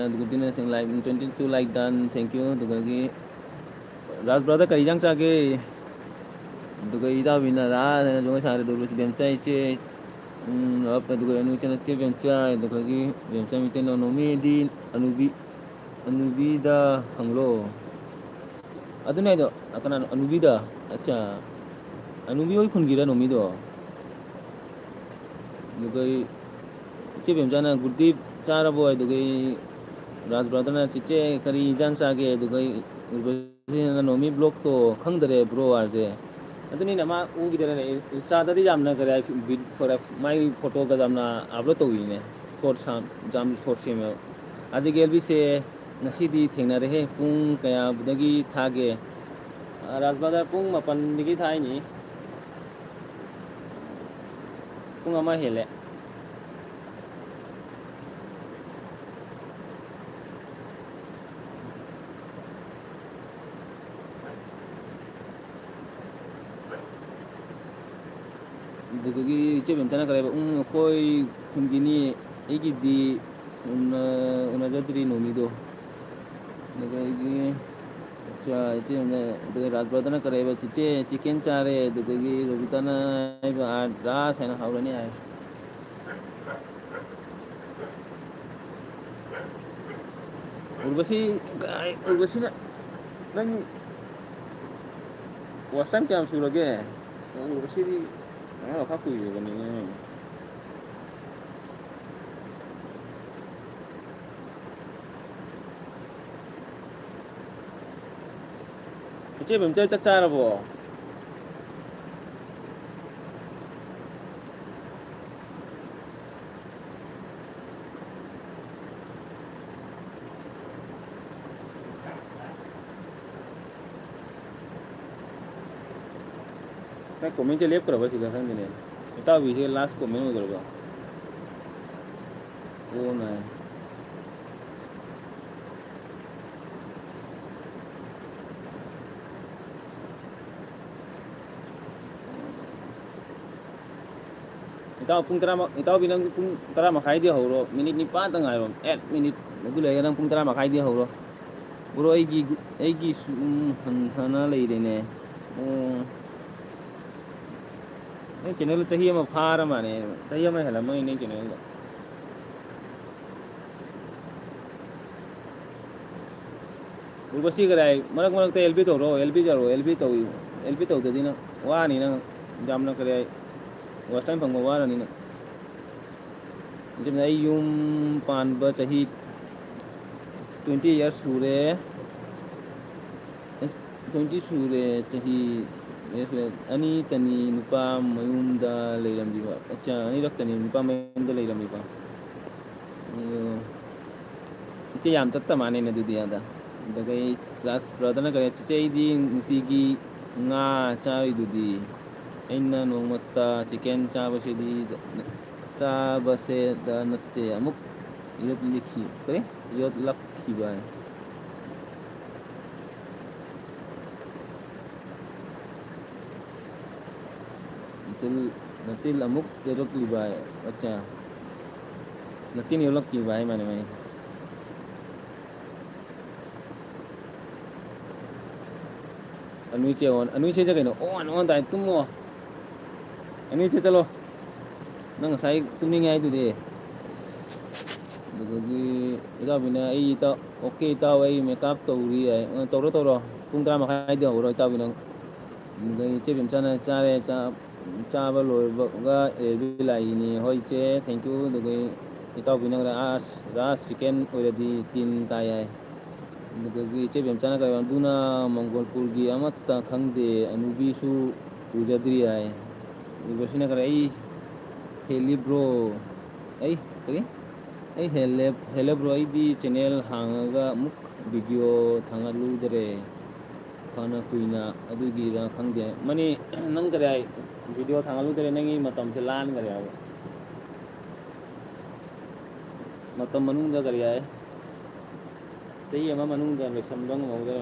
ꯑꯗꯨꯒꯗꯤꯅ ꯂꯥꯏꯛ 22 ꯂꯥꯏꯛ ꯗꯟ ꯊꯦꯡꯀ꯭ꯌꯨ ꯑꯗꯨꯒꯤ ꯔꯥꯖ ꯕ꯭ꯔꯗꯔ ꯀꯔꯤ ꯏꯟꯖꯥꯡ ꯆꯥꯒꯦ ꯑꯗꯨꯒ ꯏꯇꯥꯎꯕꯤꯅ ꯔꯥꯅ ꯖꯒꯣꯏ ꯁꯥꯔꯦ ꯕꯦꯝꯆꯥ ꯏꯆꯦ ꯑꯗꯨꯒ ꯏꯆꯦ ꯕꯦꯝꯆꯥ ꯑꯗꯨꯗꯒꯤ ꯕꯦꯝꯆꯥ ꯃꯩꯇꯩꯅ ꯅꯣꯃꯤꯗꯤ ꯑꯅꯨꯕꯤꯗ ꯍꯪꯂꯣ ꯑꯗꯨꯅꯦ ꯍꯥꯏꯗꯣ ꯀꯅꯥꯅꯣ ꯑꯅꯨꯕꯤꯗ ꯑꯠꯆꯥ ꯑꯅꯨꯕꯤ ꯍꯣꯏ ꯈꯨꯟꯒꯤꯔꯥ ꯅꯣꯃꯤꯗꯣ ꯑꯗꯨꯒ ꯏꯆꯦ ꯕꯦꯝꯆꯥꯅ ꯒꯨꯔꯗꯤꯞ ꯆꯥꯔꯕꯣ ꯑꯗꯨꯒ ꯔꯥꯖ ꯕ꯭ꯔꯗꯔꯅ ꯆꯤꯆꯦ ꯀꯔꯤ ꯏꯟꯖꯥꯡ ꯆꯥꯒꯦ ꯑꯗꯨꯒ ꯅꯣꯃꯤ ꯕ꯭ꯂꯣꯛꯇꯣ ꯈꯪꯗꯔꯦ ꯕ꯭ꯔꯣ ꯍꯥꯏꯔꯁꯦ ꯑꯗꯨꯅꯤꯅ ꯃꯥ ꯎꯈꯤꯗꯔꯅꯦ ꯏꯟꯁꯇꯥꯗꯗꯤ ꯌꯥꯝꯅ ꯀꯔꯤ ꯃꯥꯒꯤ ꯐꯣꯇꯣꯒ ꯌꯥꯝꯅ ꯑꯞꯂꯣꯗ ꯇꯧꯋꯤꯅꯦ ꯌꯥꯝ ꯁꯣꯔꯠ ꯁꯦꯝꯃꯦꯕ ꯑꯗꯨꯒꯤ ꯑꯦꯜꯕꯤꯁꯦ ꯉꯁꯤꯗꯤ ꯊꯦꯡꯅꯔꯦꯍꯦ ꯄꯨꯡ ꯀꯌꯥꯗꯒꯤ ꯊꯥꯒꯦ ꯔꯥꯖ ꯕ꯭ꯔꯗꯔ ꯄꯨꯡ 8ꯗꯒꯤ ꯊꯥꯏꯅꯤ ꯄꯨꯡ 1 ꯍꯦꯜꯂꯦ ꯑꯗꯨꯗꯒꯤ ꯏꯆꯦ ꯕꯦꯝꯆꯥꯅ ꯀꯔꯤ ꯍꯥꯏꯕ ꯑꯩꯈꯣꯏ ꯈꯨꯟꯒꯤꯅꯤ ꯑꯩꯒꯤꯗꯤ ꯎꯅꯖꯗ꯭ꯔꯤ ꯅꯣꯃꯤꯗꯣ ꯑꯗꯨꯗꯒꯤ ꯏꯆꯦ ꯑꯗꯨꯒ ꯔꯥꯖ ꯕ꯭ꯔꯗꯔꯅ ꯀꯔꯤ ꯍꯥꯏꯕ ꯆꯤꯆꯦ ꯆꯤꯛꯀꯦꯟ ꯆꯥꯔꯦ ꯑꯗꯨꯗꯒꯤ ꯔꯣꯕꯤꯇꯥꯅ ꯍꯥꯏꯕ ꯔꯥꯁ ꯍꯥꯏꯅ ꯍꯧꯔꯅꯤ ꯍꯥꯏ ꯎꯔꯕꯁꯤꯅ ꯅꯪ ꯋꯥꯆ ꯇꯥꯏꯝ ꯀꯌꯥꯝ ꯁꯨꯔꯒꯦ ꯎꯔꯕꯁꯤꯗꯤ ꯋꯥꯈꯥ ꯀꯨꯏꯔꯕꯅꯤꯅꯦ ꯏꯆꯦ ꯕꯦꯝꯆꯥ ꯆꯥꯛ ꯆꯥꯔꯕꯣ ꯀꯣꯃꯦꯟꯁꯦ ꯂꯦꯞꯈ꯭ꯔꯕ ꯁꯤꯗ ꯈꯪꯗꯦꯅꯦ ꯏꯇꯥꯎꯕꯤꯁꯦ ꯂꯥꯁ ꯀꯣꯃꯦꯟ ꯑꯣꯏꯈ꯭ꯔꯕ ꯑꯣ ꯅꯥꯏ ꯏꯇꯥꯎ ꯄꯨꯡ ꯏꯇꯥꯎꯕꯤ ꯅꯪ ꯄꯨꯡ 10:30 ꯍꯧꯔꯣ ꯃꯤꯅꯤꯠ 9 ꯇꯪ ꯉꯥꯏꯔꯣ 8 ꯃꯤꯅꯤꯠ ꯑꯗꯨ ꯂꯩꯔꯒ ꯅꯪ ꯄꯨꯡ 10:30 ꯍꯧꯔꯣ ꯕ꯭ꯔꯣ ꯑꯩꯒꯤ ꯁꯨꯝ ꯍꯟꯊꯅ ꯂꯩꯔꯦꯅꯦ ꯑꯣ ꯅꯪ ꯆꯦꯅꯦꯜꯗꯣ ꯆꯍꯤ ꯑꯃ ꯐꯥꯔ ꯃꯥꯜꯅꯦ ꯆꯍꯤ ꯑꯃ ꯍꯦꯜꯂꯝꯃꯅꯤ ꯅꯪ ꯆꯦꯅꯦꯜꯗꯣ ꯎꯔꯕꯁꯤ ꯀꯔꯥꯏ ꯃꯔꯛ ꯃꯔꯛꯇ ꯑꯦꯜꯕꯤ ꯇꯧꯔꯣ ꯑꯦꯜꯕꯤ ꯇꯧꯔꯣ ꯑꯦꯜꯕꯤ ꯇꯧꯗꯗꯤ ꯅꯪ ꯋꯥꯅꯤ ꯅꯪ ꯌꯥꯝꯅ ꯀꯔꯤ ꯋꯥꯁ ꯇꯥꯏꯝ ꯐꯪꯕ ꯋꯥꯔꯅꯤ ꯅꯪ ꯑꯩ ꯌꯨꯝ ꯄꯥꯟꯕ ꯆꯍꯤ 20 ꯏꯌꯔꯁ ꯁꯨꯔꯦ 20 ꯁꯨꯔꯦ ꯆꯍꯤ ꯑꯅꯤꯇꯅꯤ ꯅꯨꯄꯥ ꯃꯌꯨꯝꯗ ꯂꯩꯔꯝꯂꯤꯕ ꯑꯅꯤꯔꯛꯇꯅꯤ ꯅꯨꯄꯥ ꯃꯌꯨꯝꯗ ꯂꯩꯔꯝꯃꯤꯕ ꯏꯆꯦ ꯌꯥꯝ ꯆꯠꯇ ꯃꯥꯟꯅꯦꯅꯦ ꯑꯗꯨꯗꯤ ꯑꯗ ꯑꯗꯨꯒ ꯔꯥꯖ ꯕ꯭ꯔꯗꯔꯅ ꯀꯔꯤ ꯆꯤꯆꯦ ꯑꯩꯗꯤ ꯅꯨꯡꯇꯤꯒꯤ ꯉꯥ ꯆꯥꯔꯤꯗꯨꯗꯤ ꯑꯩꯅ ꯅꯣꯡꯃꯇ ꯆꯤꯛꯀꯦꯟ ꯆꯥꯕꯁꯤꯗꯤ ꯆꯥꯕꯁꯦꯗ ꯅꯠꯇꯦ ꯑꯃꯨꯛ ꯌꯣꯠꯂꯤꯈꯤ ꯀꯔꯤ ꯌꯣꯠꯂꯛꯈꯤꯕ natil amuk yerok libay acha natin yolok libay mane mane anui che kano on tai tumo anui che chalo nang sai tumning ai tu de dugagi ida bina ai ta okay ta ai makeup to ri ai to ro pung tra ma khai de ho ro ta bina ngai che bim chana cha re cha ba loi ga e bi lai ni hoi che thank you dugagi ita bina ra chicken already tin ta ai dugagi che bim chana ka duna mongolpur gi amatta khangde anubi su ujadri ai ubasina kara ai heli bro ai kari ai hele bro ai di channel hangaga muk video thangalu dere khana kuina adugi ra khangde mani nang kare ai video thangalu dere nangi matam se lan kare ai matam manung da kare ai chei ama manung da le sambang mo da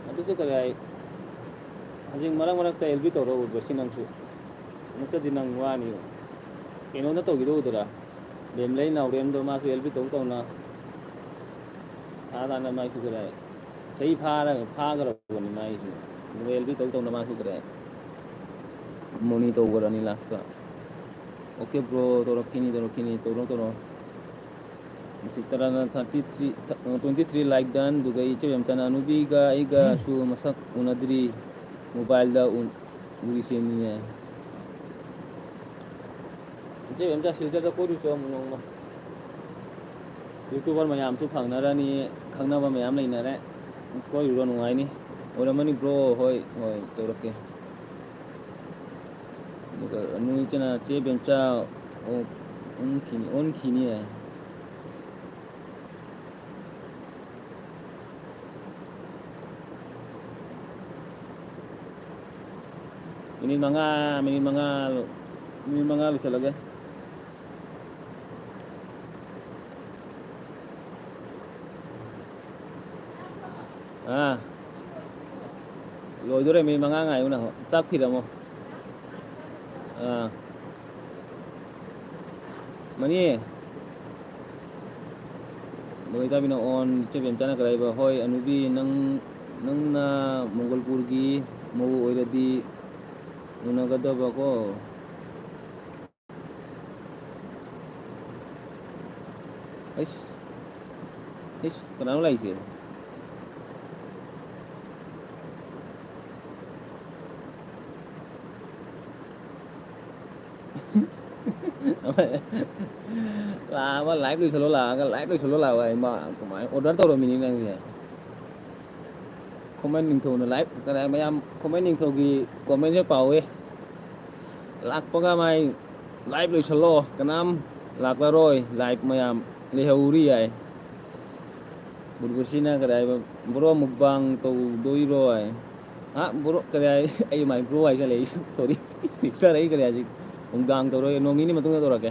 adu se kare ai hajing marang ta elbi to ro basinang su nukta dinang wani keno na to gido dara dem lei naw rem do ma su elbi to na tha da na mai su kare chei pha ga ro ni mai su elbi to na ma su kare moni to gora ni last ka okay bro to rokini to ro Sitarana 23 like dan duga iche yamtana anubi ga iga su masak unadri mobile da uri seniya iche yamta silja da koru so munong youtuber mayam su phangnarani khangnaba mayam leinare koi ro nungai ni oramani bro hoi toroke duga anu ichena che bemcha on khini hai minit mga bisa lagi lôi rồi minit mga ngai una chak thira mo mani lôi ta bina on che bem chana karai ba hoi anubi nang na mongolpur gi mo oiradi unagadaba ko kenapa lagi sih là live đi solo là vậy mà kumai order tao mini nang gì comment ning thâu na live cái này mấy em comment ning thâu gi comment cho bảo ấy lạc pa mai live đi solo cái nam lạc ra rồi live mấy em le hauri ai burgusina cái này bro mukbang tàu doi rồi bro cái này ai mai bro ai ra lấy sorry sister ấy cái này gì mukbang tàu rồi nong ini matung tàu ra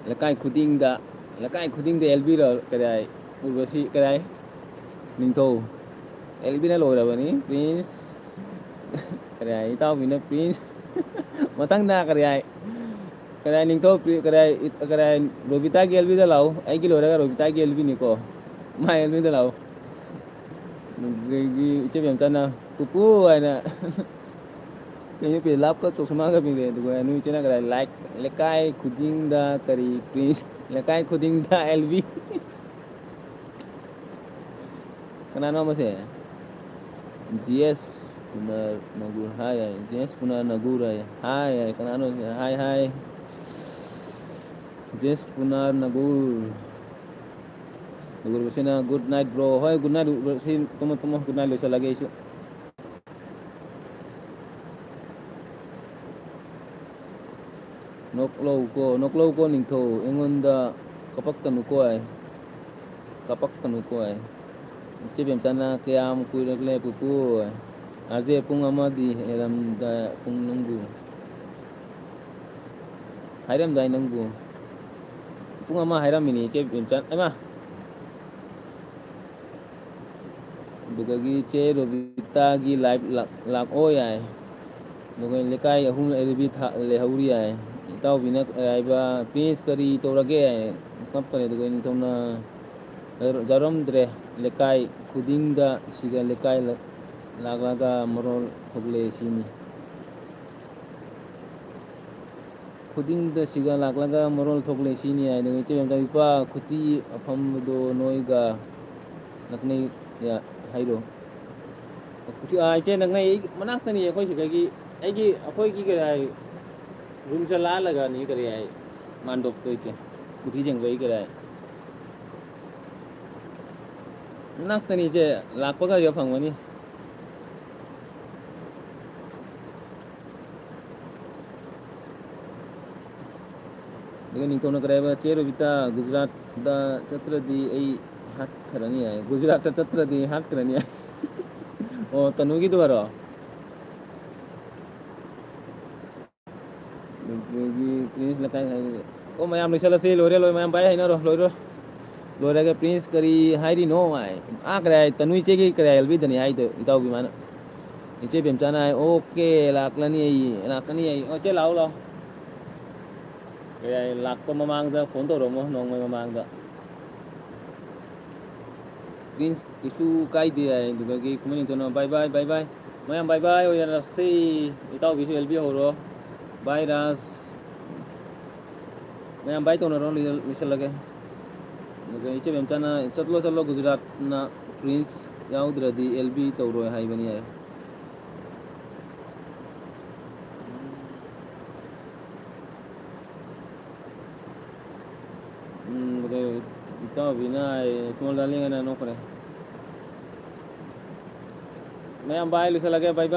lakai khuding da LB ro kadai urwasi kadai ningtho LB na loi ra bani prince kadai tao mina prince matang na kadai ningtho kadai robita ki LB da lao ai ki loi ra robita ki LB ni ko mai LB da lao gi che bem chana pupu ai na ini pe lap ka to sama ka pile to anu chena kara like lekai khuding da kari prince lekai khuding da LV kana nama se GS punar nagur hai GS punar nagur hai kana no hai GS punar nagur besena good night bro hoi good night besin tomo good night loisa lagi isu noklo ko ningtho engonda kapak kanu ko ai chebem chana kyam kuirakle pupu aje pung amadi eram da pung nunggu ꯍꯥꯏꯔꯝꯗꯥꯏ ꯅꯪꯕꯨ ꯄꯨꯡ ꯑꯃ ꯍꯥꯏꯔꯝꯃꯤꯅꯤ ꯏꯆꯦ ꯕꯦꯝꯆꯥꯟ ꯑꯩꯃ ꯑꯗꯨꯗꯒꯤ ꯆꯦ ꯔꯣꯕꯤꯇꯥꯒꯤ ꯂꯥꯏꯚ ꯂꯥꯛꯑꯣ ꯌꯥꯏ ꯑꯗꯨꯒ ꯂꯩꯀꯥꯏ ꯑꯍꯨꯝ ꯂꯩꯍꯧꯔꯤ ꯌꯥꯏ ꯏꯇꯥꯎꯕꯤꯅ ꯍꯥꯏꯕ ꯄ꯭ꯔꯤꯟꯁ ꯀꯔꯤ ꯇꯧꯔꯒꯦ ꯀꯞꯀꯅꯤ ꯑꯗꯨꯒ ꯅꯤꯡꯊꯧꯅ ꯌꯥꯎꯔꯝꯗ꯭ꯔꯦ ꯂꯩꯀꯥꯏ ꯈꯨꯗꯤꯡꯗ ꯁꯤꯒ ꯂꯩꯀꯥꯏ ꯂꯥꯛꯂꯒ ꯃꯔꯣꯜ ꯊꯣꯛꯂꯦ ꯁꯤꯅꯤ ꯈꯨꯗꯤꯡꯗ ꯁꯤꯒ ꯂꯥꯛꯂꯒ ꯃꯔꯣꯜ ꯊꯣꯛꯂꯦ ꯁꯤꯅꯤ ꯍꯥꯏ ꯑꯗꯨꯒ ꯏꯆꯦ ꯕꯦꯝꯆꯥ ꯏꯄꯥ ꯈꯨꯇꯤ ꯑꯐꯝꯕꯗꯣ ꯅꯣꯏꯒ ꯅꯛꯅꯩ ꯍꯥꯏꯔꯣ ꯏꯆꯦ ꯅꯛꯅꯩ ꯃꯅꯥꯛꯇꯅꯤ ꯑꯩꯈꯣꯏ ꯁꯤꯗꯒꯤ ꯑꯩꯈꯣꯏꯒꯤ ꯀꯔꯤ ꯍꯥꯏ ꯔꯨꯝꯁꯦ ꯂꯥꯜꯂꯒꯅꯤ ꯀꯔꯤ ꯍꯥꯏ ꯃꯥꯟꯗꯣꯞꯇꯣ ꯏꯆꯦ ꯀꯨꯊꯤ ꯆꯦꯡꯕꯒꯤ ꯀꯔꯤ ꯍꯥꯏ ꯅꯛꯇꯅꯤ ꯏꯆꯦ ꯂꯥꯛꯄꯒ ꯐꯪꯒꯅꯤ ꯑꯗꯨꯒ ꯅꯤꯡꯊꯧꯅ ꯀꯔꯤ ꯍꯥꯏꯕ ꯆꯦ ꯔꯣꯕꯤꯇꯥ ꯒꯨꯖꯔꯥꯠꯇ ꯆꯠꯇ꯭ꯔꯗꯤ ꯑꯩ ꯍꯥꯠꯈ꯭ꯔꯅꯤ ꯍꯥꯏ ꯒꯨꯖꯔꯥꯠꯇ ꯆꯠꯇ꯭ꯔꯗꯤ ꯍꯥꯠꯈ꯭ꯔꯅꯤ ꯍꯥꯏ ꯑꯣ ꯇꯅꯨꯒꯤꯗꯨꯔꯣ ꯑꯗꯒꯤ ꯄ꯭ꯔꯤꯟꯁ ꯂꯩꯀꯥꯏ ꯑꯣ ꯃꯌꯥꯝ ꯂꯣꯏꯁꯤꯜꯂꯁꯤ ꯂꯣꯏꯔꯦ ꯃꯌꯥꯝ ꯚꯥꯏ ꯍꯥꯏꯅꯔꯣ ꯂꯣꯏꯔꯒ ꯄ꯭ꯔꯤꯟꯁ ꯀꯔꯤ ꯍꯥꯏꯔꯤꯅꯣ ꯍꯥꯏ ꯀꯔꯤ ꯍꯥꯏ ꯇꯅꯨ ꯏꯆꯦꯒꯤ ꯀꯔꯤ ꯍꯥꯏꯕꯤꯗꯅꯤ ꯍꯥꯏꯗꯣ ꯏꯇꯥꯎꯒꯤ ꯃꯥꯅ ꯏꯆꯦ ꯕꯦꯝꯆꯥꯅ ꯍꯥꯏ ꯑꯣꯀꯦ ꯂꯥꯛꯀꯅꯤ ꯑꯩ ꯏꯆꯦ ꯂꯥꯛꯑꯣ ꯂꯥꯛꯄ ꯃꯃꯥꯡꯗ ꯐꯣꯟ ꯇꯧꯔꯛꯑꯝꯃꯣ ꯅꯣꯡꯃꯩ ꯃꯃꯥꯡꯗ ꯄ꯭ꯔꯤꯟꯁ ꯀꯩꯁꯨ ꯀꯥꯏꯗꯦ ꯍꯥꯏ ꯑꯗꯨꯗꯒꯤ ꯈꯨꯃꯟ ꯅꯤꯡꯊꯧꯅ ꯕꯥꯏ ꯕꯥꯏ ꯃꯌꯥꯝ ꯕꯥꯏ ꯑꯣꯏꯅꯔꯁꯤ ꯏꯇꯥꯎꯕꯤꯁꯨ ꯑꯦꯜꯕꯤ ꯍꯧꯔꯣ ꯕꯥꯏ ꯔꯥꯖ ꯃꯌꯥꯝ ꯕꯥꯏ ꯇꯧꯅꯔꯣ ꯂꯣꯏꯁꯤꯜꯂꯒꯦ ꯑꯗꯨꯒ ꯏꯆꯦ ꯕꯦꯝꯆꯥꯅ ꯆꯠꯂꯣ ꯒꯨꯖꯔꯥꯠꯅ ꯄ꯭ꯔꯤꯟꯁ ꯌꯥꯎꯗ꯭ꯔꯗꯤ ꯑꯦꯜꯕꯤ ꯇꯧꯔꯣꯏ ꯍꯥꯏꯕꯅꯤ ꯍꯥꯏ ꯏꯇꯥꯎꯕꯤꯅ ꯏꯁꯃꯣꯜ ꯗꯥꯔꯂꯤꯡ ꯑꯅ ꯅꯣꯛꯈ꯭ꯔꯦ ꯃꯌꯥꯝ ꯕꯥꯏ ꯂꯣꯏꯁꯤꯜꯂꯒꯦ ꯕꯥꯏ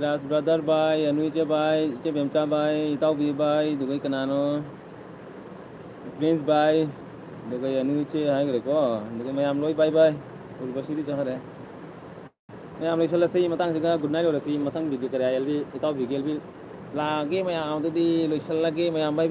ꯔꯥꯖ ꯕ꯭ꯔꯗꯔ ꯕꯥꯏ ꯑꯅꯨ ꯏꯆꯦ ꯕꯥꯏ ꯏꯆꯦ ꯕꯦꯝꯆꯥ ꯕꯥꯏ ꯏꯇꯥꯎꯕꯤ ꯕꯥꯏ ꯑꯗꯨꯒ ꯀꯅꯥꯅꯣ ꯄ꯭ꯔꯤꯟꯁ ꯕꯥꯏ ꯑꯗꯨꯒ ꯑꯅꯨ ꯏꯆꯦ ꯍꯥꯏꯈ꯭ꯔꯦꯀꯣ ꯑꯗꯨꯒ ꯃꯌꯥꯝ ꯂꯣꯏ ꯕꯥꯏ ꯎꯔꯕꯁꯤꯗꯤ ꯆꯠꯈ꯭ꯔꯦ ꯃꯌꯥꯝ ꯂꯣꯏꯁꯤꯜꯂꯁꯤ ꯃꯇꯥꯡꯁꯤꯗ ꯒꯨꯗ ꯅꯥꯏꯠ ꯑꯣꯏꯔꯁꯤ ꯃꯊꯪ ꯚꯤꯗꯤꯑꯣ ꯀꯔꯤ ꯏꯇꯥꯎꯕꯤꯒꯤ ꯑꯦꯜꯕꯤ ꯂꯥꯛꯑꯒꯦ ꯃꯌꯥꯝ ꯑꯗꯨꯗꯤ ꯂꯣꯏꯁꯤꯜꯂꯒꯦ ꯃꯌꯥꯝ ꯕꯥꯏ